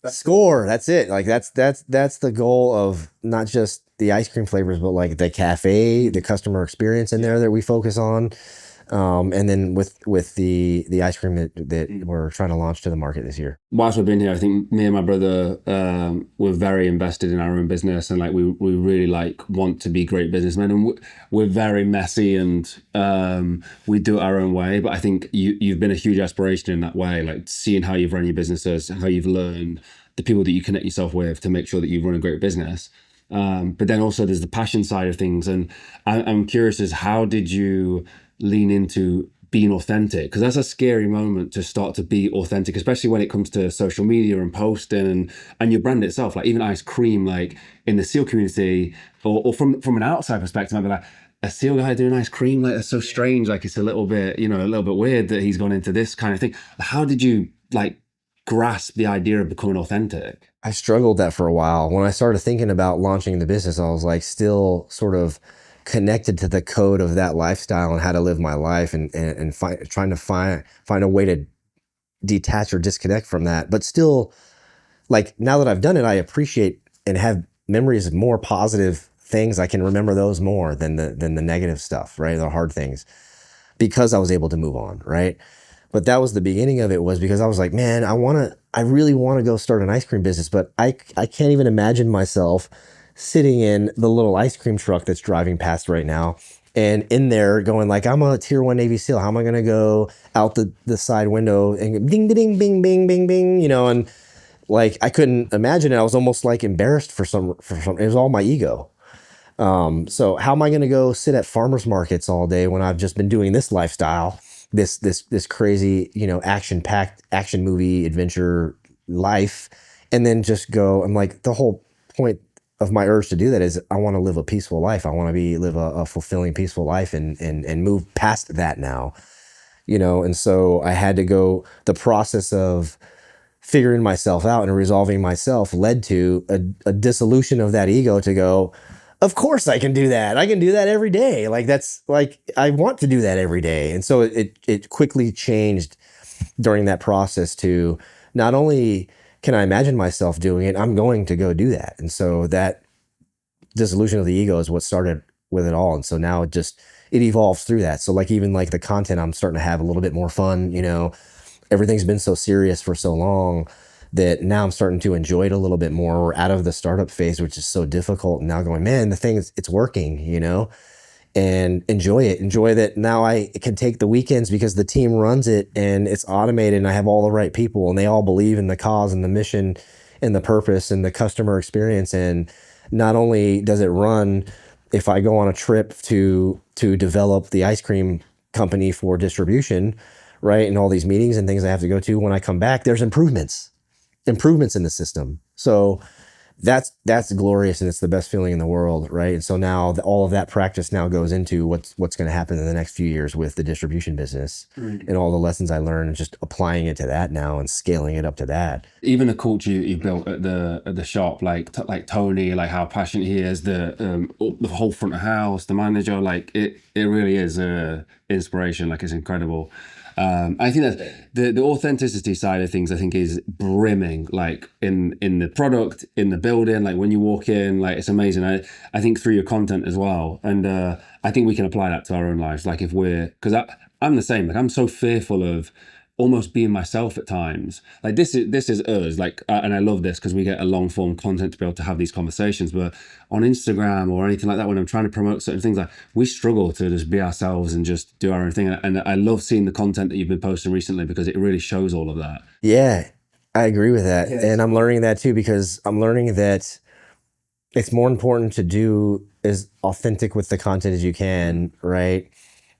score. That's it. Like that's the goal of not just the ice cream flavors, but like the cafe, the customer experience in there that we focus on. And then with the ice cream that we're trying to launch to the market this year. Whilst we've been here, I think me and my brother were very invested in our own business, and like we really like want to be great businessmen, and we're very messy, and we do it our own way. But I think you've been a huge aspiration in that way, like seeing how you've run your businesses, how you've learned, the people that you connect yourself with to make sure that you run a great business. But then also there's the passion side of things, and I'm curious as how did you lean into being authentic, because that's a scary moment to start to be authentic, especially when it comes to social media and posting and your brand itself. Like even ice cream, like in the SEAL community or from an outside perspective, I'd be like, a SEAL guy doing ice cream, like that's so strange, like it's a little bit weird that he's gone into this kind of thing. How did you like grasp the idea of becoming authentic? I struggled that for a while. When I started thinking about launching the business, I was like still sort of connected to the code of that lifestyle and how to live my life, and trying to find a way to detach or disconnect from that. But still, like now that I've done it, I appreciate and have memories of more positive things. I can remember those more than the negative stuff, right? The hard things, because I was able to move on, right? But that was the beginning of it, was because I was like, man, I really want to go start an ice cream business, but I can't even imagine myself sitting in the little ice cream truck that's driving past right now, and in there going like, I'm a tier 1 Navy SEAL. How am I going to go out the side window and ding, ding, bing, bing, bing, bing, and like, I couldn't imagine it. I was almost like embarrassed for some, it was all my ego. So how am I going to go sit at farmers markets all day when I've just been doing this lifestyle, this crazy, action-packed action movie adventure life, and then just go, I'm like, the whole point of my urge to do that is I want to live a peaceful life. I want to live a fulfilling, peaceful life and move past that now, and so I had to go, the process of figuring myself out and resolving myself led to a dissolution of that ego to go, of course I can do that. I can do that every day. Like that's like, I want to do that every day. And so it quickly changed during that process to not only can I imagine myself doing it, I'm going to go do that. And so that dissolution of the ego is what started with it all. And so now it evolves through that. So like even like the content, I'm starting to have a little bit more fun, everything's been so serious for so long that now I'm starting to enjoy it a little bit more. We're out of the startup phase, which is so difficult. And now going, man, the thing is, it's working, and enjoy it. Enjoy that now I can take the weekends because the team runs it and it's automated and I have all the right people and they all believe in the cause and the mission and the purpose and the customer experience. And not only does it run, if I go on a trip to develop the ice cream company for distribution, right, and all these meetings and things I have to go to, when I come back, there's improvements in the system. So that's glorious, and it's the best feeling in the world, right? And so now all of that practice now goes into what's going to happen in the next few years with the distribution business, and all the lessons I learned, and just applying it to that now and scaling it up to that. Even the culture you built at the shop, like Tony, like how passionate he is, the whole front of house, the manager, like it really is a inspiration. Like it's incredible. I think that the authenticity side of things, I think, is brimming, like in the product, in the building, like when you walk in, like it's amazing. I think through your content as well. And I think we can apply that to our own lives. Like because I'm the same, like I'm so fearful of almost being myself at times. Like this is us, like, and I love this because we get a long form content to be able to have these conversations. But on Instagram or anything like that, when I'm trying to promote certain things, like we struggle to just be ourselves and just do our own thing. And I love seeing the content that you've been posting recently because it really shows all of that. Yeah, I agree with that. Yes. And I'm learning that too, because I'm learning that it's more important to do as authentic with the content as you can, right?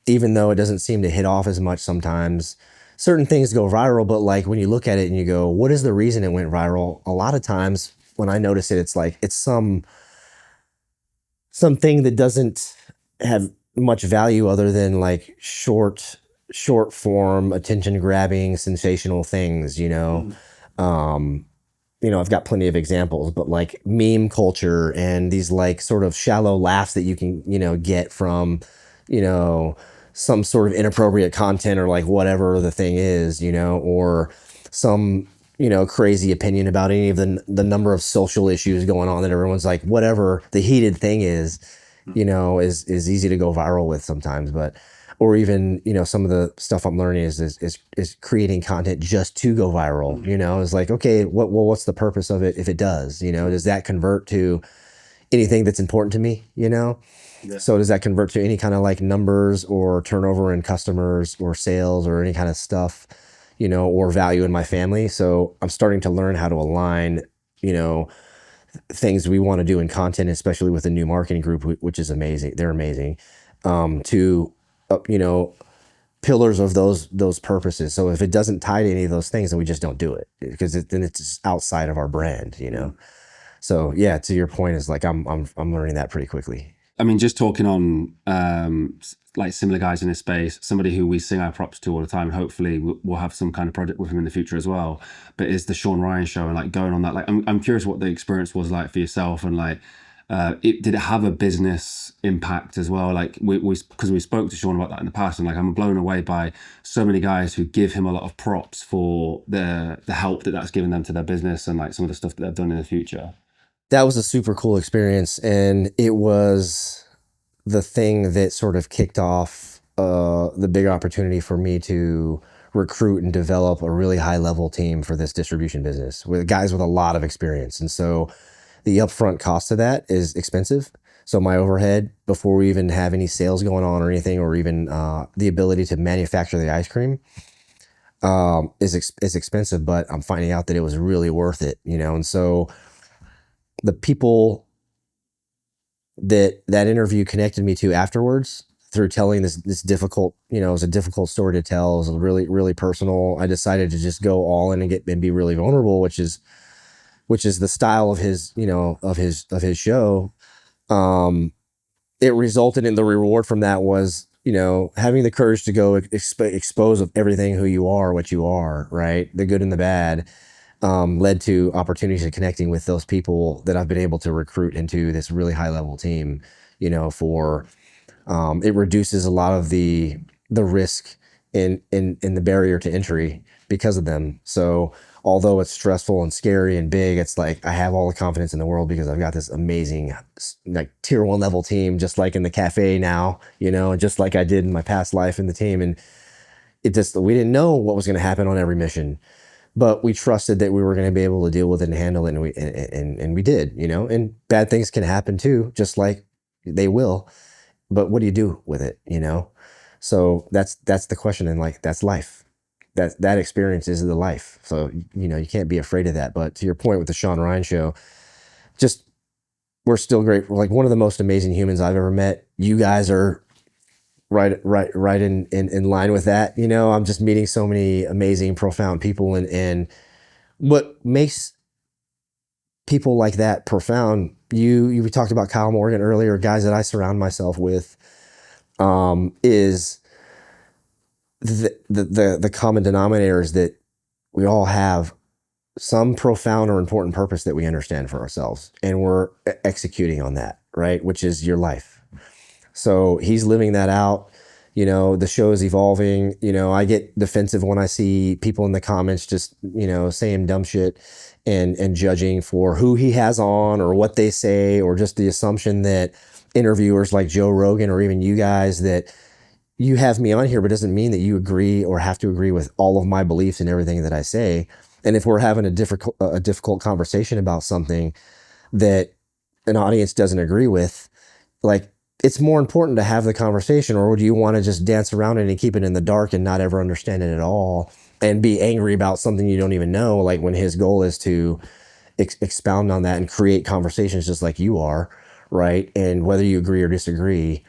Even though it doesn't seem to hit off as much sometimes. Certain things go viral, but like when you look at it and you go, what is the reason it went viral? A lot of times when I notice it, it's like, it's something that doesn't have much value other than like short form, attention grabbing, sensational things, I've got plenty of examples, but like meme culture and these like sort of shallow laughs that you can, get from, some sort of inappropriate content or like whatever the thing is, or some, crazy opinion about any of the number of social issues going on that everyone's like, whatever the heated thing is, is easy to go viral with sometimes. But or even, you know, some of the stuff I'm learning is creating content just to go viral. You know, it's like, okay, what's the purpose of it if it does? You know, does that convert to anything that's important to me? You know, so does that convert to any kind of like numbers or turnover in customers or sales or any kind of stuff, you know, or value in my family? So I'm starting to learn how to align, you know, things we want to do in content, especially with the new marketing group, which is amazing. They're amazing. To you know, pillars of those purposes. So if it doesn't tie to any of those things, then we just don't do it, because then it's just outside of our brand, you know. So yeah, to your point, is like I'm learning that pretty quickly. I mean, just talking on like similar guys in this space, somebody who we sing our props to all the time, and hopefully we'll have some kind of project with him in the future as well, but is the Sean Ryan show, and like going on that, like I'm curious what the experience was like for yourself, and like did it have a business impact as well? Like because we spoke to Sean about that in the past, and like I'm blown away by so many guys who give him a lot of props for the help that's given them to their business, and like some of the stuff that they've done in the future. That was a super cool experience, and it was the thing that sort of kicked off the big opportunity for me to recruit and develop a really high level team for this distribution business with guys with a lot of experience. And so the upfront cost of that is expensive. So my overhead before we even have any sales going on or anything, or even the ability to manufacture the ice cream is expensive, but I'm finding out that it was really worth it, you know. And so the people that interview connected me to afterwards, through telling this difficult, you know, it was a difficult story to tell. It was really, really personal. I decided to just go all in and be really vulnerable, which is the style of his, you know, of his show. It resulted in, the reward from that was, you know, having the courage to go expose of everything who you are, what you are, right? The good and the bad. Led to opportunities and connecting with those people that I've been able to recruit into this really high level team, you know, for, it reduces a lot of the risk in the barrier to entry because of them. So although it's stressful and scary and big, it's like, I have all the confidence in the world because I've got this amazing, like tier 1 level team, just like in the cafe now, you know, just like I did in my past life in the team. And we didn't know what was going to happen on every mission, but we trusted that we were going to be able to deal with it and handle it, and we did, you know. And bad things can happen too, just like they will. But what do you do with it, you know? So that's the question, and like that's life. That experience is the life. So, you know, you can't be afraid of that. But to your point with the Sean Ryan show, just, we're still great. We're like one of the most amazing humans I've ever met. You guys are right in line with that. You know, I'm just meeting so many amazing, profound people, and what makes people like that profound, we talked about Kyle Morgan earlier, guys that I surround myself with, is the common denominator is that we all have some profound or important purpose that we understand for ourselves, and we're executing on that, right? Which is your life. So he's living that out. You know, the show is evolving. You know, I get defensive when I see people in the comments just, you know, saying dumb shit and judging for who he has on or what they say, or just the assumption that interviewers like Joe Rogan or even you guys, that you have me on here, but doesn't mean that you agree or have to agree with all of my beliefs and everything that I say. And if we're having a difficult conversation about something that an audience doesn't agree with, like, it's more important to have the conversation, or do you want to just dance around it and keep it in the dark and not ever understand it at all and be angry about something you don't even know? Like, when his goal is to expound on that and create conversations just like you are, right? And whether you agree or disagree,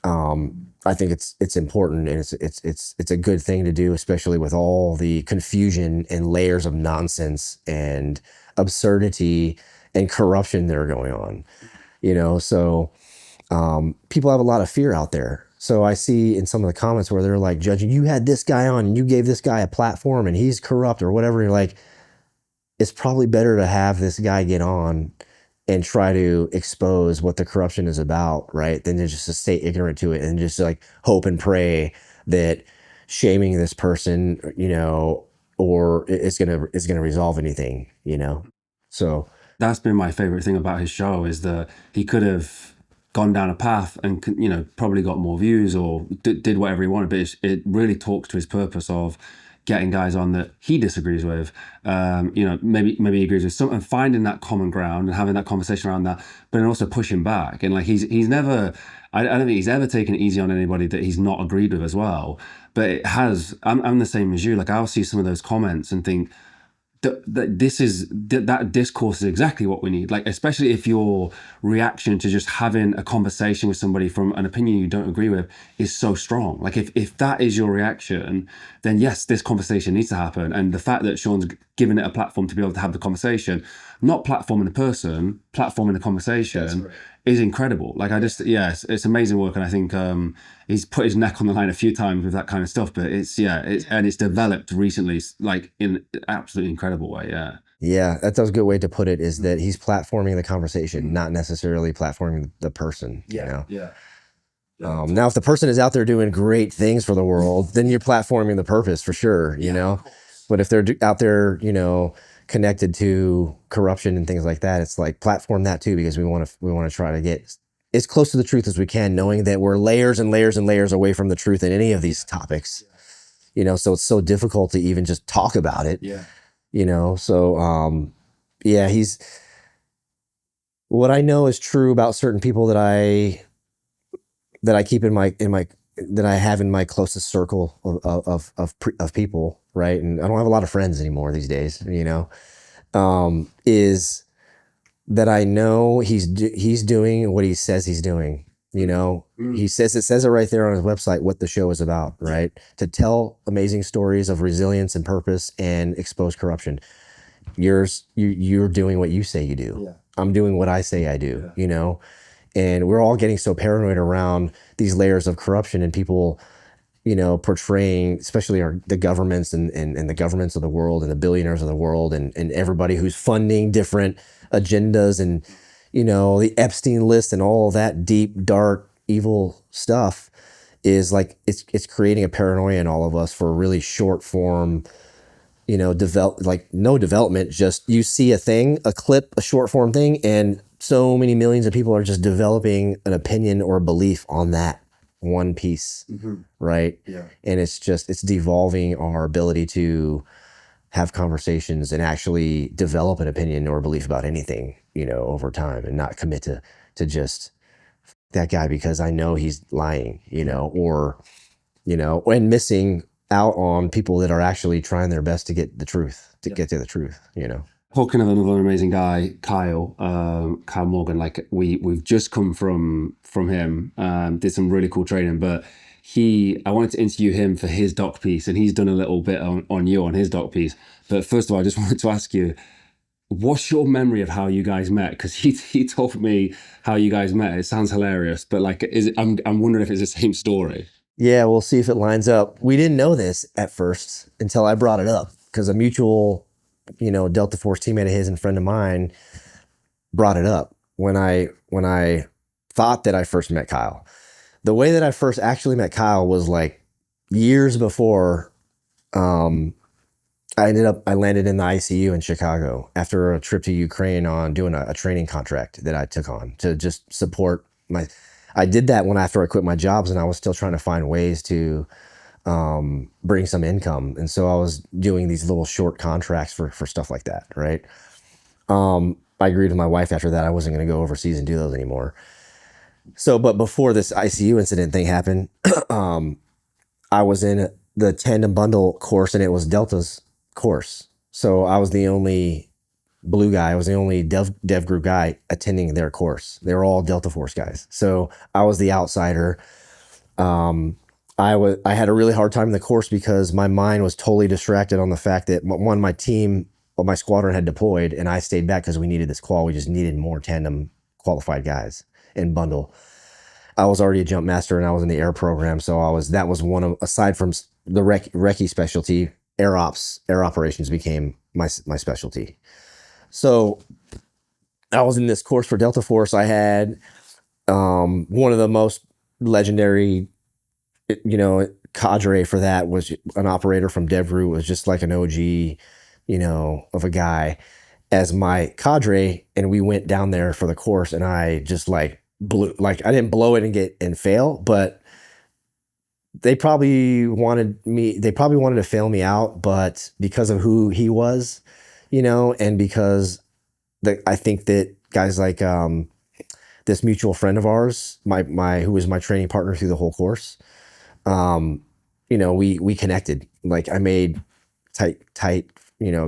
I think it's important, and it's a good thing to do, especially with all the confusion and layers of nonsense and absurdity and corruption that are going on, you know. So people have a lot of fear out there. So I see in some of the comments where they're like judging, you had this guy on and you gave this guy a platform and he's corrupt or whatever. You're like, it's probably better to have this guy get on and try to expose what the corruption is about, right? Than to just stay ignorant to it and just like hope and pray that shaming this person, you know, or is gonna resolve anything, you know. So that's been my favorite thing about his show, is that he could have gone down a path and, you know, probably got more views or did whatever he wanted, but it really talks to his purpose of getting guys on that he disagrees with, you know, maybe he agrees with some, and finding that common ground and having that conversation around that, but then also pushing back. And like he's never, I don't think he's ever taken it easy on anybody that he's not agreed with as well. But it has, I'm the same as you. Like I'll see some of those comments and think, that discourse is exactly what we need. Like, especially if your reaction to just having a conversation with somebody from an opinion you don't agree with is so strong. Like if that is your reaction, then yes, this conversation needs to happen. And the fact that Sean's given it a platform to be able to have the conversation, not platforming the person, platforming the conversation, is incredible. Like it's amazing work. And I think he's put his neck on the line a few times with that kind of stuff, but it's developed recently, like in an absolutely incredible way. Yeah, that's a good way to put it, is that he's platforming the conversation, not necessarily platforming the person. You know? Now, if the person is out there doing great things for the world, then you're platforming the purpose for sure, you know? But if they're out there, you know, connected to corruption and things like that, it's like platform that too, because we want to try to get as close to the truth as we can, knowing that we're layers and layers and layers away from the truth in any of these topics. You know, so it's so difficult to even just talk about it. You know, so he's, what I know is true about certain people that I keep that I have in my closest circle of people, right? And I don't have a lot of friends anymore these days, you know, is that I know he's doing what he says he's doing, you know. It says it right there on his website what the show is about, right? To tell amazing stories of resilience and purpose and expose corruption. You're doing what you say you do. I'm doing what I say I do, you know. And we're all getting so paranoid around these layers of corruption and people, you know, portraying, especially the governments and the governments of the world and the billionaires of the world and everybody who's funding different agendas and, you know, the Epstein list and all that deep, dark, evil stuff is like, it's creating a paranoia in all of us for really short form, you know, no development, just you see a thing, a clip, a short form thing, and so many millions of people are just developing an opinion or a belief on that one piece, right? And it's devolving our ability to have conversations and actually develop an opinion or a belief about anything, you know, over time, and not commit to just that guy because I know he's lying, you know, or, you know, and missing out on people that are actually trying their best to get the truth, get to the truth, you know. Talking of another amazing guy, Kyle Morgan, like we've just come from him, did some really cool training, but I wanted to interview him for his doc piece, and he's done a little bit on you on his doc piece. But first of all, I just wanted to ask you, what's your memory of how you guys met? Because he told me how you guys met. It sounds hilarious, but like, I'm wondering if it's the same story. Yeah, we'll see if it lines up. We didn't know this at first until I brought it up, because a mutual, you know, Delta Force teammate of his and friend of mine brought it up when I thought that I first met Kyle. The way that I first actually met Kyle was like years before. I landed in the ICU in Chicago after a trip to Ukraine on doing a training contract that I took on to just support I did that after I quit my jobs, and I was still trying to find ways to bring some income. And so I was doing these little short contracts for stuff like that, right? I agreed with my wife after that I wasn't going to go overseas and do those anymore. So, but before this ICU incident thing happened, I was in the tandem bundle course, and it was Delta's course. So I was the only blue guy. I was the only DEVGRU guy attending their course. They were all Delta Force guys. So I was the outsider. I had a really hard time in the course because my mind was totally distracted on the fact that my squadron had deployed, and I stayed back because we needed this qual. We just needed more tandem qualified guys in bundle. I was already a jump master, and I was in the air program. So that was one of, aside from the recce specialty, air operations became my specialty. So I was in this course for Delta Force. I had one of the most legendary, you know, cadre for that was an operator from DEVGRU, was just like an OG, you know, of a guy as my cadre. And we went down there for the course, and I just like I didn't blow it and fail, but they probably wanted to fail me out, but because of who he was, and because I think that guys like this mutual friend of ours, who was my training partner through the whole course, we connected. Like I made tight,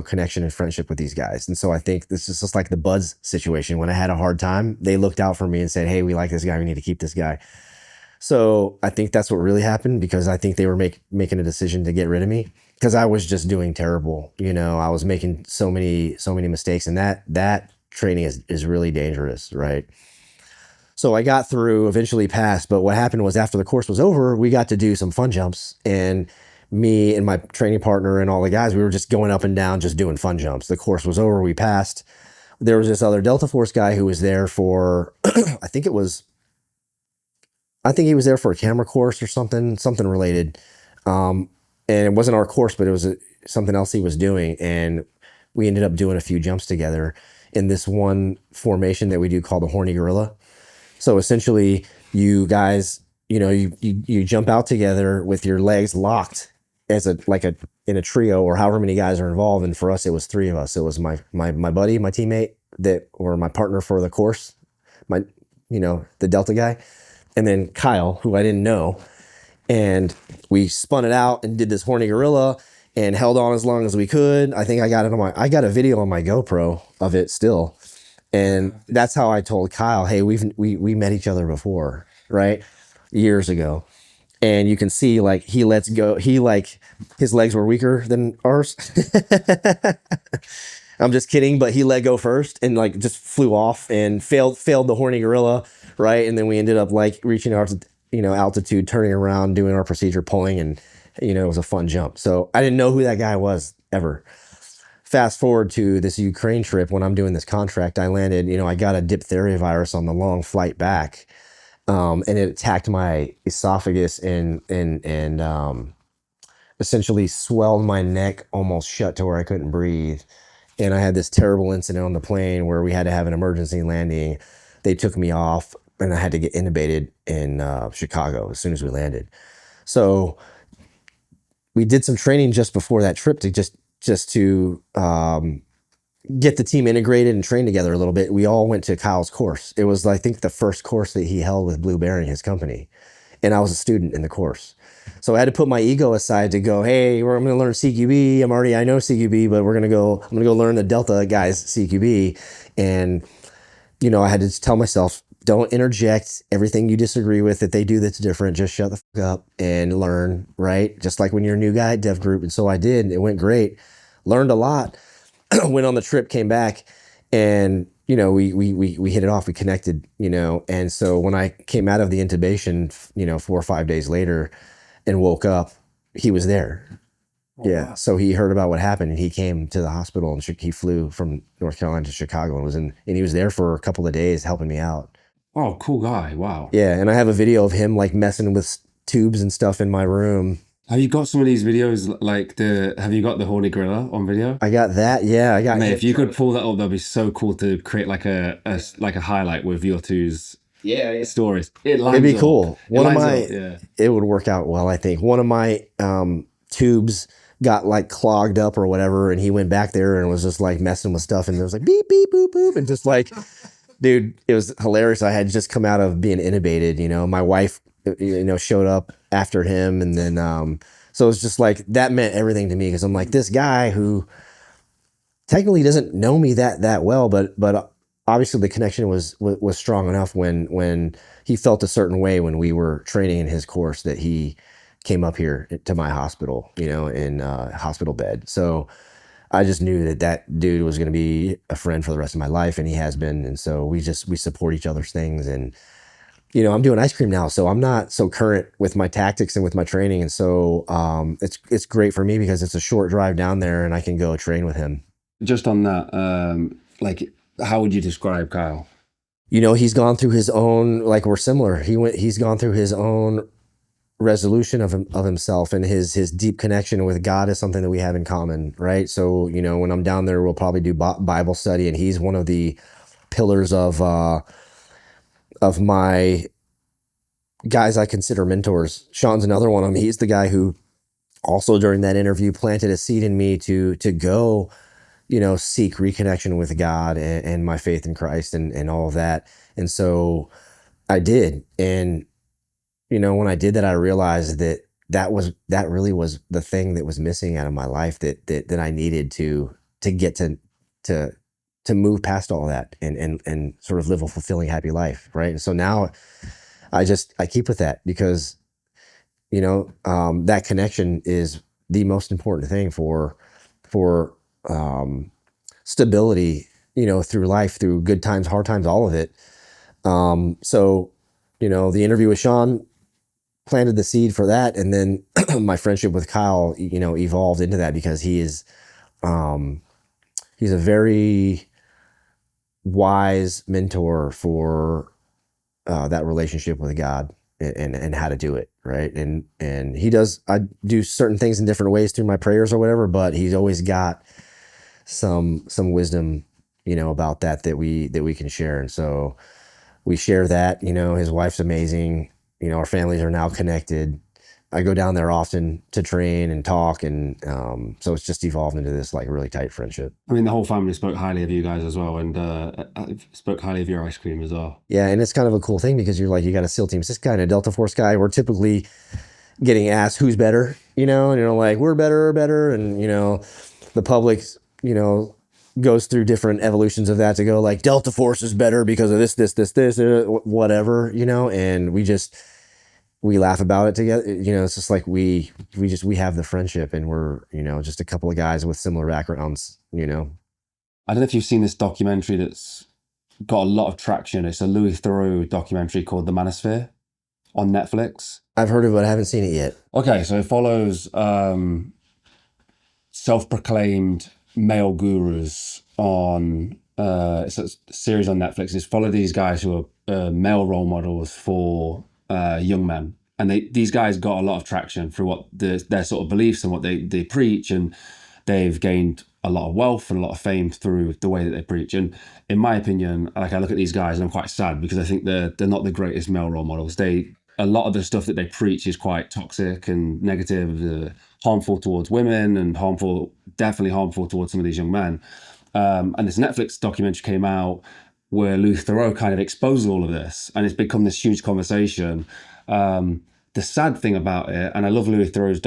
connection and friendship with these guys. And so I think this is just like the buds situation. When I had a hard time, they looked out for me and said, hey, we like this guy. We need to keep this guy. So I think that's what really happened, because I think they were making a decision to get rid of me because I was just doing terrible. I was making so many mistakes, and that training is really dangerous. Right. So I got through, eventually passed. But what happened was after the course was over, we got to do some fun jumps, and me and my training partner and all the guys, we were just going up and down, just doing fun jumps. The course was over. We passed. There was this other Delta Force guy who was there for, I think he was there for a camera course or something related. And it wasn't our course, but it was something else he was doing. And we ended up doing a few jumps together in this one formation that we do called the horny gorilla. So essentially you guys, you jump out together with your legs locked in a trio, or however many guys are involved. And for us, it was 3 of us. It was my buddy, my teammate or my partner for the course, the Delta guy, and then Kyle, who I didn't know. And we spun it out and did this horny gorilla and held on as long as we could. I think I got a video on my GoPro of it still. And that's how I told Kyle, hey, we met each other before, right? Years ago. And you can see like he lets go. His legs were weaker than ours. I'm just kidding, but he let go first and like just flew off and failed the horny gorilla, right? And then we ended up like reaching our altitude, turning around, doing our procedure, pulling, and it was a fun jump. So I didn't know who that guy was ever. Fast forward to this Ukraine trip, when I'm doing this contract, I landed, I got a diphtheria virus on the long flight back. And it attacked my esophagus and essentially swelled my neck almost shut to where I couldn't breathe. And I had this terrible incident on the plane where we had to have an emergency landing. They took me off and I had to get intubated in Chicago as soon as we landed. So we did some training just before that trip to just to get the team integrated and train together a little bit. We all went to Kyle's course. It was, I think, the first course that he held with Blue Bearing, his company. And I was a student in the course. So I had to put my ego aside to go, hey, I'm going to learn CQB. I know CQB, but I'm going to go learn the Delta guys CQB. And, I had to tell myself, don't interject everything you disagree with that they do that's different. Just shut the fuck up and learn, right? Just like when you're a new guy at DEVGRU. And so I did. It went great. Learned a lot. Went on the trip, came back, and we hit it off. We connected, and so when I came out of the intubation, 4 or 5 days later, and woke up, he was there. Oh, yeah. Wow. So he heard about what happened, and he came to the hospital, and he flew from North Carolina to Chicago, and he was there for a couple of days helping me out. Oh, cool guy! Wow. Yeah, and I have a video of him like messing with tubes and stuff in my room. Have you got some of these videos, have you got the horny gorilla on video? I got that, yeah. Mate, if you could pull that up, that'd be so cool to create like a highlight with your two's stories. It'd be cool. It would work out well, I think. One of my tubes got like clogged up or whatever, and he went back there and was just like messing with stuff, and there was like beep, beep, boop, boop, and just like, dude, it was hilarious. I had just come out of being intubated, my wife showed up after him, and then so it was just like that meant everything to me, because I'm like, this guy who technically doesn't know me that well, but obviously the connection was strong enough when he felt a certain way when we were training in his course that he came up here to my hospital, in a hospital bed. So I just knew that dude was going to be a friend for the rest of my life, and he has been. And so we support each other's things. And I'm doing ice cream now, so I'm not so current with my tactics and with my training. And so it's great for me because it's a short drive down there and I can go train with him. Just on that, how would you describe Kyle? He's gone through his own, like, we're similar. He's gone through his own resolution of himself, and his deep connection with God is something that we have in common, right? So, when I'm down there, we'll probably do Bible study, and he's one of the pillars of of my guys I consider mentors. Sean's another one of them. He's the guy who also during that interview planted a seed in me to go, seek reconnection with God and my faith in Christ and all of that. And so I did. And, when I did that, I realized that really was the thing that was missing out of my life that I needed to get to move past all that and sort of live a fulfilling, happy life. Right. And so now I keep with that because, that connection is the most important thing for stability, through life, through good times, hard times, all of it. So, the interview with Sean planted the seed for that. And then my friendship with Kyle, evolved into that because he's a very wise mentor for that relationship with God and how to do it. Right. And I do certain things in different ways through my prayers or whatever, but he's always got some wisdom, about that we can share. And so we share that, his wife's amazing. Our families are now connected. I go down there often to train and talk. And so it's just evolved into this like really tight friendship. I mean, the whole family spoke highly of you guys as well, and spoke highly of your ice cream as well. Yeah. And it's kind of a cool thing because you got a SEAL Team 6 guy and a Delta Force guy. We're typically getting asked who's better, and like, we're better. And, the public, goes through different evolutions of that to go like Delta Force is better because of this, whatever, and we laugh about it together. It's just like we have the friendship and we're, just a couple of guys with similar backgrounds, I don't know if you've seen this documentary that's got a lot of traction. It's a Louis Theroux documentary called The Manosphere on Netflix. I've heard of it. I haven't seen it yet. Okay. So it follows self-proclaimed male gurus on it's a series on Netflix. It's followed these guys who are male role models for young men, and these guys got a lot of traction through what their sort of beliefs and what they preach, and they've gained a lot of wealth and a lot of fame through the way that they preach. And in my opinion, like I look at these guys and I'm quite sad because I think they're not the greatest male role models. A lot of the stuff that they preach is quite toxic and negative, harmful towards women and definitely harmful towards some of these young men. And this Netflix documentary came out where Louis Theroux kind of exposes all of this, and it's become this huge conversation. The sad thing about it, and I love Louis Theroux's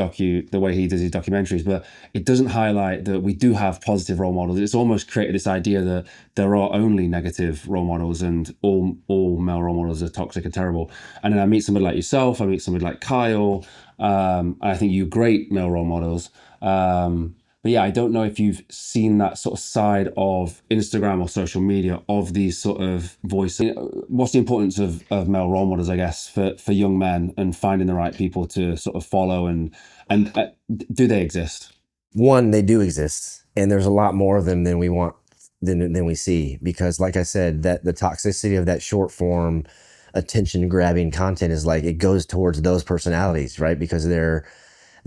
the way he does his documentaries, but it doesn't highlight that we do have positive role models. It's almost created this idea that there are only negative role models and all male role models are toxic and terrible. And then I meet somebody like yourself, I meet somebody like Kyle, I think you're great male role models. But yeah, I don't know if you've seen that sort of side of Instagram or social media of these sort of voices. What's the importance of male role models, I guess, for young men and finding the right people to sort of follow and do they exist? One, they do exist, and there's a lot more of them than we see, because like I said, that the toxicity of that short form attention grabbing content is like, it goes towards those personalities, right? Because they're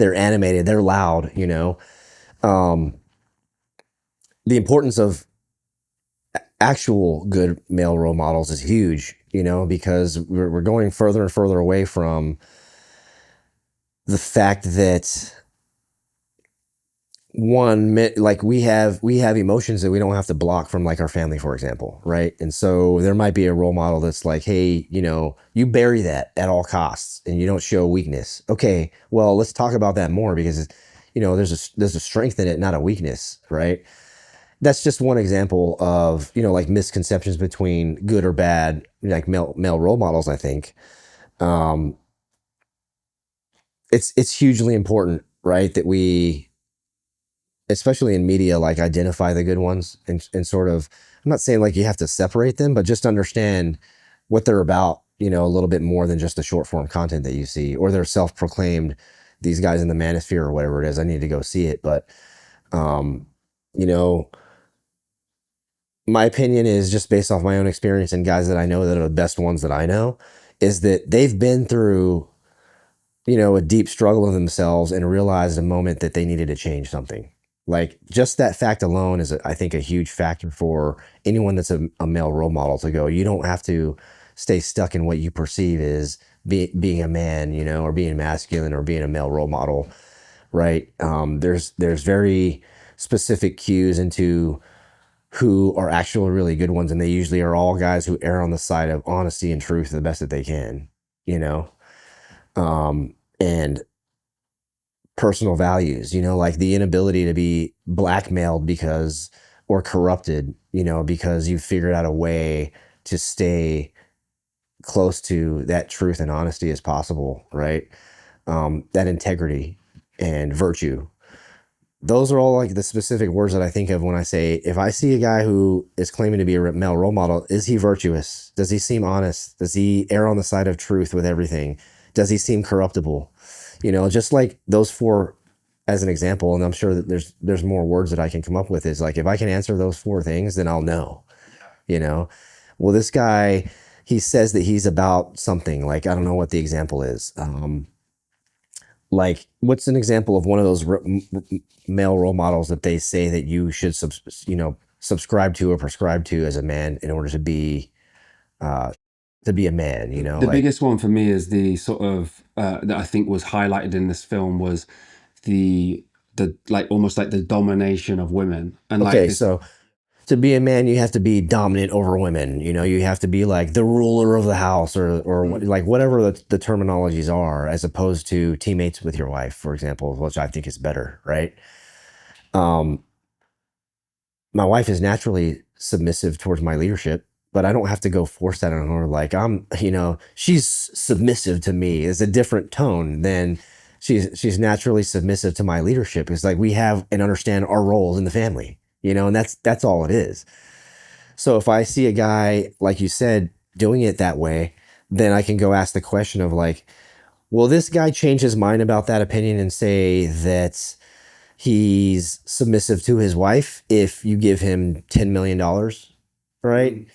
animated, they're loud, the importance of actual good male role models is huge, because we're going further and further away from the fact that like we have emotions that we don't have to block from, like our family, for example, right? And so there might be a role model that's like, hey, you bury that at all costs and you don't show weakness. Okay, well, let's talk about that more, because there's a strength in it, not a weakness, right? That's just one example of, like misconceptions between good or bad, like male role models, I think. It's hugely important, right? That we, especially in media, like identify the good ones and sort of, I'm not saying like you have to separate them, but just understand what they're about, a little bit more than just the short form content that you see, or they're self-proclaimed, these guys in the manosphere or whatever it is. I need to go see it. But, my opinion is, just based off my own experience and guys that I know that are the best ones that I know, is that they've been through, a deep struggle of themselves and realized a moment that they needed to change something. Like, just that fact alone is, I think, a huge factor for anyone that's a male role model to go, you don't have to stay stuck in what you perceive is being a man, you know, or being masculine or being a male role model, right? There's very specific cues into who are actually really good ones, and they usually are all guys who err on the side of honesty and truth the best that they can, you know, and personal values, you know, like the inability to be blackmailed because or corrupted, you know, because you've figured out a way to stay close to that truth and honesty as possible, right? That integrity and virtue. Those are all like the specific words that I think of when I say, if I see a guy who is claiming to be a male role model, is he virtuous? Does he seem honest? Does he err on the side of truth with everything? Does he seem corruptible? You know, just like those four as an example, and I'm sure that there's more words that I can come up with, is like, if I can answer those four things, then I'll know, you know. Well, this guy, he says that he's about something, like, I don't know what the example is. Like, what's an example of one of those male role models that they say that you should, subscribe to or prescribe to as a man in order to be a man, you know? The biggest one for me is the sort of, that I think was highlighted in this film was the like almost like the domination of women. And okay, so to be a man, you have to be dominant over women. You know, you have to be like the ruler of the house, or like whatever the terminologies are, as opposed to teammates with your wife, for example, which I think is better, right? My wife is naturally submissive towards my leadership, but I don't have to go force that on her. Like, she's submissive to me is a different tone than she's naturally submissive to my leadership. It's like we have and understand our roles in the family. You know, and that's all it is. So if I see a guy, like you said, doing it that way, then I can go ask the question of like, will this guy change his mind about that opinion and say that he's submissive to his wife if you give him $10 million, right?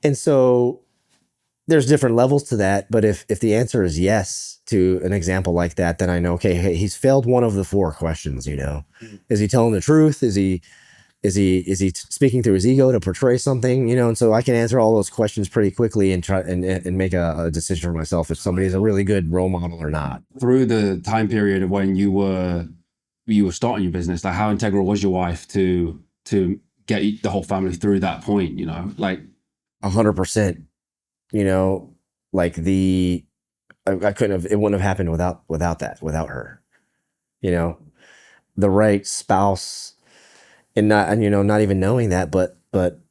And so there's different levels to that. But if the answer is yes to an example like that, then I know, okay, hey, he's failed one of the four questions, you know. Is he telling the truth? Is he speaking through his ego to portray something, you know? And so I can answer all those questions pretty quickly and try and make a decision for myself if somebody's a really good role model or not. Through the time period of when you were starting your business, like how integral was your wife to get the whole family through that point, you know? Like 100%, you know, like I couldn't have, it wouldn't have happened without her, you know, the right spouse. And not even knowing that, but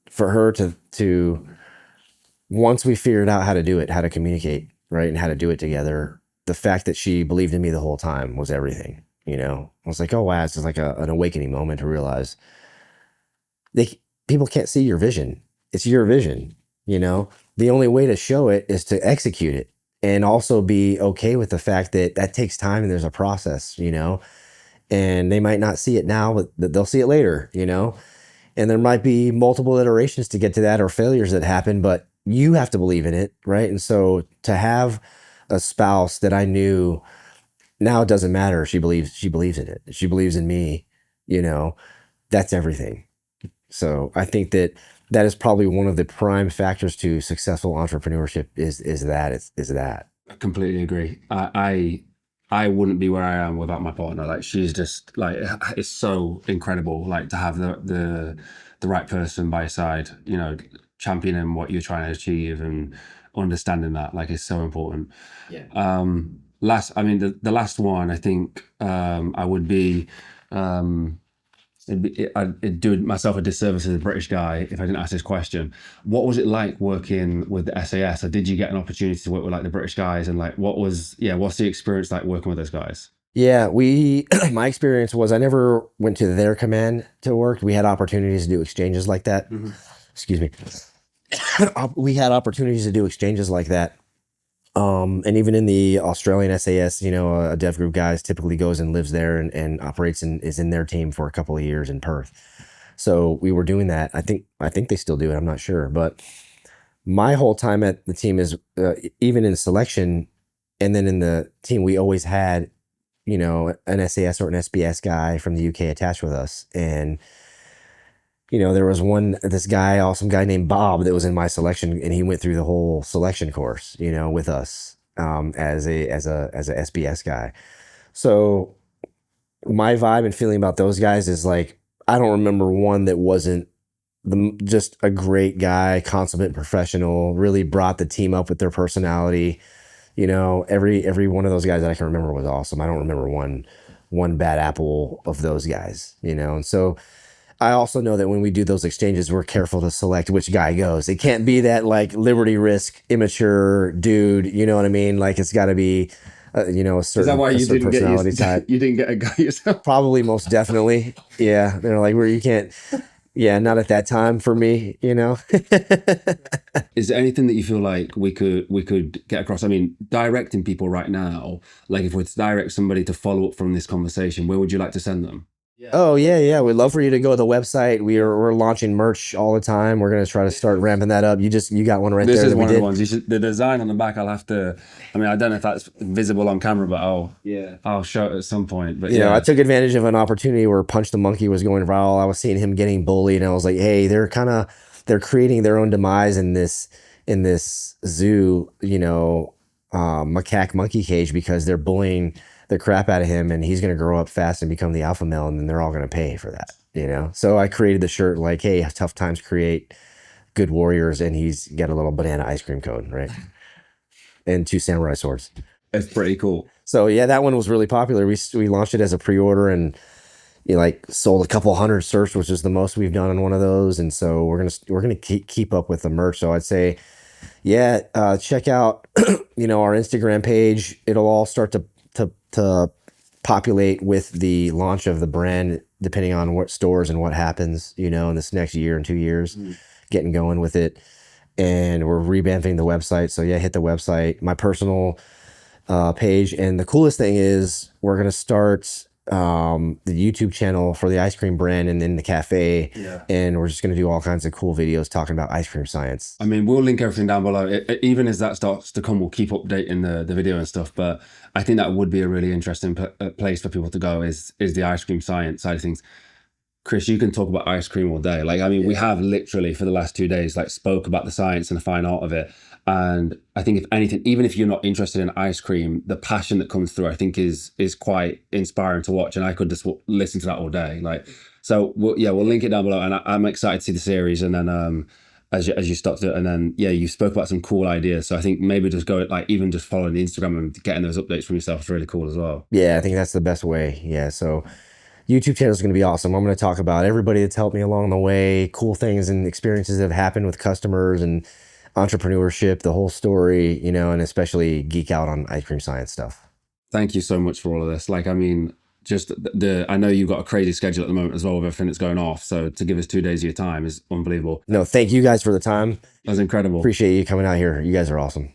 for her to once we figured out how to do it, how to communicate, right, and how to do it together, the fact that she believed in me the whole time was everything. You know, I was like, oh wow, it's just like an awakening moment to realize people can't see your vision. It's your vision. You know, the only way to show it is to execute it, and also be okay with the fact that takes time and there's a process. You know. And they might not see it now, but they'll see it later, you know? And there might be multiple iterations to get to that or failures that happen, but you have to believe in it, right? And so to have a spouse that I knew, now it doesn't matter. She believes in it. She believes in me, you know, that's everything. So I think that is probably one of the prime factors to successful entrepreneurship is that. I completely agree. I wouldn't be where I am without my partner. Like, she's just like, it's so incredible, like to have the right person by your side, you know, championing what you're trying to achieve and understanding that, like, it's so important. Yeah. The last one, I think, I would be, I'd do myself a disservice as a British guy if I didn't ask this question. What was it like working with the SAS? Or did you get an opportunity to work with like the British guys? And like, what's the experience like working with those guys? Yeah, my experience was I never went to their command to work. We had opportunities to do exchanges like that. Mm-hmm. Excuse me. We had opportunities to do exchanges like that. And even in the Australian SAS, you know, a DEVGRU guys typically goes and lives there and operates and is in their team for a couple of years in Perth. So we were doing that. I think they still do it. I'm not sure. But my whole time at the team is even in selection and then in the team, we always had, you know, an SAS or an SBS guy from the UK attached with us. And there was this guy, awesome guy named Bob that was in my selection, and he went through the whole selection course, with us, as a SBS guy. So my vibe and feeling about those guys is like, I don't remember one that wasn't just a great guy, consummate professional, really brought the team up with their personality. Every one of those guys that I can remember was awesome. I don't remember one bad apple of those guys, and so I also know that when we do those exchanges, we're careful to select which guy goes. It can't be that like Liberty Risk immature dude, you know what I mean? Like it's got to be a certain, Is that why you didn't personality type. You didn't get a guy yourself? Probably, most definitely. Yeah. They're like, where you can't, yeah, not at that time for me, Is there anything that you feel like we could get across? I mean, directing people right now, like if we're to direct somebody to follow up from this conversation, where would you like to send them? Oh, yeah. We'd love for you to go to the website. We're launching merch all the time. We're going to try to start ramping that up. You got one right there. This is one of the ones. The design on the back, I'll have to, I mean, I don't know if that's visible on camera, but I'll show it at some point. But I took advantage of an opportunity where Punch the Monkey was going viral. I was seeing him getting bullied, and I was like, hey, they're creating their own demise in this zoo, macaque monkey cage, because they're bullying the crap out of him, and he's going to grow up fast and become the alpha male, and then they're all going to pay for that, So I created the shirt like, hey, tough times create good warriors, and he's got a little banana ice cream cone, right? And 2 samurai swords. It's pretty cool. So yeah, that one was really popular. We launched it as a pre-order, and sold a couple hundred shirts, which is the most we've done on one of those. And so we're gonna keep up with the merch. So I'd say, yeah, check out our Instagram page. It'll all start to populate with the launch of the brand, depending on what stores and what happens, in this next year and 2 years, getting going with it. And we're revamping the website. So yeah, hit the website, my personal page. And the coolest thing is we're going to start the YouTube channel for the ice cream brand and then the cafe. Yeah. And we're just going to do all kinds of cool videos talking about ice cream science. I mean, we'll link everything down below. Even as that starts to come, we'll keep updating the video and stuff. But I think that would be a really interesting place for people to go is the ice cream science side of things. Chris, you can talk about ice cream all day. Like, I mean, we have literally for the last 2 days, like, spoke about the science and the fine art of it. And I think if anything, even if you're not interested in ice cream, the passion that comes through, I think is quite inspiring to watch. And I could just listen to that all day. Like, so we'll link it down below. And I'm excited to see the series. And then as you start to, and then, yeah, you spoke about some cool ideas. So I think maybe just go, like, even just following the Instagram and getting those updates from yourself is really cool as well. Yeah, I think that's the best way. Yeah. So YouTube channel is going to be awesome. I'm going to talk about everybody that's helped me along the way, cool things and experiences that have happened with customers and entrepreneurship, the whole story, and especially geek out on ice cream science stuff. Thank you so much for all of this. Like, I mean, just I know you've got a crazy schedule at the moment as well with everything that's going off. So to give us 2 days of your time is unbelievable. No, thank you guys for the time. That was incredible. Appreciate you coming out here. You guys are awesome.